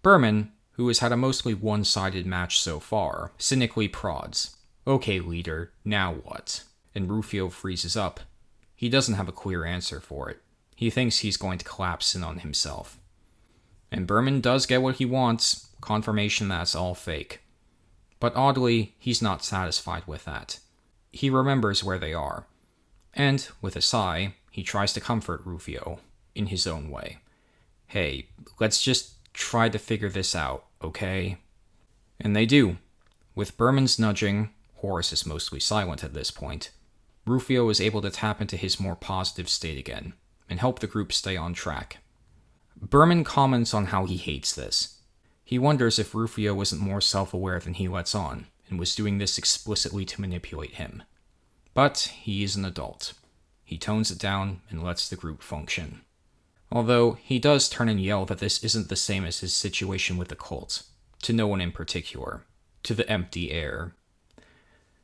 Berman, who has had a mostly one-sided match so far, cynically prods. Okay, leader, now what? And Rufioh freezes up. He doesn't have a clear answer for it. He thinks he's going to collapse in on himself. And Berman does get what he wants, confirmation that it's all fake. But oddly, he's not satisfied with that. He remembers where they are. And, with a sigh, he tries to comfort Rufioh, in his own way. Hey, let's just try to figure this out, okay? And they do. With Berman's nudging, Horus is mostly silent at this point, Rufioh is able to tap into his more positive state again, and help the group stay on track. Berman comments on how he hates this. He wonders if Rufioh wasn't more self-aware than he lets on, and was doing this explicitly to manipulate him. But he is an adult. He tones it down and lets the group function. Although, he does turn and yell that this isn't the same as his situation with the cult, to no one in particular, to the empty air.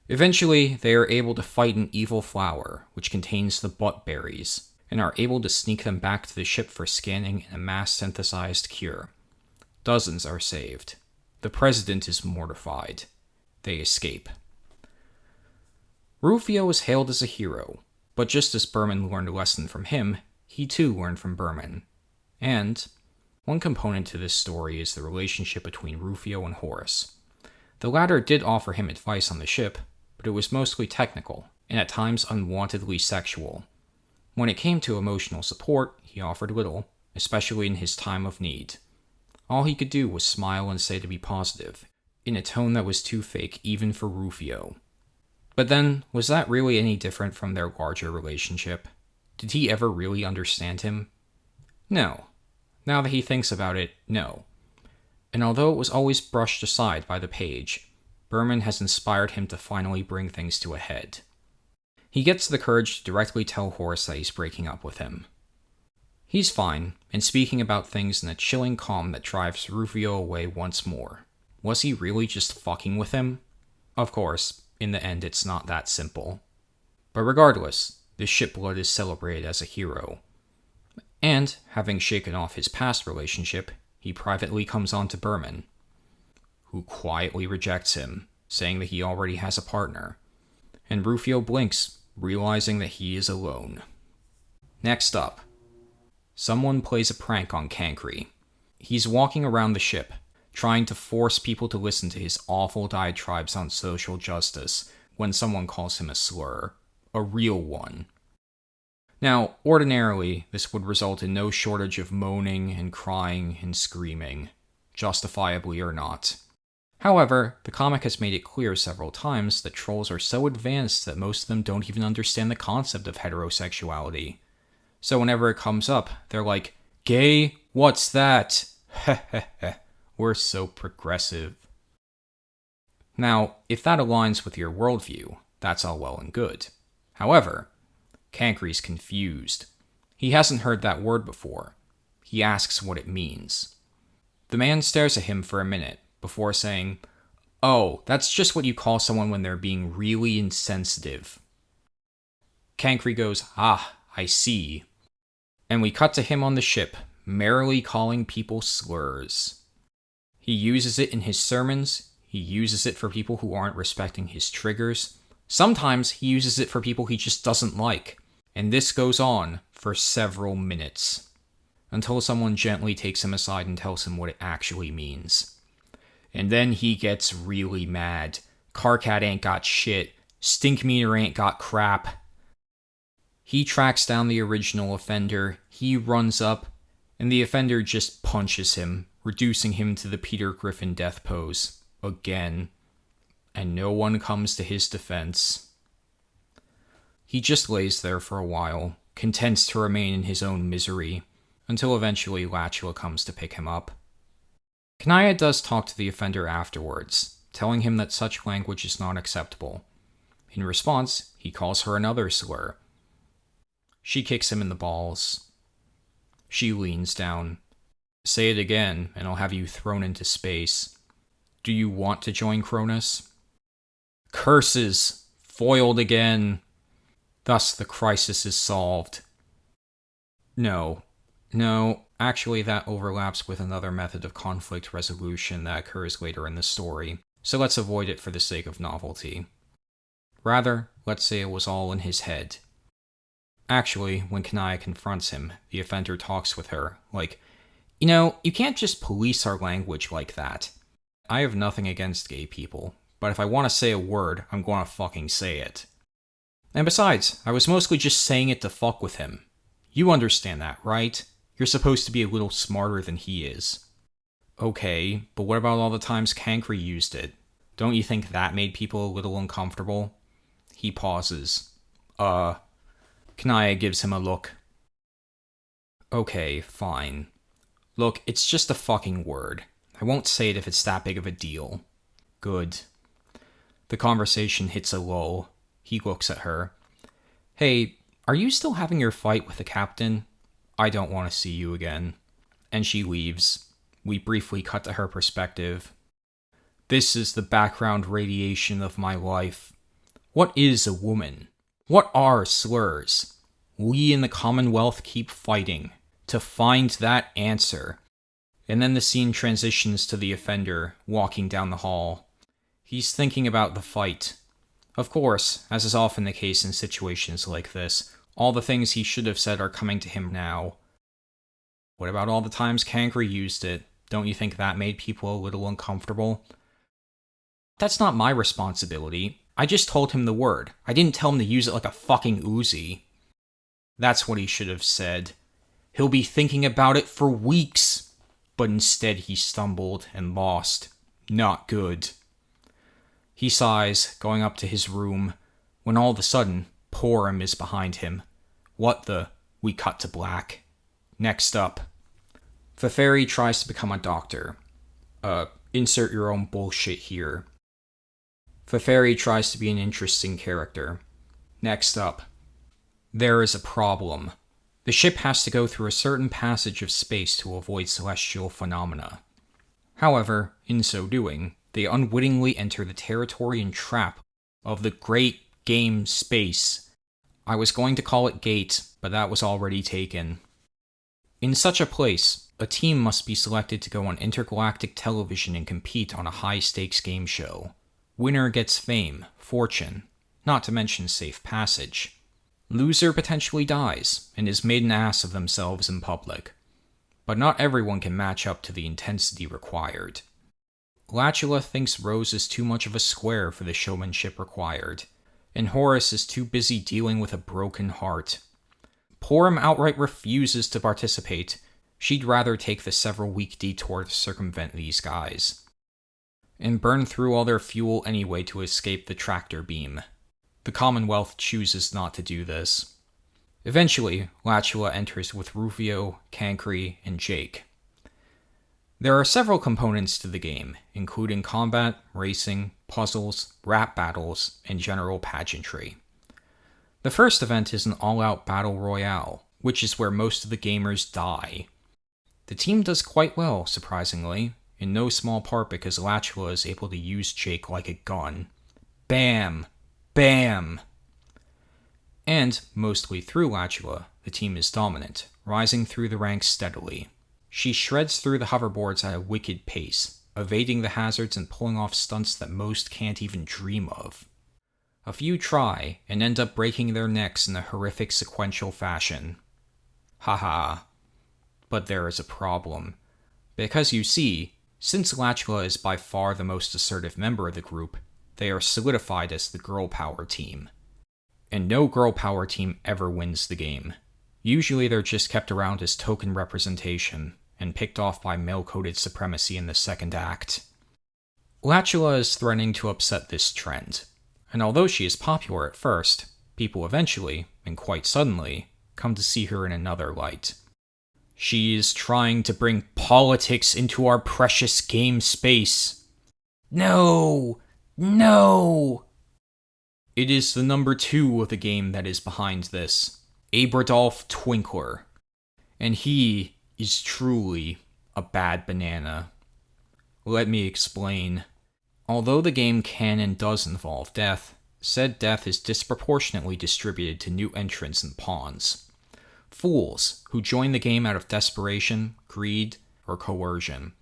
Eventually, they are able to fight an evil flower, which contains the butt berries, and are able to sneak them back to the ship for scanning and a mass-synthesized cure. Dozens are saved. The president is mortified. They escape. Rufioh is hailed as a hero, but just as Berman learned a lesson from him, he too learned from Berman. And one component to this story is the relationship between Rufioh and Horus. The latter did offer him advice on the ship, but it was mostly technical, and at times unwantedly sexual. When it came to emotional support, he offered little, especially in his time of need. All he could do was smile and say to be positive, in a tone that was too fake even for Rufioh. But then, was that really any different from their larger relationship? Did he ever really understand him? No. Now that he thinks about it, no. And although it was always brushed aside by the page, Berman has inspired him to finally bring things to a head. He gets the courage to directly tell Horus that he's breaking up with him. He's fine, and speaking about things in a chilling calm that drives Rufioh away once more. Was he really just fucking with him? Of course, in the end it's not that simple. But regardless, the shipblood is celebrated as a hero. And, having shaken off his past relationship, he privately comes on to Berman, who quietly rejects him, saying that he already has a partner. And Rufioh blinks, realizing that he is alone. Next up, someone plays a prank on Kankri. He's walking around the ship, trying to force people to listen to his awful diatribes on social justice when someone calls him a slur. A real one. Now, ordinarily, this would result in no shortage of moaning and crying and screaming, justifiably or not. However, the comic has made it clear several times that trolls are so advanced that most of them don't even understand the concept of heterosexuality. So whenever it comes up, they're like, "Gay? What's that?" Heh. We're so progressive. Now, if that aligns with your worldview, that's all well and good. However, Kankri's confused. He hasn't heard that word before. He asks what it means. The man stares at him for a minute before saying, "Oh, that's just what you call someone when they're being really insensitive." Kankri goes, "Ah, I see." And we cut to him on the ship, merrily calling people slurs. He uses it in his sermons. He uses it for people who aren't respecting his triggers. Sometimes he uses it for people he just doesn't like. And this goes on for several minutes, until someone gently takes him aside and tells him what it actually means. And then he gets really mad. Carcat ain't got shit. Stinkmeter ain't got crap. He tracks down the original offender, he runs up, and the offender just punches him, reducing him to the Peter Griffin death pose. Again. And no one comes to his defense. He just lays there for a while, content to remain in his own misery, until eventually Latchua comes to pick him up. Kanaya does talk to the offender afterwards, telling him that such language is not acceptable. In response, he calls her another slur. She kicks him in the balls. She leans down. "Say it again, and I'll have you thrown into space. Do you want to join Cronus?" Curses! Foiled again! Thus the crisis is solved. No, actually that overlaps with another method of conflict resolution that occurs later in the story, so let's avoid it for the sake of novelty. Rather, let's say it was all in his head. Actually, when Kanaya confronts him, the offender talks with her, like, you can't just police our language like that. I have nothing against gay people, but if I want to say a word, I'm gonna fucking say it. And besides, I was mostly just saying it to fuck with him. You understand that, right? You're supposed to be a little smarter than he is. Okay, but what about all the times Kankri used it? Don't you think that made people a little uncomfortable? He pauses. Kanaya gives him a look. Okay, fine. Look, it's just a fucking word. I won't say it if it's that big of a deal. Good. The conversation hits a lull. He looks at her. Hey, are you still having your fight with the captain? I don't want to see you again. And she leaves. We briefly cut to her perspective. This is the background radiation of my life. What is a woman? What are slurs? We in the Commonwealth keep fighting to find that answer. And then the scene transitions to the offender walking down the hall. He's thinking about the fight. Of course, as is often the case in situations like this, all the things he should have said are coming to him now. What about all the times Kankri used it? Don't you think that made people a little uncomfortable? That's not my responsibility. I just told him the word. I didn't tell him to use it like a fucking Uzi. That's what he should have said. He'll be thinking about it for weeks. But instead he stumbled and lost. Not good. He sighs, going up to his room, when all of a sudden, Porrim is behind him. What the? We cut to black. Next up, Feferi tries to become a doctor. Insert your own bullshit here. Feferi tries to be an interesting character. Next up, there is a problem. The ship has to go through a certain passage of space to avoid celestial phenomena. However, in so doing, they unwittingly enter the territory and trap of the great game space. I was going to call it Gate, but that was already taken. In such a place, a team must be selected to go on intergalactic television and compete on a high-stakes game show. Winner gets fame, fortune, not to mention safe passage. Loser potentially dies, and is made an ass of themselves in public. But not everyone can match up to the intensity required. Latula thinks Rose is too much of a square for the showmanship required, and Horace is too busy dealing with a broken heart. Porrim outright refuses to participate. She'd rather take the several-week detour to circumvent these guys, and burn through all their fuel anyway to escape the tractor beam. The Commonwealth chooses not to do this. Eventually, Latula enters with Rufioh, Kankri, and Jake. There are several components to the game, including combat, racing, puzzles, rap battles, and general pageantry. The first event is an all-out battle royale, which is where most of the gamers die. The team does quite well, surprisingly, in no small part because Latula is able to use Jake like a gun. Bam! Bam! And, mostly through Latula, the team is dominant, rising through the ranks steadily. She shreds through the hoverboards at a wicked pace, evading the hazards and pulling off stunts that most can't even dream of. A few try, and end up breaking their necks in a horrific sequential fashion. Haha. But there is a problem. Because you see, since Latula is by far the most assertive member of the group, they are solidified as the girl power team. And no girl power team ever wins the game. Usually they're just kept around as token representation, and picked off by male-coded supremacy in the second act. Latula is threatening to upset this trend, and although she is popular at first, people eventually, and quite suddenly, come to see her in another light. She is trying to bring politics into our precious game space. No! No! It is the number 2 of the game that is behind this, Abradolf Twinkler, and he is truly a bad banana. Let me explain. Although the game can and does involve death, said death is disproportionately distributed to new entrants and pawns. Fools who join the game out of desperation, greed, or coercion.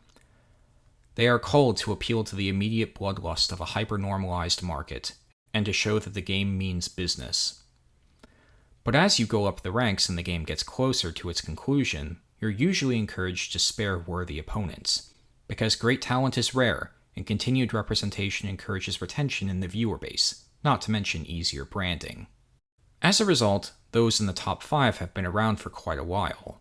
They are called to appeal to the immediate bloodlust of a hyper-normalized market, and to show that the game means business. But as you go up the ranks and the game gets closer to its conclusion, you're usually encouraged to spare worthy opponents, because great talent is rare, and continued representation encourages retention in the viewer base, not to mention easier branding. As a result, those in the top 5 have been around for quite a while.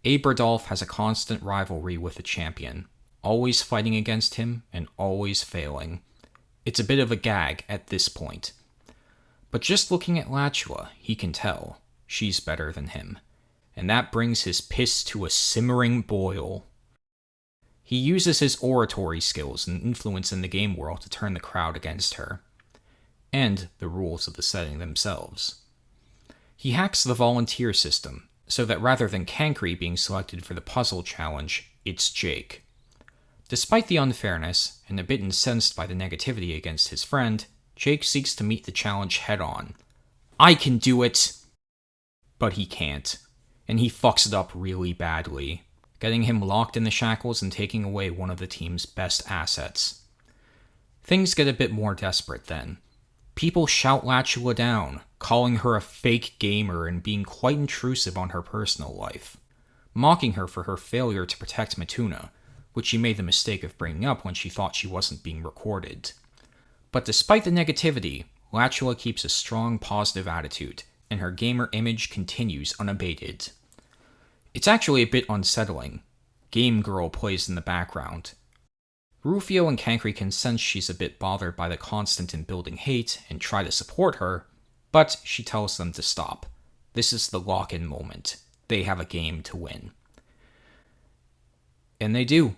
Abradolf has a constant rivalry with the champion, always fighting against him and always failing. It's a bit of a gag at this point. But just looking at Latula, he can tell she's better than him, and that brings his piss to a simmering boil. He uses his oratory skills and influence in the game world to turn the crowd against her, and the rules of the setting themselves. He hacks the volunteer system, so that rather than Kankri being selected for the puzzle challenge, it's Jake. Despite the unfairness, and a bit incensed by the negativity against his friend, Jake seeks to meet the challenge head-on. I can do it! But he can't, and he fucks it up really badly, getting him locked in the shackles and taking away one of the team's best assets. Things get a bit more desperate then. People shout Latula down, calling her a fake gamer and being quite intrusive on her personal life, mocking her for her failure to protect Matuna, which she made the mistake of bringing up when she thought she wasn't being recorded. But despite the negativity, Latula keeps a strong positive attitude, and her gamer image continues unabated. It's actually a bit unsettling. Game Girl plays in the background. Rufioh and Kankri can sense she's a bit bothered by the constant and building hate and try to support her, but she tells them to stop. This is the lock-in moment. They have a game to win. And they do.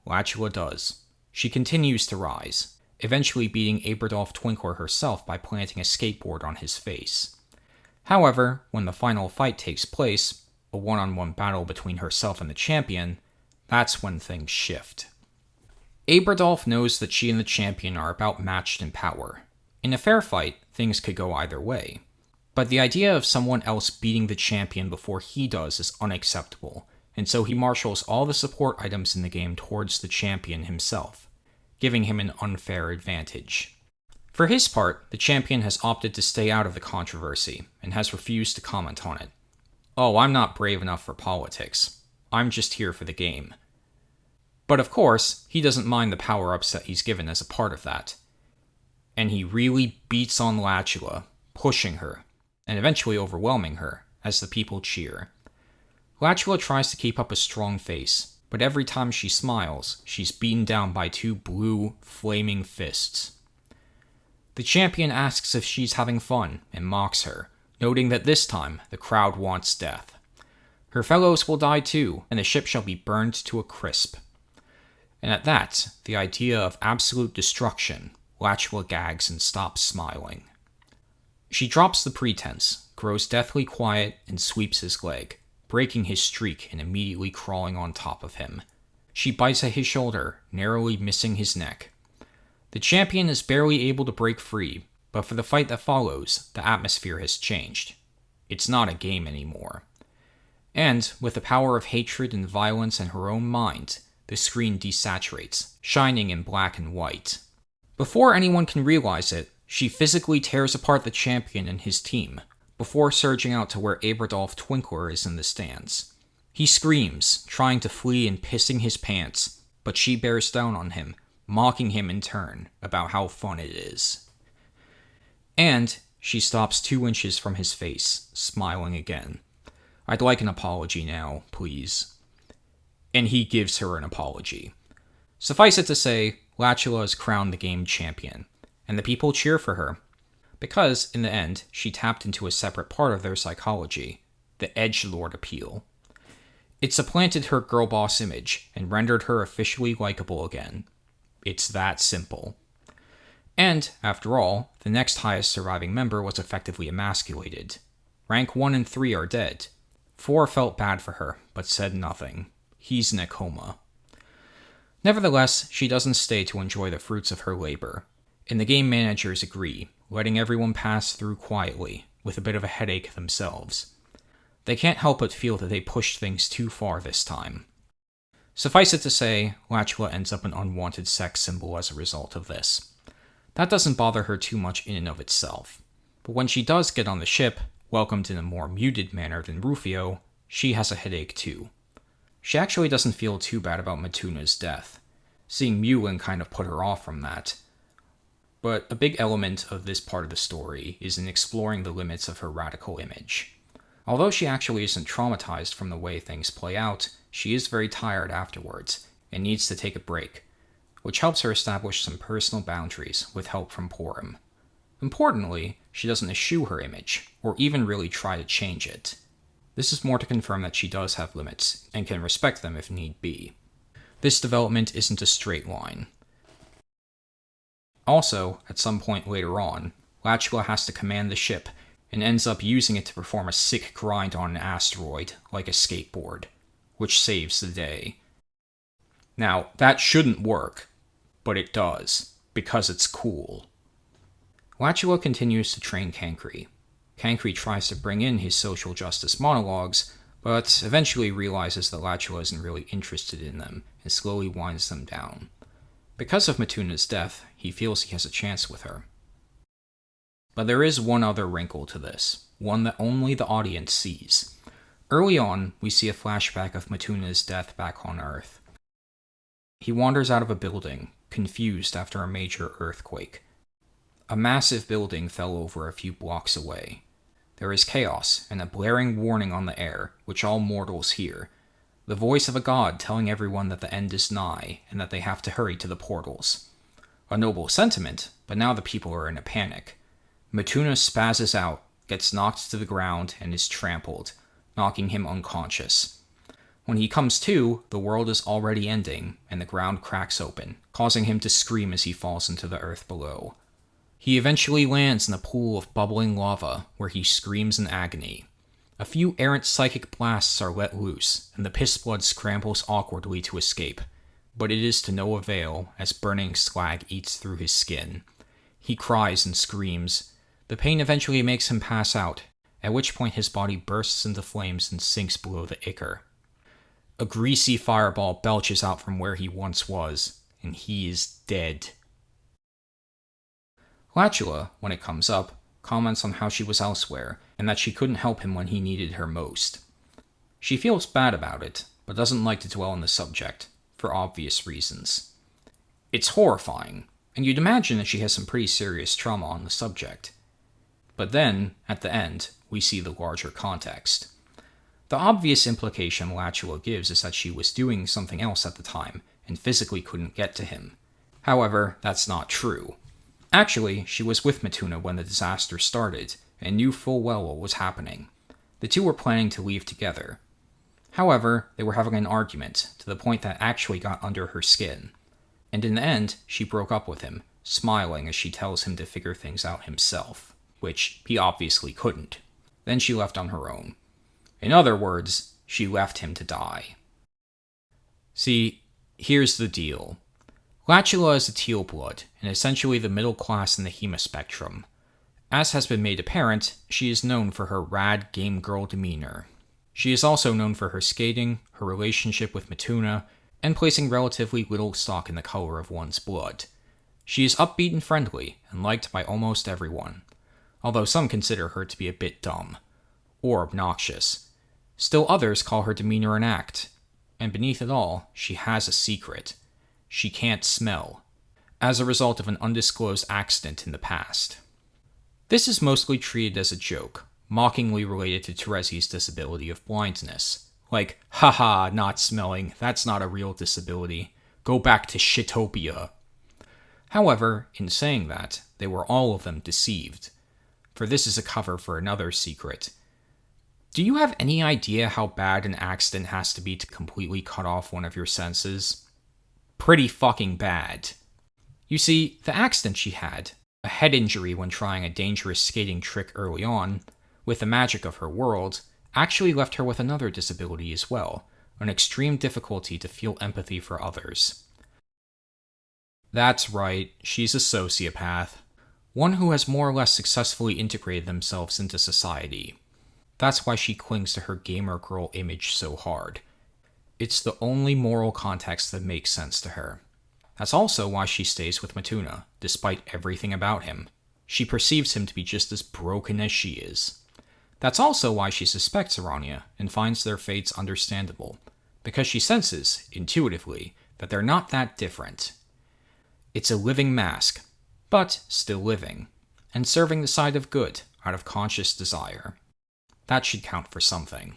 Latula does. She continues to rise, eventually beating Aberdolf Twinkler herself by planting a skateboard on his face. However, when the final fight takes place, a one-on-one battle between herself and the champion, that's when things shift. Aberdolf knows that she and the champion are about matched in power. In a fair fight, things could go either way. But the idea of someone else beating the champion before he does is unacceptable, and so he marshals all the support items in the game towards the champion himself, giving him an unfair advantage. For his part, the champion has opted to stay out of the controversy, and has refused to comment on it. Oh, I'm not brave enough for politics. I'm just here for the game. But of course, he doesn't mind the power-ups that he's given as a part of that. And he really beats on Latula, pushing her, and eventually overwhelming her, as the people cheer. Latula tries to keep up a strong face, but every time she smiles, she's beaten down by two blue, flaming fists. The champion asks if she's having fun, and mocks her, noting that this time, the crowd wants death. Her fellows will die too, and the ship shall be burned to a crisp. And at that, the idea of absolute destruction, Latula gags and stops smiling. She drops the pretense, grows deathly quiet, and sweeps his leg, breaking his streak and immediately crawling on top of him. She bites at his shoulder, narrowly missing his neck. The champion is barely able to break free, but for the fight that follows, the atmosphere has changed. It's not a game anymore. And, with the power of hatred and violence in her own mind, the screen desaturates, shining in black and white. Before anyone can realize it, she physically tears apart the champion and his team, before surging out to where Aberdolf Twinkler is in the stands. He screams, trying to flee and pissing his pants, but she bears down on him, mocking him in turn about how fun it is. And she stops 2 inches from his face, smiling again. I'd like an apology now, please. And he gives her an apology. Suffice it to say, Latula is crowned the game champion, and the people cheer for her, because, in the end, she tapped into a separate part of their psychology, the edgelord appeal. It supplanted her girl boss image, and rendered her officially likable again. It's that simple. And, after all, the next highest surviving member was effectively emasculated. Rank 1 and 3 are dead. 4 felt bad for her, but said nothing. He's in a coma. Nevertheless, she doesn't stay to enjoy the fruits of her labor, and the game managers agree, letting everyone pass through quietly, with a bit of a headache themselves. They can't help but feel that they pushed things too far this time. Suffice it to say, Latula ends up an unwanted sex symbol as a result of this. That doesn't bother her too much in and of itself, but when she does get on the ship, welcomed in a more muted manner than Rufioh, she has a headache too. She actually doesn't feel too bad about Matuna's death. Seeing Mulin kind of put her off from that. But a big element of this part of the story is in exploring the limits of her radical image. Although she actually isn't traumatized from the way things play out, she is very tired afterwards, and needs to take a break, which helps her establish some personal boundaries with help from Porrim. Importantly, she doesn't eschew her image, or even really try to change it. This is more to confirm that she does have limits, and can respect them if need be. This development isn't a straight line. Also, at some point later on, Latula has to command the ship, and ends up using it to perform a sick grind on an asteroid, like a skateboard, which saves the day. Now, that shouldn't work, but it does, because it's cool. Latula continues to train Kankri. Kankri tries to bring in his social justice monologues, but eventually realizes that Latula isn't really interested in them, and slowly winds them down. Because of Matuna's death, he feels he has a chance with her. But there is one other wrinkle to this, one that only the audience sees. Early on, we see a flashback of Matuna's death back on Earth. He wanders out of a building, confused after a major earthquake. A massive building fell over a few blocks away. There is chaos and a blaring warning on the air, which all mortals hear. the voice of a god telling everyone that the end is nigh and that they have to hurry to the portals. A noble sentiment, but now the people are in a panic. Mituna spazzes out, gets knocked to the ground, and is trampled, knocking him unconscious. When he comes to, the world is already ending, and the ground cracks open, causing him to scream as he falls into the earth below. He eventually lands in a pool of bubbling lava, where he screams in agony. A few errant psychic blasts are let loose, and the pissblood scrambles awkwardly to escape, but it is to no avail as burning slag eats through his skin. He cries and screams. The pain eventually makes him pass out, at which point his body bursts into flames and sinks below the ichor. A greasy fireball belches out from where he once was, and he is dead. Latula, when it comes up, comments on how she was elsewhere, and that she couldn't help him when he needed her most. She feels bad about it, but doesn't like to dwell on the subject, for obvious reasons. It's horrifying, and you'd imagine that she has some pretty serious trauma on the subject. But then, at the end, we see the larger context. The obvious implication Latula gives is that she was doing something else at the time, and physically couldn't get to him. However, that's not true. Actually, she was with Mituna when the disaster started, and knew full well what was happening. The two were planning to leave together. However, they were having an argument, to the point that actually got under her skin. And in the end, she broke up with him, smiling as she tells him to figure things out himself, which he obviously couldn't. Then she left on her own. In other words, she left him to die. See, here's the deal. Latula is a teal blood, and essentially the middle class in the hemispectrum. As has been made apparent, she is known for her rad game girl demeanor. She is also known for her skating, her relationship with Mituna, and placing relatively little stock in the color of one's blood. She is upbeat and friendly, and liked by almost everyone, although some consider her to be a bit dumb, or obnoxious. Still others call her demeanor an act, and beneath it all, she has a secret. She can't smell, as a result of an undisclosed accident in the past. This is mostly treated as a joke, mockingly related to Teresi's disability of blindness. Like, haha, not smelling, that's not a real disability. Go back to Shitopia. However, in saying that, they were all of them deceived. For this is a cover for another secret. Do you have any idea how bad an accident has to be to completely cut off one of your senses? Pretty fucking bad. You see, the accident she had, a head injury when trying a dangerous skating trick early on, with the magic of her world, actually left her with another disability as well, an extreme difficulty to feel empathy for others. That's right, she's a sociopath. One who has more or less successfully integrated themselves into society. That's why she clings to her gamer girl image so hard. It's the only moral context that makes sense to her. That's also why she stays with Mituna, despite everything about him. She perceives him to be just as broken as she is. That's also why she suspects Aranya and finds their fates understandable, because she senses, intuitively, that they're not that different. It's a living mask, but still living, and serving the side of good out of conscious desire. That should count for something.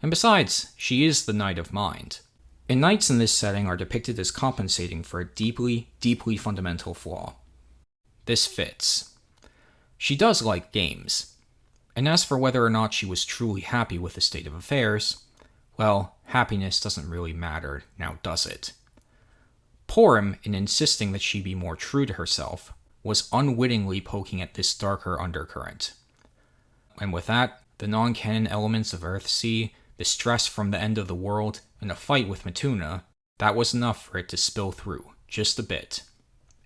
And besides, she is the Knight of Mind. And knights in this setting are depicted as compensating for a deeply, deeply fundamental flaw. This fits. She does like games. And as for whether or not she was truly happy with the state of affairs, well, happiness doesn't really matter, now does it? Porrim, in insisting that she be more true to herself, was unwittingly poking at this darker undercurrent. And with that, the non-canon elements of Earthsea, the stress from the end of the world, and a fight with Mituna, that was enough for it to spill through, just a bit.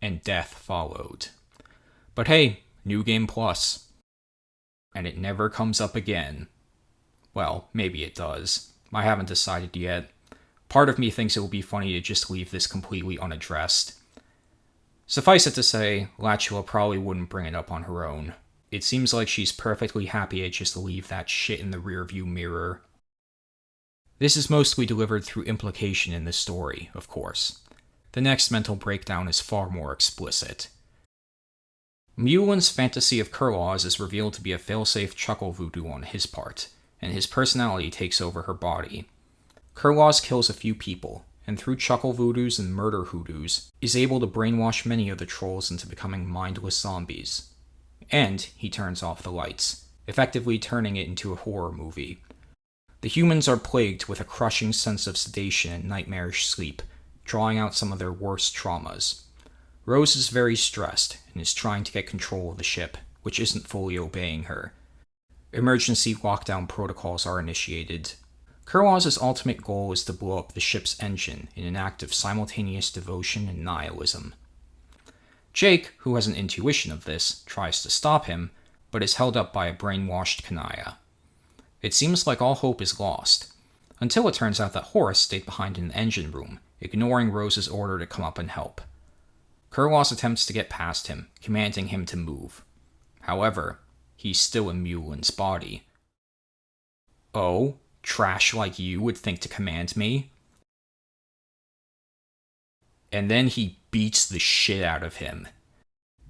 And death followed. But hey, New Game Plus. And it never comes up again. Well, maybe it does. I haven't decided yet. Part of me thinks it would be funny to just leave this completely unaddressed. Suffice it to say, Latula probably wouldn't bring it up on her own. It seems like she's perfectly happy to just leave that shit in the rearview mirror. This is mostly delivered through implication in the story, of course. The next mental breakdown is far more explicit. Mulin's fantasy of Kurlaws is revealed to be a failsafe chuckle voodoo on his part, and his personality takes over her body. Kurlaws kills a few people, and through chuckle voodoos and murder hoodoos, is able to brainwash many of the trolls into becoming mindless zombies. And he turns off the lights, effectively turning it into a horror movie. The humans are plagued with a crushing sense of sedation and nightmarish sleep, drawing out some of their worst traumas. Rose is very stressed and is trying to get control of the ship, which isn't fully obeying her. Emergency lockdown protocols are initiated. Kurlaws' ultimate goal is to blow up the ship's engine in an act of simultaneous devotion and nihilism. Jake, who has an intuition of this, tries to stop him, but is held up by a brainwashed Kanaya. It seems like all hope is lost, until it turns out that Horace stayed behind in the engine room, ignoring Rose's order to come up and help. Kurlaws attempts to get past him, commanding him to move. However, he's still in Mulin's body. Oh, trash like you would think to command me? And then he beats the shit out of him.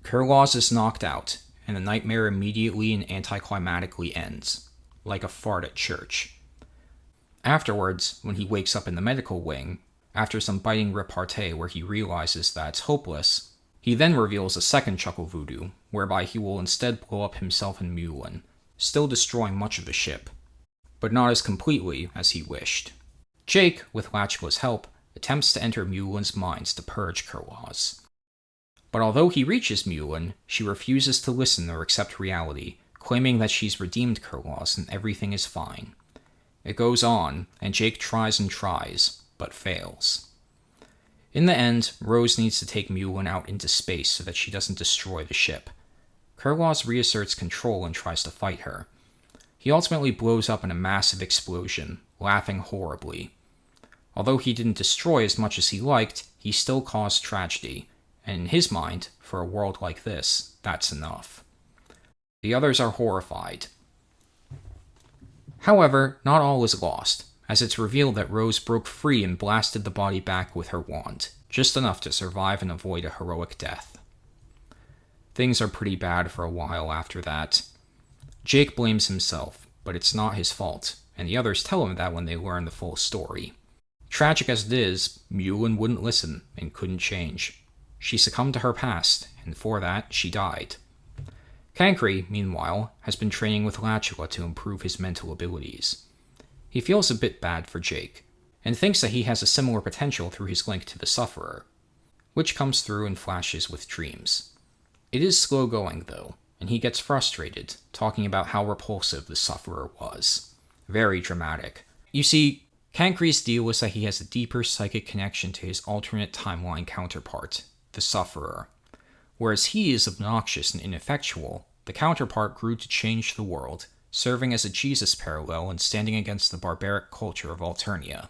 Kurlaws is knocked out, and the nightmare immediately and anticlimactically ends, like a fart at church. Afterwards, when he wakes up in the medical wing, after some biting repartee where he realizes that it's hopeless, he then reveals a second chuckle voodoo, whereby he will instead blow up himself and Mulin, still destroying much of the ship, but not as completely as he wished. Jake, with Latchula's help, attempts to enter Mulin's minds to purge Kurlaws. But although he reaches Mulin, she refuses to listen or accept reality, claiming that she's redeemed Kurlaws and everything is fine. It goes on, and Jake tries and tries, but fails. In the end, Rose needs to take Mulin out into space so that she doesn't destroy the ship. Kurlaws reasserts control and tries to fight her. He ultimately blows up in a massive explosion, laughing horribly. Although he didn't destroy as much as he liked, he still caused tragedy, and in his mind, for a world like this, that's enough. The others are horrified. However, not all is lost, as it's revealed that Rose broke free and blasted the body back with her wand, just enough to survive and avoid a heroic death. Things are pretty bad for a while after that. Jake blames himself, but it's not his fault, and the others tell him that when they learn the full story. Tragic as it is, Mulin wouldn't listen and couldn't change. She succumbed to her past, and for that, she died. Kankri, meanwhile, has been training with Latchula to improve his mental abilities. He feels a bit bad for Jake, and thinks that he has a similar potential through his link to the Sufferer, which comes through in flashes with dreams. It is slow going, though, and he gets frustrated, talking about how repulsive the Sufferer was. Very dramatic. You see, Kankri's deal is that he has a deeper psychic connection to his alternate timeline counterpart, the Sufferer. Whereas he is obnoxious and ineffectual, the counterpart grew to change the world, serving as a Jesus parallel and standing against the barbaric culture of Alternia.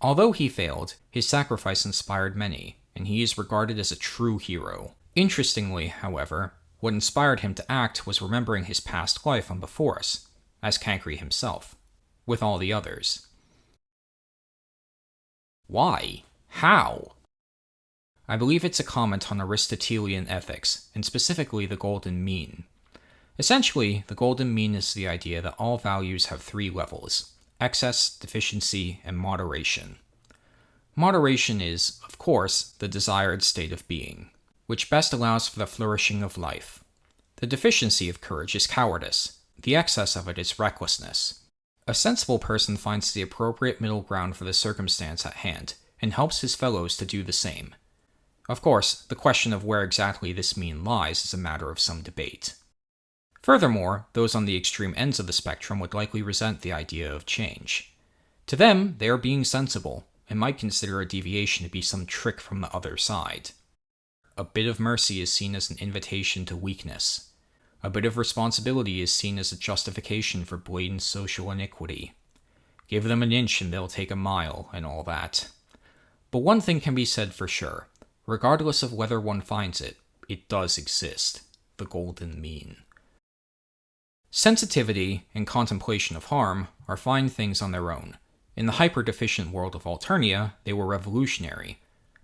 Although he failed, his sacrifice inspired many, and he is regarded as a true hero. Interestingly, however, what inspired him to act was remembering his past life on Beforus, as Kankri himself, with all the others. Why? How? I believe it's a comment on Aristotelian ethics, and specifically the golden mean. Essentially, the golden mean is the idea that all values have three levels: excess, deficiency, and moderation. Moderation is, of course, the desired state of being, which best allows for the flourishing of life. The deficiency of courage is cowardice, the excess of it is recklessness. A sensible person finds the appropriate middle ground for the circumstance at hand, and helps his fellows to do the same. Of course, the question of where exactly this mean lies is a matter of some debate. Furthermore, those on the extreme ends of the spectrum would likely resent the idea of change. To them, they are being sensible, and might consider a deviation to be some trick from the other side. A bit of mercy is seen as an invitation to weakness. A bit of responsibility is seen as a justification for blatant social iniquity. Give them an inch and they'll take a mile, and all that. But one thing can be said for sure. Regardless of whether one finds it, it does exist. The golden mean. Sensitivity and contemplation of harm are fine things on their own. In the hyper-deficient world of Alternia, they were revolutionary.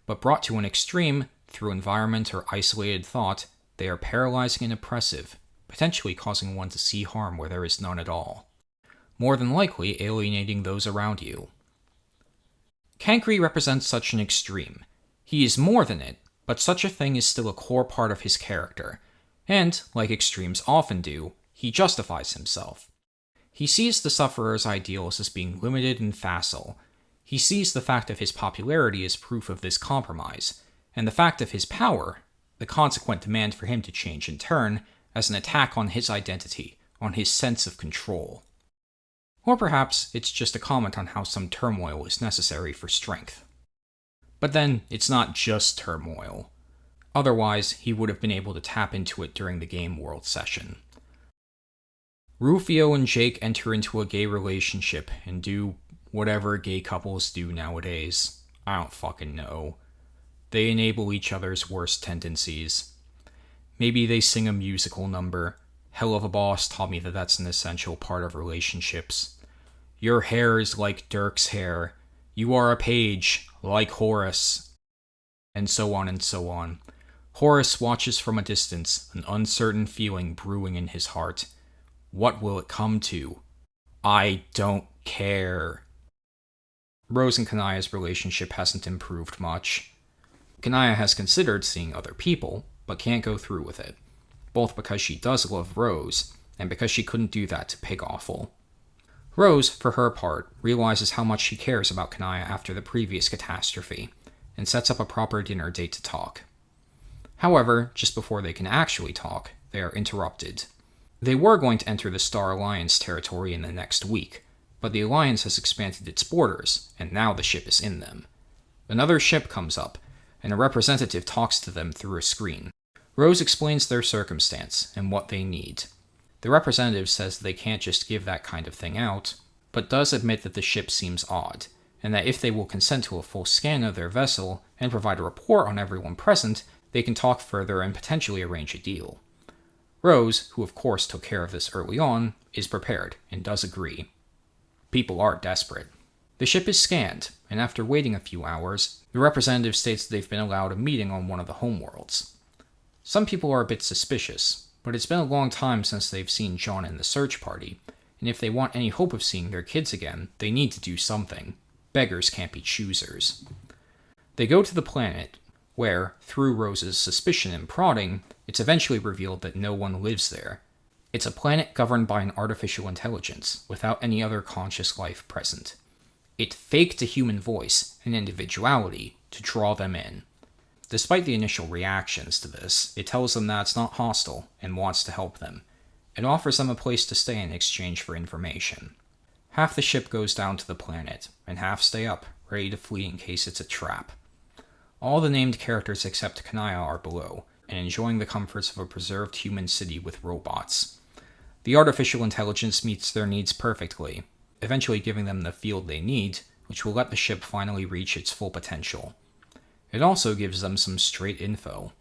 But brought to an extreme, through environment or isolated thought, they are paralyzing and oppressive, potentially causing one to see harm where there is none at all. more than likely alienating those around you. Kankri represents such an extreme. He is more than it, but such a thing is still a core part of his character, and, like extremes often do, he justifies himself. He sees the sufferer's ideals as being limited and facile. He sees the fact of his popularity as proof of this compromise, and the fact of his power, the consequent demand for him to change in turn, as an attack on his identity, on his sense of control. Or perhaps it's just a comment on how some turmoil is necessary for strength. But then, it's not just turmoil. Otherwise, he would have been able to tap into it during the Game World session. Rufioh and Jake enter into a gay relationship and do whatever gay couples do nowadays. I don't fucking know. They enable each other's worst tendencies. Maybe they sing a musical number. Hell of a Boss taught me that that's an essential part of relationships. Your hair is like Dirk's hair. You are a page, like Horus. And so on and so on. Horus watches from a distance, an uncertain feeling brewing in his heart. What will it come to? I don't care. Rose and Kanaya's relationship hasn't improved much. Kanaya has considered seeing other people, but can't go through with it, both because she does love Rose, and because she couldn't do that to Pig Awful. Rose, for her part, realizes how much she cares about Kanaya after the previous catastrophe, and sets up a proper dinner date to talk. However, just before they can actually talk, they are interrupted. They were going to enter the Star Alliance territory in the next week, but the Alliance has expanded its borders, and now the ship is in them. Another ship comes up, and a representative talks to them through a screen. Rose explains their circumstance and what they need. The representative says they can't just give that kind of thing out, but does admit that the ship seems odd, and that if they will consent to a full scan of their vessel and provide a report on everyone present, they can talk further and potentially arrange a deal. Rose, who of course took care of this early on, is prepared and does agree. People are desperate. The ship is scanned, and after waiting a few hours, the representative states that they've been allowed a meeting on one of the homeworlds. Some people are a bit suspicious, but it's been a long time since they've seen John and the search party, and if they want any hope of seeing their kids again, they need to do something. Beggars can't be choosers. They go to the planet, where, through Rose's suspicion and prodding, it's eventually revealed that no one lives there. It's a planet governed by an artificial intelligence, without any other conscious life present. It faked a human voice and individuality to draw them in. Despite the initial reactions to this, it tells them that it's not hostile and wants to help them. It offers them a place to stay in exchange for information. Half the ship goes down to the planet, and half stay up, ready to flee in case it's a trap. All the named characters except Kanaya are below, and enjoying the comforts of a preserved human city with robots. The artificial intelligence meets their needs perfectly, eventually giving them the field they need, which will let the ship finally reach its full potential. It also gives them some straight info.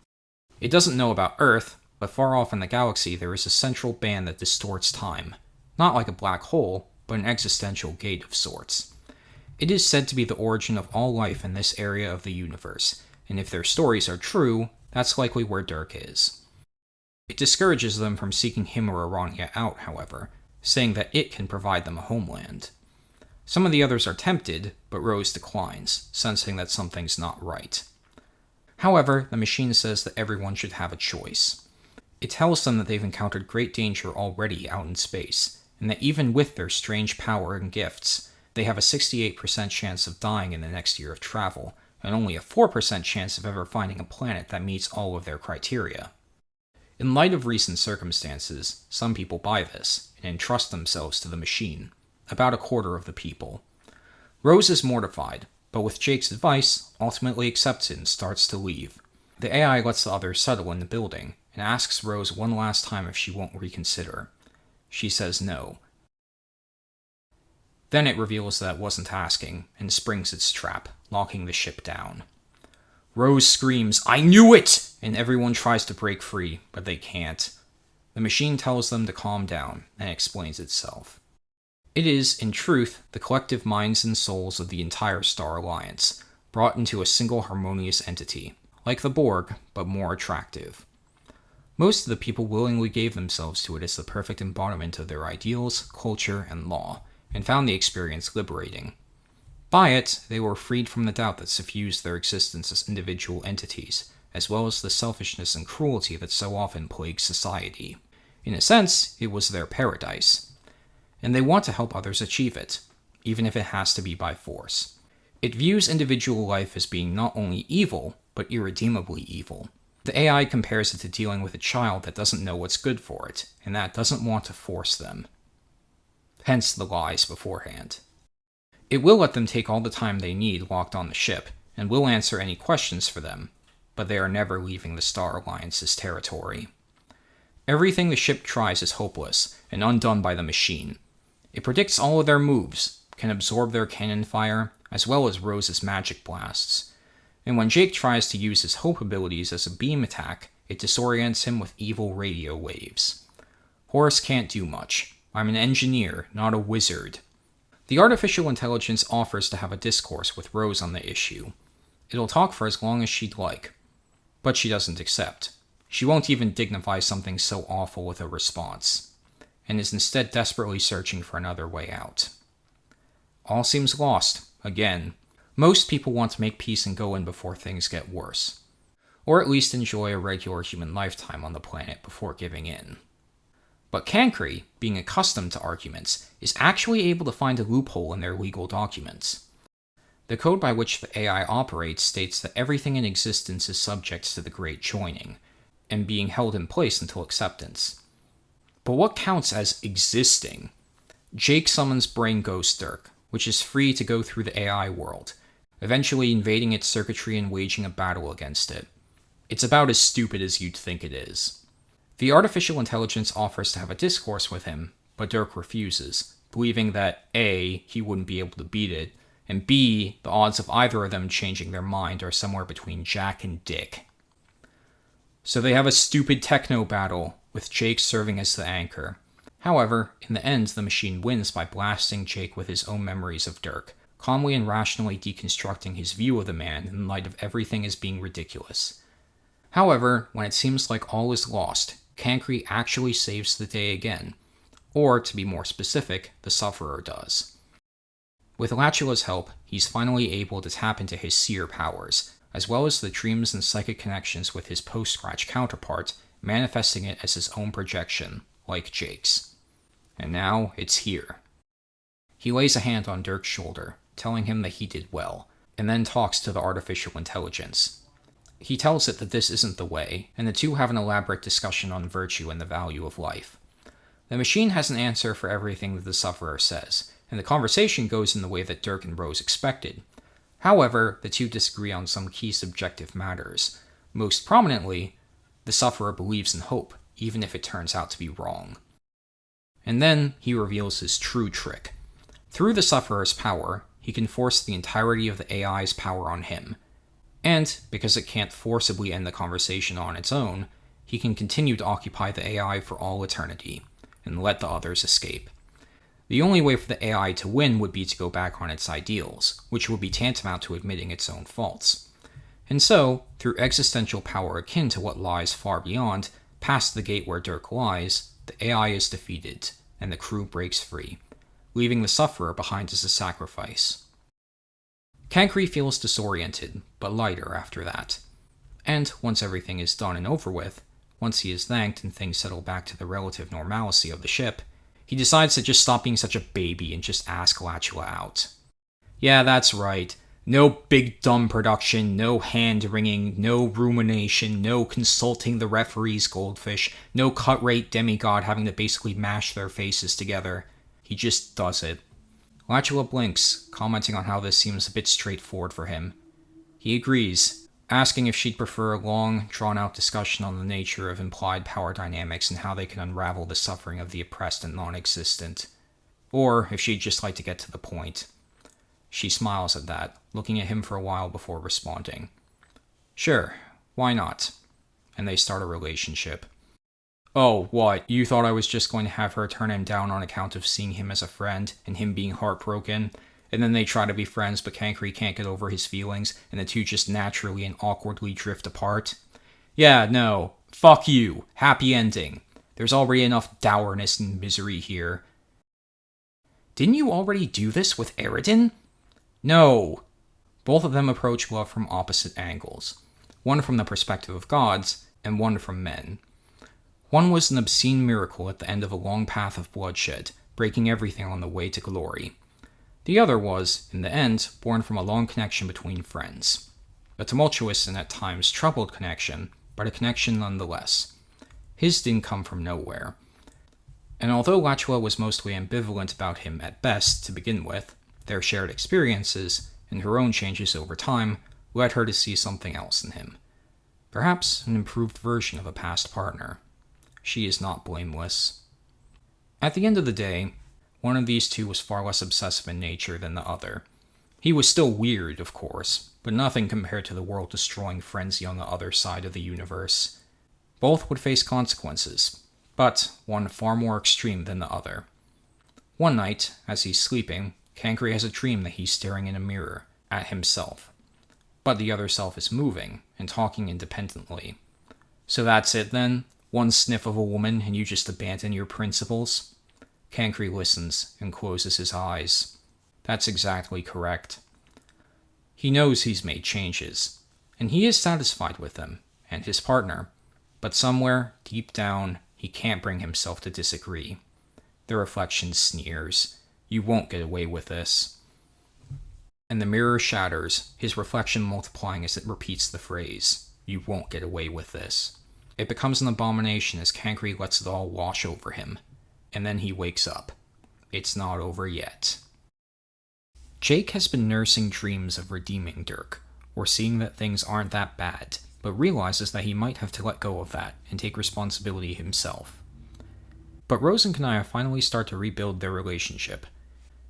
It doesn't know about Earth, but far off in the galaxy there is a central band that distorts time. Not like a black hole, but an existential gate of sorts. It is said to be the origin of all life in this area of the universe, and if their stories are true, that's likely where Dirk is. It discourages them from seeking him or Arania out, however, saying that it can provide them a homeland. Some of the others are tempted, but Rose declines, sensing that something's not right. However, the machine says that everyone should have a choice. It tells them that they've encountered great danger already out in space, and that even with their strange power and gifts, they have a 68% chance of dying in the next year of travel, and only a 4% chance of ever finding a planet that meets all of their criteria. In light of recent circumstances, some people buy this, and entrust themselves to the machine, about a quarter of the people. Rose is mortified, but with Jake's advice, ultimately accepts it and starts to leave. The AI lets the others settle in the building, and asks Rose one last time if she won't reconsider. She says no. Then it reveals that it wasn't asking, and springs its trap, locking the ship down. Rose screams, "I knew it!" and everyone tries to break free, but they can't. The machine tells them to calm down, and explains itself. It is, in truth, the collective minds and souls of the entire Star Alliance, brought into a single harmonious entity, like the Borg, but more attractive. Most of the people willingly gave themselves to it as the perfect embodiment of their ideals, culture, and law, and found the experience liberating. By it, they were freed from the doubt that suffused their existence as individual entities, as well as the selfishness and cruelty that so often plagues society. In a sense, it was their paradise, and they want to help others achieve it, even if it has to be by force. It views individual life as being not only evil, but irredeemably evil. The AI compares it to dealing with a child that doesn't know what's good for it, and that doesn't want to force them. Hence the lies beforehand. It will let them take all the time they need locked on the ship, and will answer any questions for them, but they are never leaving the Star Alliance's territory. Everything the ship tries is hopeless, and undone by the machine. It predicts all of their moves, can absorb their cannon fire, as well as Rose's magic blasts. And when Jake tries to use his hope abilities as a beam attack, it disorients him with evil radio waves. Horace can't do much. I'm an engineer, not a wizard. The artificial intelligence offers to have a discourse with Rose on the issue. It'll talk for as long as she'd like. But she doesn't accept. She won't even dignify something so awful with a response, and is instead desperately searching for another way out. All seems lost, again. Most people want to make peace and go in before things get worse. Or at least enjoy a regular human lifetime on the planet before giving in. But Kankri, being accustomed to arguments, is actually able to find a loophole in their legal documents. The code by which the AI operates states that everything in existence is subject to the Great Joining, and being held in place until acceptance. But what counts as existing? Jake summons Brain Ghost Dirk, which is free to go through the AI world, eventually invading its circuitry and waging a battle against it. It's about as stupid as you'd think it is. The artificial intelligence offers to have a discourse with him, but Dirk refuses, believing that A, he wouldn't be able to beat it, and B, the odds of either of them changing their mind are somewhere between Jack and Dick. So they have a stupid techno battle, with Jake serving as the anchor. However, in the end, the machine wins by blasting Jake with his own memories of Dirk, calmly and rationally deconstructing his view of the man in light of everything as being ridiculous. However, when it seems like all is lost, Kankri actually saves the day again. Or, to be more specific, the Sufferer does. With Latula's help, he's finally able to tap into his seer powers, as well as the dreams and psychic connections with his post-scratch counterpart, manifesting it as his own projection, like Jake's. And now, it's here. He lays a hand on Dirk's shoulder, telling him that he did well, and then talks to the artificial intelligence. He tells it that this isn't the way, and the two have an elaborate discussion on virtue and the value of life. The machine has an answer for everything that the Sufferer says, and the conversation goes in the way that Dirk and Rose expected. However, the two disagree on some key subjective matters. Most prominently, the Sufferer believes in hope, even if it turns out to be wrong. And then he reveals his true trick. Through the Sufferer's power, he can force the entirety of the AI's power on him. And, because it can't forcibly end the conversation on its own, he can continue to occupy the AI for all eternity, and let the others escape. The only way for the AI to win would be to go back on its ideals, which would be tantamount to admitting its own faults. And so, through existential power akin to what lies far beyond, past the gate where Dirk lies, the AI is defeated, and the crew breaks free, leaving the Sufferer behind as a sacrifice. Kankri feels disoriented, but lighter after that. And once everything is done and over with, once he is thanked and things settle back to the relative normalcy of the ship, he decides to just stop being such a baby and just ask Latula out. Yeah, that's right. No big dumb production, no hand-wringing, no rumination, no consulting the referee's goldfish, no cut-rate demigod having to basically mash their faces together. He just does it. Latula blinks, commenting on how this seems a bit straightforward for him. He agrees, asking if she'd prefer a long, drawn-out discussion on the nature of implied power dynamics and how they can unravel the suffering of the oppressed and non-existent. Or if she'd just like to get to the point. She smiles at that, looking at him for a while before responding. Sure, why not? And they start a relationship. Oh, what, you thought I was just going to have her turn him down on account of seeing him as a friend, and him being heartbroken, and then they try to be friends but Kankri can't get over his feelings, and the two just naturally and awkwardly drift apart? Yeah, no, fuck you, happy ending. There's already enough dourness and misery here. Didn't you already do this with Eridan? No. Both of them approach love from opposite angles. One from the perspective of gods, and one from men. One was an obscene miracle at the end of a long path of bloodshed, breaking everything on the way to glory. The other was, in the end, born from a long connection between friends. A tumultuous and at times troubled connection, but a connection nonetheless. His didn't come from nowhere. And although Lachua was mostly ambivalent about him at best to begin with, their shared experiences, and her own changes over time, led her to see something else in him. Perhaps an improved version of a past partner. She is not blameless. At the end of the day, one of these two was far less obsessive in nature than the other. He was still weird, of course, but nothing compared to the world-destroying frenzy on the other side of the universe. Both would face consequences, but one far more extreme than the other. One night, as he's sleeping, Kankri has a dream that he's staring in a mirror, at himself. But the other self is moving, and talking independently. So that's it then? One sniff of a woman and you just abandon your principles? Kankri listens and closes his eyes. That's exactly correct. He knows he's made changes, and he is satisfied with them, and his partner, but somewhere, deep down, he can't bring himself to disagree. The reflection sneers. You won't get away with this. And the mirror shatters, his reflection multiplying as it repeats the phrase, you won't get away with this. It becomes an abomination as Kankri lets it all wash over him, and then he wakes up. It's not over yet. Jake has been nursing dreams of redeeming Dirk, or seeing that things aren't that bad, but realizes that he might have to let go of that and take responsibility himself. But Rose and Kanaya finally start to rebuild their relationship,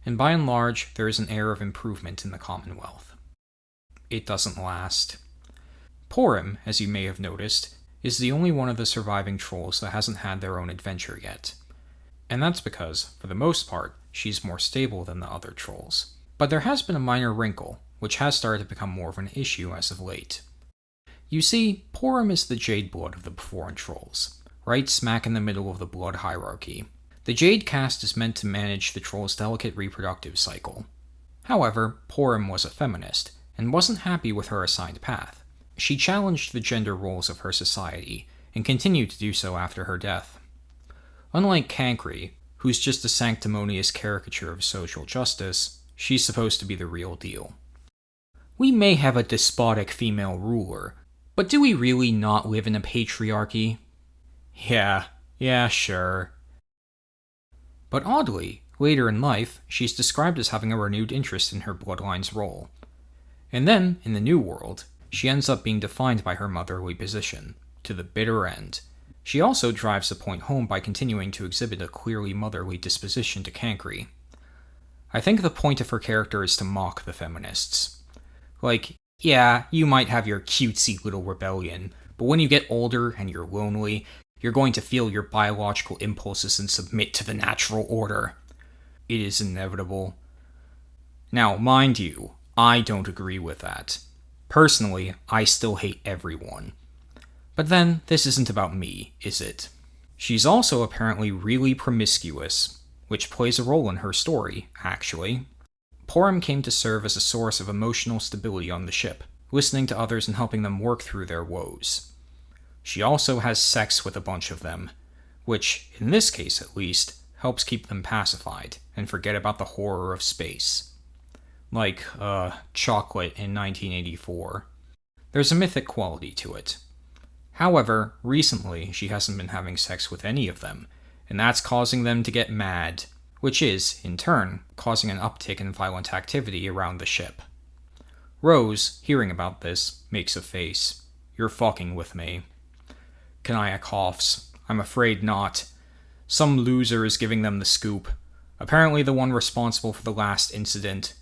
and by and large, there is an air of improvement in the Commonwealth. It doesn't last. Porrim, as you may have noticed, is the only one of the surviving trolls that hasn't had their own adventure yet. And that's because, for the most part, she's more stable than the other trolls. But there has been a minor wrinkle, which has started to become more of an issue as of late. You see, Porrim is the Jade Blood of the Beforan trolls, right smack in the middle of the blood hierarchy. The Jade caste is meant to manage the troll's delicate reproductive cycle. However, Porrim was a feminist, and wasn't happy with her assigned path. She challenged the gender roles of her society, and continued to do so after her death. Unlike Kankri, who's just a sanctimonious caricature of social justice, she's supposed to be the real deal. We may have a despotic female ruler, but do we really not live in a patriarchy? Yeah, sure. But oddly, later in life, she's described as having a renewed interest in her bloodline's role. And then, in the New World, she ends up being defined by her motherly position, to the bitter end. She also drives the point home by continuing to exhibit a clearly motherly disposition to Kankri. I think the point of her character is to mock the feminists. Like, yeah, you might have your cutesy little rebellion, but when you get older and you're lonely, you're going to feel your biological impulses and submit to the natural order. It is inevitable. Now, mind you, I don't agree with that. Personally, I still hate everyone. But then, this isn't about me, is it? She's also apparently really promiscuous, which plays a role in her story, actually. Porrim came to serve as a source of emotional stability on the ship, listening to others and helping them work through their woes. She also has sex with a bunch of them, which, in this case at least, helps keep them pacified and forget about the horror of space. Like, chocolate in 1984. There's a mythic quality to it. However, recently she hasn't been having sex with any of them, and that's causing them to get mad, which is, in turn, causing an uptick in violent activity around the ship. Rose, hearing about this, makes a face. You're fucking with me. Kanaya coughs. I'm afraid not. Some loser is giving them the scoop. Apparently the one responsible for the last incident.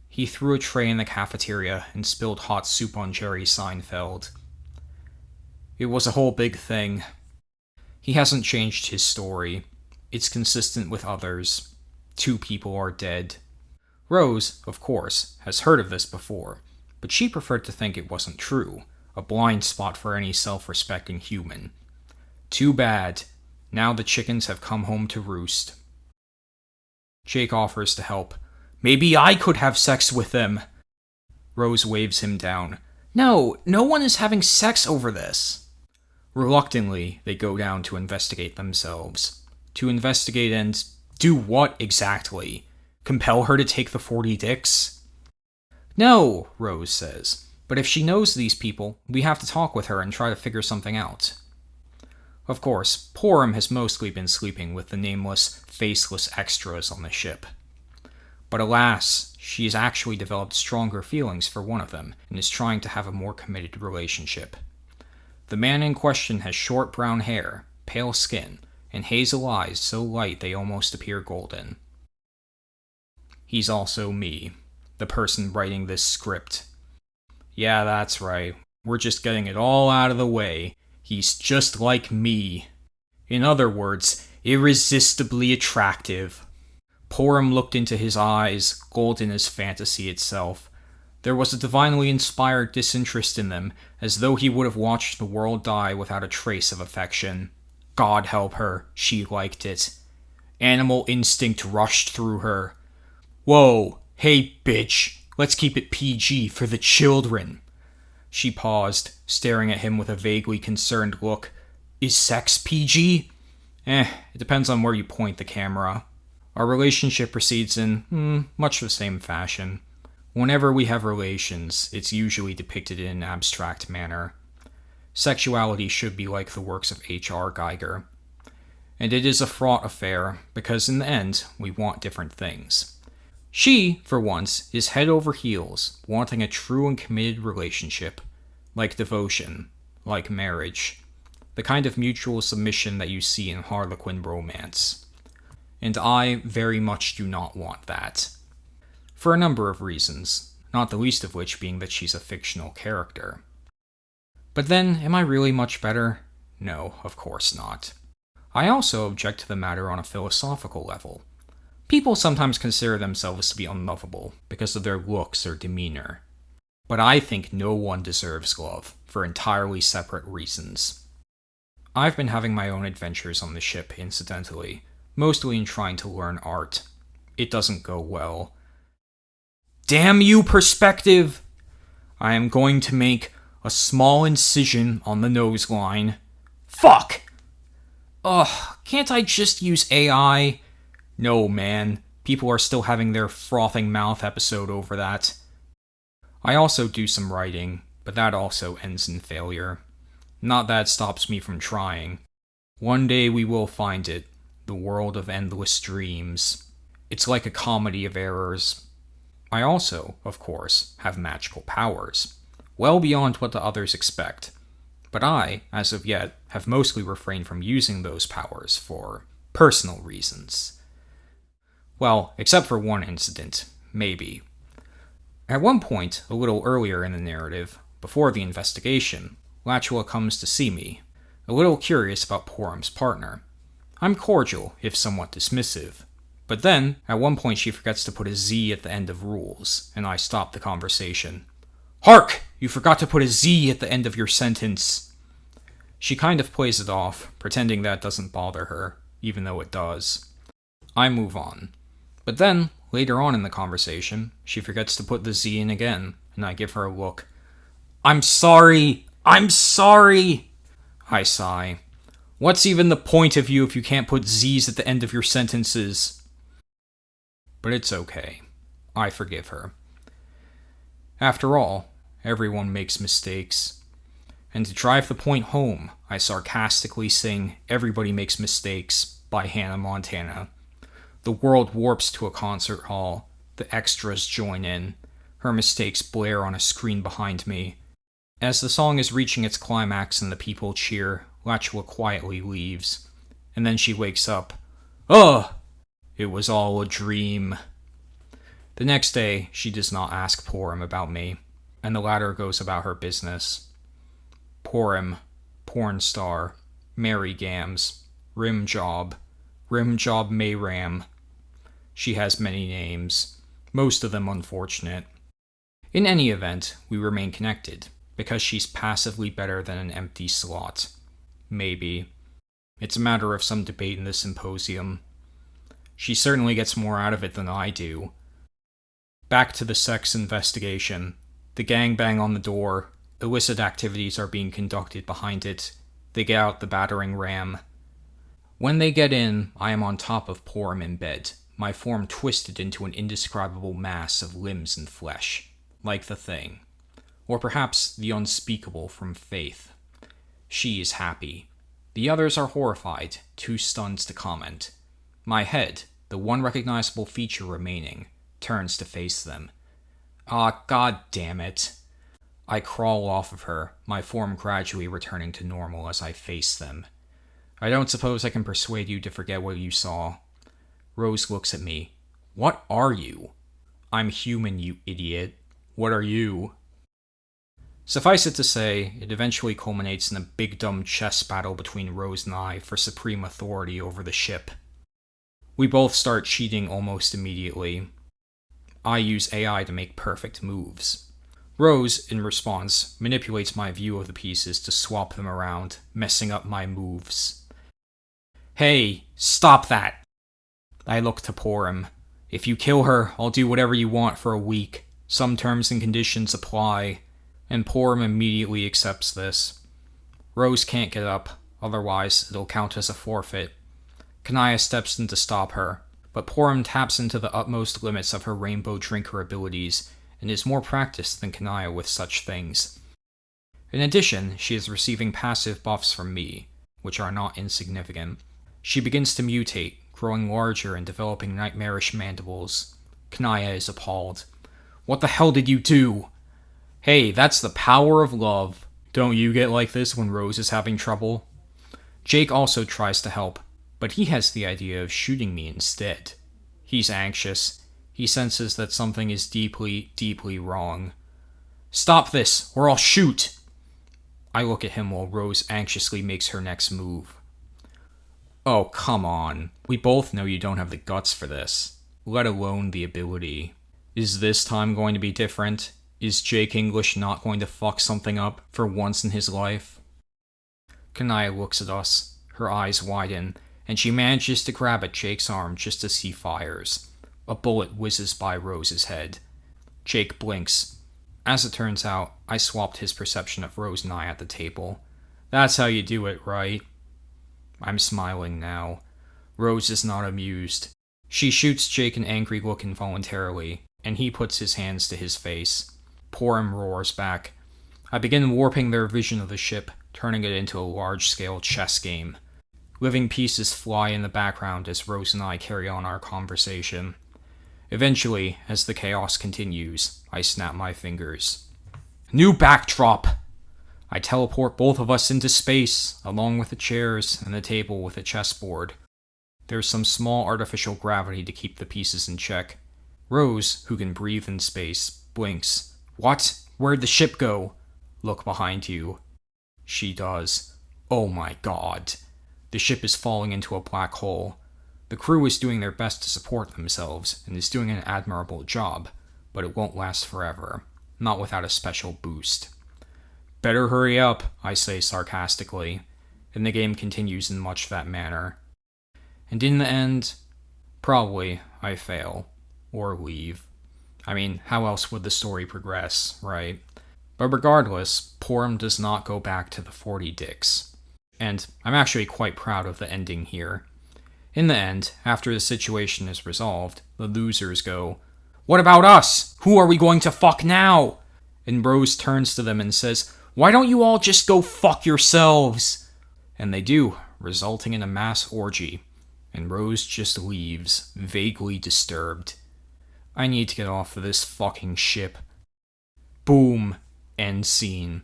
He threw a tray in the cafeteria and spilled hot soup on Jerry Seinfeld. It was a whole big thing. He hasn't changed his story. It's consistent with others. 2 people are dead. Rose, of course, has heard of this before, but she preferred to think it wasn't true, a blind spot for any self-respecting human. Too bad. Now the chickens have come home to roost. Jake offers to help. Maybe I could have sex with them. Rose waves him down. No one is having sex over this. Reluctantly, they go down to investigate themselves. To investigate and do what exactly? Compel her to take the 40 dicks? No, Rose says. But if she knows these people, we have to talk with her and try to figure something out. Of course, Porrim has mostly been sleeping with the nameless, faceless extras on the ship. But alas, she has actually developed stronger feelings for one of them and is trying to have a more committed relationship. The man in question has short brown hair, pale skin, and hazel eyes so light they almost appear golden. He's also me, the person writing this script. Yeah, that's right. We're just getting it all out of the way. He's just like me. In other words, irresistibly attractive. Porrim looked into his eyes, golden as fantasy itself. There was a divinely inspired disinterest in them, as though he would have watched the world die without a trace of affection. God help her, she liked it. Animal instinct rushed through her. Whoa, hey bitch, let's keep it PG for the children. She paused, staring at him with a vaguely concerned look. Is sex PG? It depends on where you point the camera. Our relationship proceeds in much the same fashion. Whenever we have relations, it's usually depicted in an abstract manner. Sexuality should be like the works of H.R. Geiger. And it is a fraught affair, because in the end, we want different things. She, for once, is head over heels, wanting a true and committed relationship. Like devotion, like marriage. The kind of mutual submission that you see in Harlequin romance. And I very much do not want that. For a number of reasons, not the least of which being that she's a fictional character. But then, am I really much better? No, of course not. I also object to the matter on a philosophical level. People sometimes consider themselves to be unlovable because of their looks or demeanor. But I think no one deserves love, for entirely separate reasons. I've been having my own adventures on the ship, incidentally, mostly in trying to learn art. It doesn't go well. Damn you, perspective! I am going to make a small incision on the nose line. Fuck! Ugh, can't I just use AI? No, man. People are still having their frothing mouth episode over that. I also do some writing, but that also ends in failure. Not that it stops me from trying. One day we will find it, the world of endless dreams. It's like a comedy of errors. I also, of course, have magical powers, well beyond what the others expect. But I, as of yet, have mostly refrained from using those powers for personal reasons. Well, except for one incident, maybe. At one point, a little earlier in the narrative, before the investigation, Latchua comes to see me, a little curious about Porrim's partner. I'm cordial, if somewhat dismissive. But then, at one point she forgets to put a Z at the end of rules, and I stop the conversation. Hark! You forgot to put a Z at the end of your sentence. She kind of plays it off, pretending that doesn't bother her, even though it does. I move on. But then, later on in the conversation, she forgets to put the Z in again, and I give her a look. I'm sorry! I'm sorry! I sigh. What's even the point of you if you can't put Z's at the end of your sentences? But it's okay. I forgive her. After all, everyone makes mistakes. And to drive the point home, I sarcastically sing Everybody Makes Mistakes by Hannah Montana. The world warps to a concert hall. The extras join in. Her mistakes blare on a screen behind me. As the song is reaching its climax and the people cheer, Latchua quietly leaves. And then she wakes up. Ugh! It was all a dream. The next day, she does not ask Porrim about me, and the latter goes about her business. Porrim, porn star, Mary Gams, Rim Job Mayram. She has many names, most of them unfortunate. In any event, we remain connected, because she's passively better than an empty slot. Maybe. It's a matter of some debate in the symposium. She certainly gets more out of it than I do. Back to the sex investigation. The gangbang on the door. Illicit activities are being conducted behind it. They get out the battering ram. When they get in, I am on top of Porrim in bed, my form twisted into an indescribable mass of limbs and flesh, like the Thing. Or perhaps the unspeakable from Faith. She is happy. The others are horrified, too stunned to comment. My head, the one recognizable feature remaining, turns to face them. Ah, god damn it. I crawl off of her, my form gradually returning to normal as I face them. I don't suppose I can persuade you to forget what you saw. Rose looks at me. What are you? I'm human, you idiot. What are you? Suffice it to say, it eventually culminates in a big dumb chess battle between Rose and I for supreme authority over the ship. We both start cheating almost immediately. I use AI to make perfect moves. Rose, in response, manipulates my view of the pieces to swap them around, messing up my moves. Hey, stop that! I look to Porrim. If you kill her, I'll do whatever you want for a week. Some terms and conditions apply. And Porrim immediately accepts this. Rose can't get up, otherwise it'll count as a forfeit. Kanaya steps in to stop her, but Porrim taps into the utmost limits of her rainbow drinker abilities and is more practiced than Kanaya with such things. In addition, she is receiving passive buffs from me, which are not insignificant. She begins to mutate, growing larger and developing nightmarish mandibles. Kanaya is appalled. What the hell did you do? Hey, that's the power of love. Don't you get like this when Rose is having trouble? Jake also tries to help, but he has the idea of shooting me instead. He's anxious. He senses that something is deeply, deeply wrong. Stop this, or I'll shoot! I look at him while Rose anxiously makes her next move. Oh, come on. We both know you don't have the guts for this, let alone the ability. Is this time going to be different? Is Jake English not going to fuck something up for once in his life? Kanaya looks at us, her eyes widen, and she manages to grab at Jake's arm just as he fires. A bullet whizzes by Rose's head. Jake blinks. As it turns out, I swapped his perception of Rose and I at the table. That's how you do it, right? I'm smiling now. Rose is not amused. She shoots Jake an angry look involuntarily, and he puts his hands to his face. Porrim roars back. I begin warping their vision of the ship, turning it into a large-scale chess game. Living pieces fly in the background as Rose and I carry on our conversation. Eventually, as the chaos continues, I snap my fingers. New backdrop! I teleport both of us into space, along with the chairs and the table with a chessboard. There's some small artificial gravity to keep the pieces in check. Rose, who can breathe in space, blinks. What? Where'd the ship go? Look behind you. She does. Oh my god. The ship is falling into a black hole. The crew is doing their best to support themselves, and is doing an admirable job, but it won't last forever. Not without a special boost. Better hurry up, I say sarcastically, and the game continues in much that manner. And in the end, probably I fail. Or leave. I mean, how else would the story progress, right? But regardless, Porrim does not go back to the 40 dicks. And I'm actually quite proud of the ending here. In the end, after the situation is resolved, the losers go, What about us? Who are we going to fuck now? And Rose turns to them and says, Why don't you all just go fuck yourselves? And they do, resulting in a mass orgy. And Rose just leaves, vaguely disturbed. I need to get off of this fucking ship. Boom. End scene.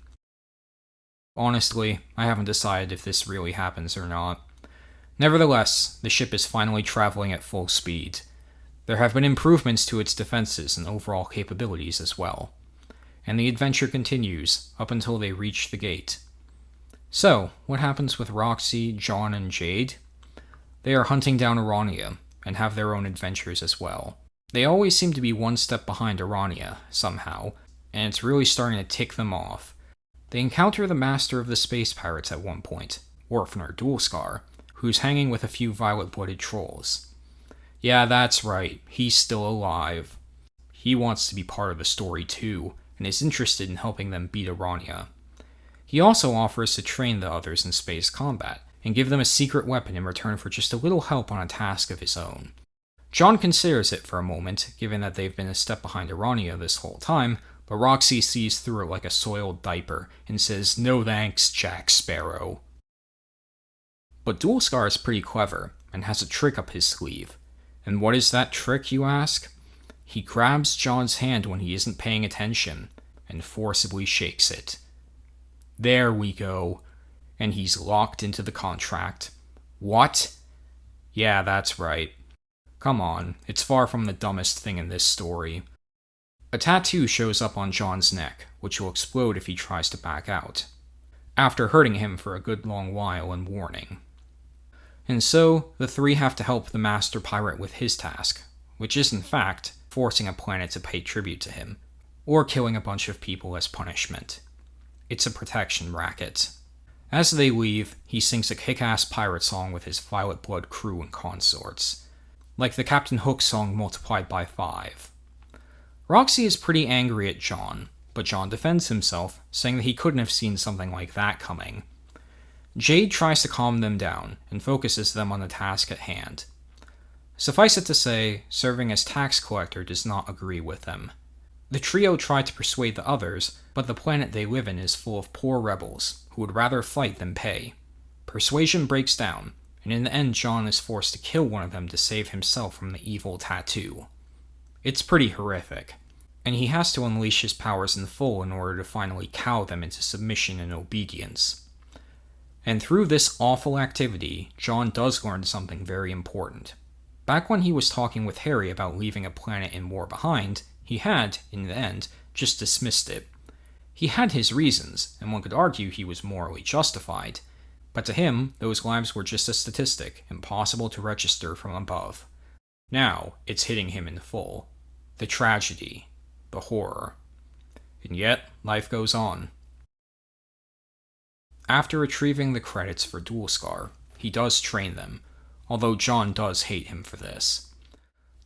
Honestly, I haven't decided if this really happens or not. Nevertheless, the ship is finally traveling at full speed. There have been improvements to its defenses and overall capabilities as well. And the adventure continues, up until they reach the gate. So, what happens with Roxy, John, and Jade? They are hunting down Arania, and have their own adventures as well. They always seem to be one step behind Arania, somehow, and it's really starting to tick them off. They encounter the master of the space pirates at one point, Orphaner Dualscar, who's hanging with a few violet-blooded trolls. Yeah, that's right, he's still alive. He wants to be part of the story too, and is interested in helping them beat Arania. He also offers to train the others in space combat, and give them a secret weapon in return for just a little help on a task of his own. John considers it for a moment, given that they've been a step behind Arania this whole time, but Roxy sees through it like a soiled diaper, and says, "No thanks, Jack Sparrow." But Dualscar is pretty clever, and has a trick up his sleeve. And what is that trick, you ask? He grabs John's hand when he isn't paying attention, and forcibly shakes it. There we go. And he's locked into the contract. What? Yeah, that's right. Come on, it's far from the dumbest thing in this story. A tattoo shows up on John's neck, which will explode if he tries to back out, after hurting him for a good long while and warning. And so, the three have to help the Master Pirate with his task, which is in fact forcing a planet to pay tribute to him, or killing a bunch of people as punishment. It's a protection racket. As they leave, he sings a kick-ass pirate song with his Violet Blood crew and consorts, like the Captain Hook song multiplied by 5. Roxy is pretty angry at John, but John defends himself, saying that he couldn't have seen something like that coming. Jade tries to calm them down, and focuses them on the task at hand. Suffice it to say, serving as tax collector does not agree with them. The trio try to persuade the others, but the planet they live in is full of poor rebels, who would rather fight than pay. Persuasion breaks down, and in the end John is forced to kill one of them to save himself from the evil tattoo. It's pretty horrific, and he has to unleash his powers in full in order to finally cow them into submission and obedience. And through this awful activity, John does learn something very important. Back when he was talking with Harry about leaving a planet in war behind, he had, in the end, just dismissed it. He had his reasons, and one could argue he was morally justified, but to him, those lives were just a statistic, impossible to register from above. Now, it's hitting him in full. The tragedy. The horror. And yet, life goes on. After retrieving the credits for Dualscar, he does train them, although John does hate him for this.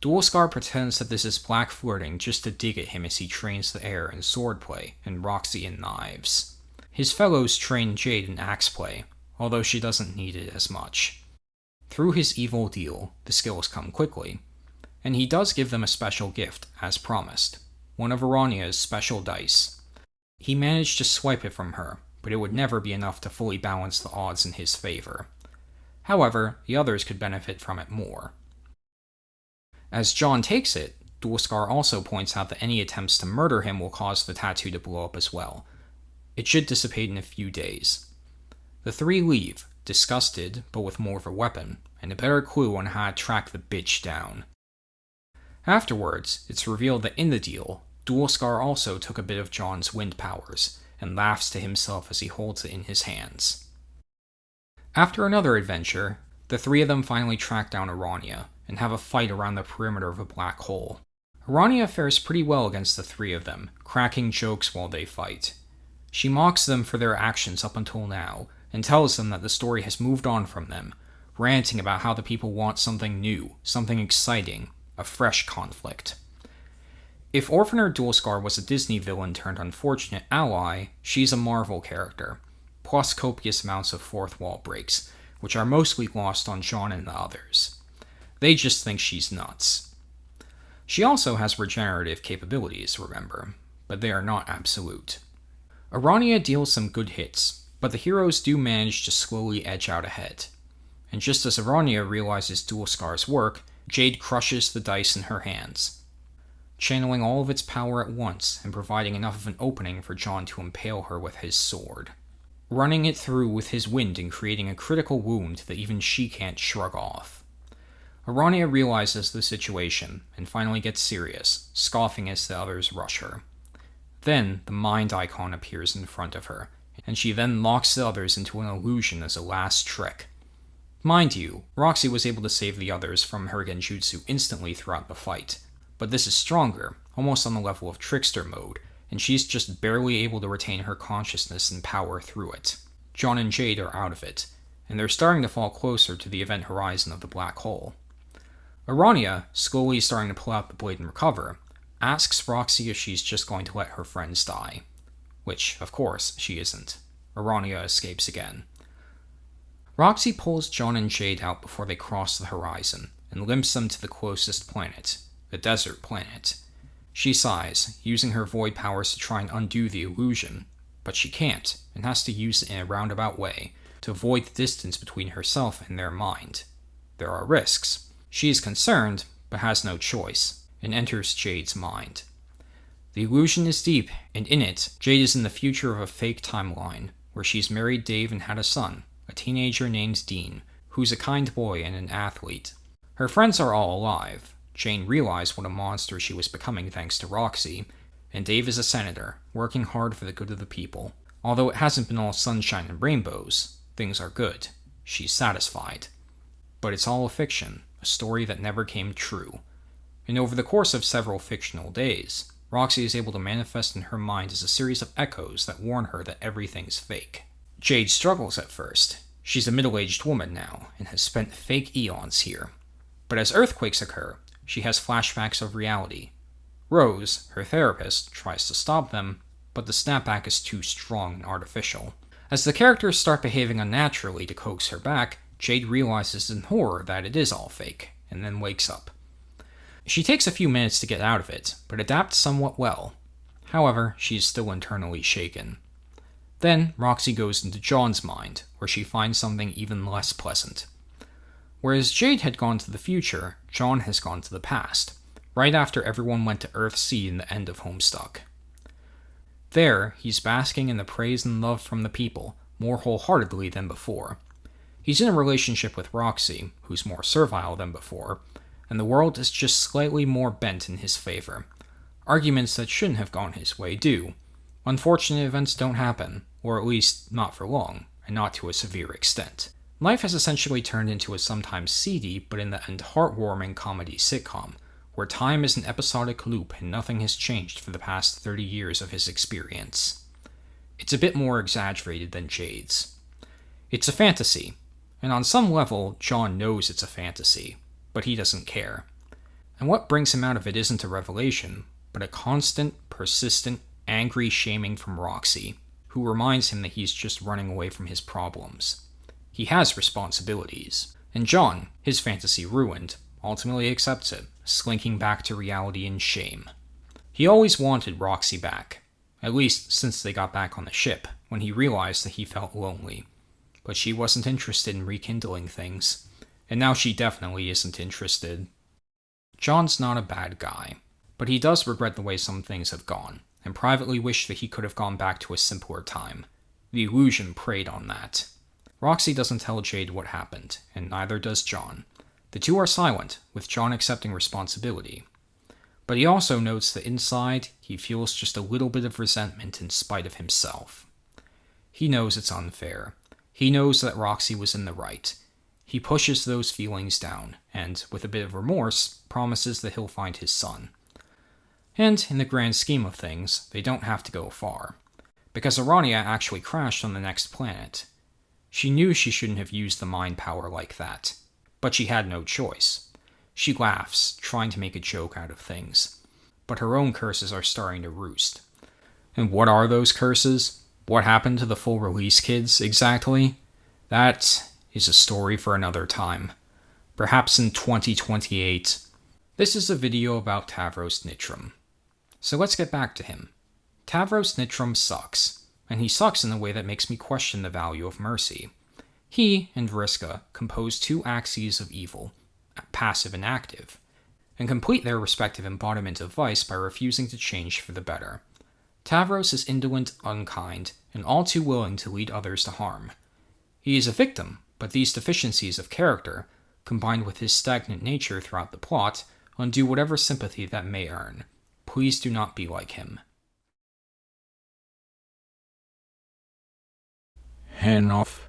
Dualscar pretends that this is black flirting just to dig at him as he trains the heir in swordplay and Roxy in knives. His fellows train Jade in axeplay, although she doesn't need it as much. Through his evil deal, the skills come quickly, and he does give them a special gift, as promised, one of Arania's special dice. He managed to swipe it from her, but it would never be enough to fully balance the odds in his favor. However, the others could benefit from it more. As John takes it, Dualscar also points out that any attempts to murder him will cause the tattoo to blow up as well. It should dissipate in a few days. The three leave, disgusted, but with more of a weapon, and a better clue on how to track the bitch down. Afterwards, it's revealed that in the deal, Dualscar also took a bit of John's wind powers, and laughs to himself as he holds it in his hands. After another adventure, the three of them finally track down Arania, and have a fight around the perimeter of a black hole. Arania fares pretty well against the three of them, cracking jokes while they fight. She mocks them for their actions up until now, and tells them that the story has moved on from them, ranting about how the people want something new, something exciting, a fresh conflict. If Orphaner Dualscar was a Disney villain turned unfortunate ally, she's a Marvel character, plus copious amounts of fourth wall breaks, which are mostly lost on John and the others. They just think she's nuts. She also has regenerative capabilities, remember, but they are not absolute. Arania deals some good hits, but the heroes do manage to slowly edge out ahead. And just as Arania realizes Dualscar's work, Jade crushes the dice in her hands, channeling all of its power at once and providing enough of an opening for John to impale her with his sword, running it through with his wind and creating a critical wound that even she can't shrug off. Arania realizes the situation and finally gets serious, scoffing as the others rush her. Then, the mind icon appears in front of her, and she then locks the others into an illusion as a last trick. Mind you, Roxy was able to save the others from her genjutsu instantly throughout the fight, but this is stronger, almost on the level of trickster mode, and she's just barely able to retain her consciousness and power through it. John and Jade are out of it, and they're starting to fall closer to the event horizon of the black hole. Arania, slowly starting to pull out the blade and recover, asks Roxy if she's just going to let her friends die. Which, of course, she isn't. Arania escapes again. Roxy pulls John and Jade out before they cross the horizon, and limps them to the closest planet, the desert planet. She sighs, using her void powers to try and undo the illusion, but she can't, and has to use it in a roundabout way to avoid the distance between herself and their mind. There are risks. She is concerned, but has no choice, and enters Jade's mind. The illusion is deep, and in it, Jade is in the future of a fake timeline, where she's married Dave and had a son, a teenager named Dean, who's a kind boy and an athlete. Her friends are all alive. Jane realized what a monster she was becoming thanks to Roxy, and Dave is a senator, working hard for the good of the people. Although it hasn't been all sunshine and rainbows, things are good. She's satisfied. But it's all a fiction, a story that never came true. And over the course of several fictional days, Roxy is able to manifest in her mind as a series of echoes that warn her that everything's fake. Jade struggles at first. She's a middle-aged woman now, and has spent fake eons here. But as earthquakes occur, she has flashbacks of reality. Rose, her therapist, tries to stop them, but the snapback is too strong and artificial. As the characters start behaving unnaturally to coax her back, Jade realizes in horror that it is all fake, and then wakes up. She takes a few minutes to get out of it, but adapts somewhat well. However, she is still internally shaken. Then, Roxy goes into John's mind, where she finds something even less pleasant. Whereas Jade had gone to the future, John has gone to the past, right after everyone went to Earthsea in the end of Homestuck. There, he's basking in the praise and love from the people, more wholeheartedly than before. He's in a relationship with Roxy, who's more servile than before, and the world is just slightly more bent in his favor. Arguments that shouldn't have gone his way do. Unfortunate events don't happen, or at least not for long, and not to a severe extent. Life has essentially turned into a sometimes seedy, but in the end heartwarming comedy sitcom, where time is an episodic loop and nothing has changed for the past 30 years of his experience. It's a bit more exaggerated than Jade's. It's a fantasy, and on some level, John knows it's a fantasy, but he doesn't care. And what brings him out of it isn't a revelation, but a constant, persistent, angry shaming from Roxy, who reminds him that he's just running away from his problems. He has responsibilities, and John, his fantasy ruined, ultimately accepts it, slinking back to reality in shame. He always wanted Roxy back, at least since they got back on the ship, when he realized that he felt lonely. But she wasn't interested in rekindling things, and now she definitely isn't interested. John's not a bad guy, but he does regret the way some things have gone, and privately wish that he could have gone back to a simpler time. The illusion preyed on that. Roxy doesn't tell Jade what happened, and neither does John. The two are silent, with John accepting responsibility. But he also notes that inside, he feels just a little bit of resentment in spite of himself. He knows it's unfair. He knows that Roxy was in the right. He pushes those feelings down, and, with a bit of remorse, promises that he'll find his son. And, in the grand scheme of things, they don't have to go far. Because Arania actually crashed on the next planet. She knew she shouldn't have used the mind power like that, but she had no choice. She laughs, trying to make a joke out of things, but her own curses are starting to roost. And what are those curses? What happened to the full release kids, exactly? That is a story for another time. Perhaps in 2028. This is a video about Tavros Nitram. So let's get back to him. Tavros Nitram sucks. And he sucks in a way that makes me question the value of mercy. He and Vriska compose two axes of evil, passive and active, and complete their respective embodiment of vice by refusing to change for the better. Tavros is indolent, unkind, and all too willing to lead others to harm. He is a victim, but these deficiencies of character, combined with his stagnant nature throughout the plot, undo whatever sympathy that may earn. Please do not be like him. Hand off.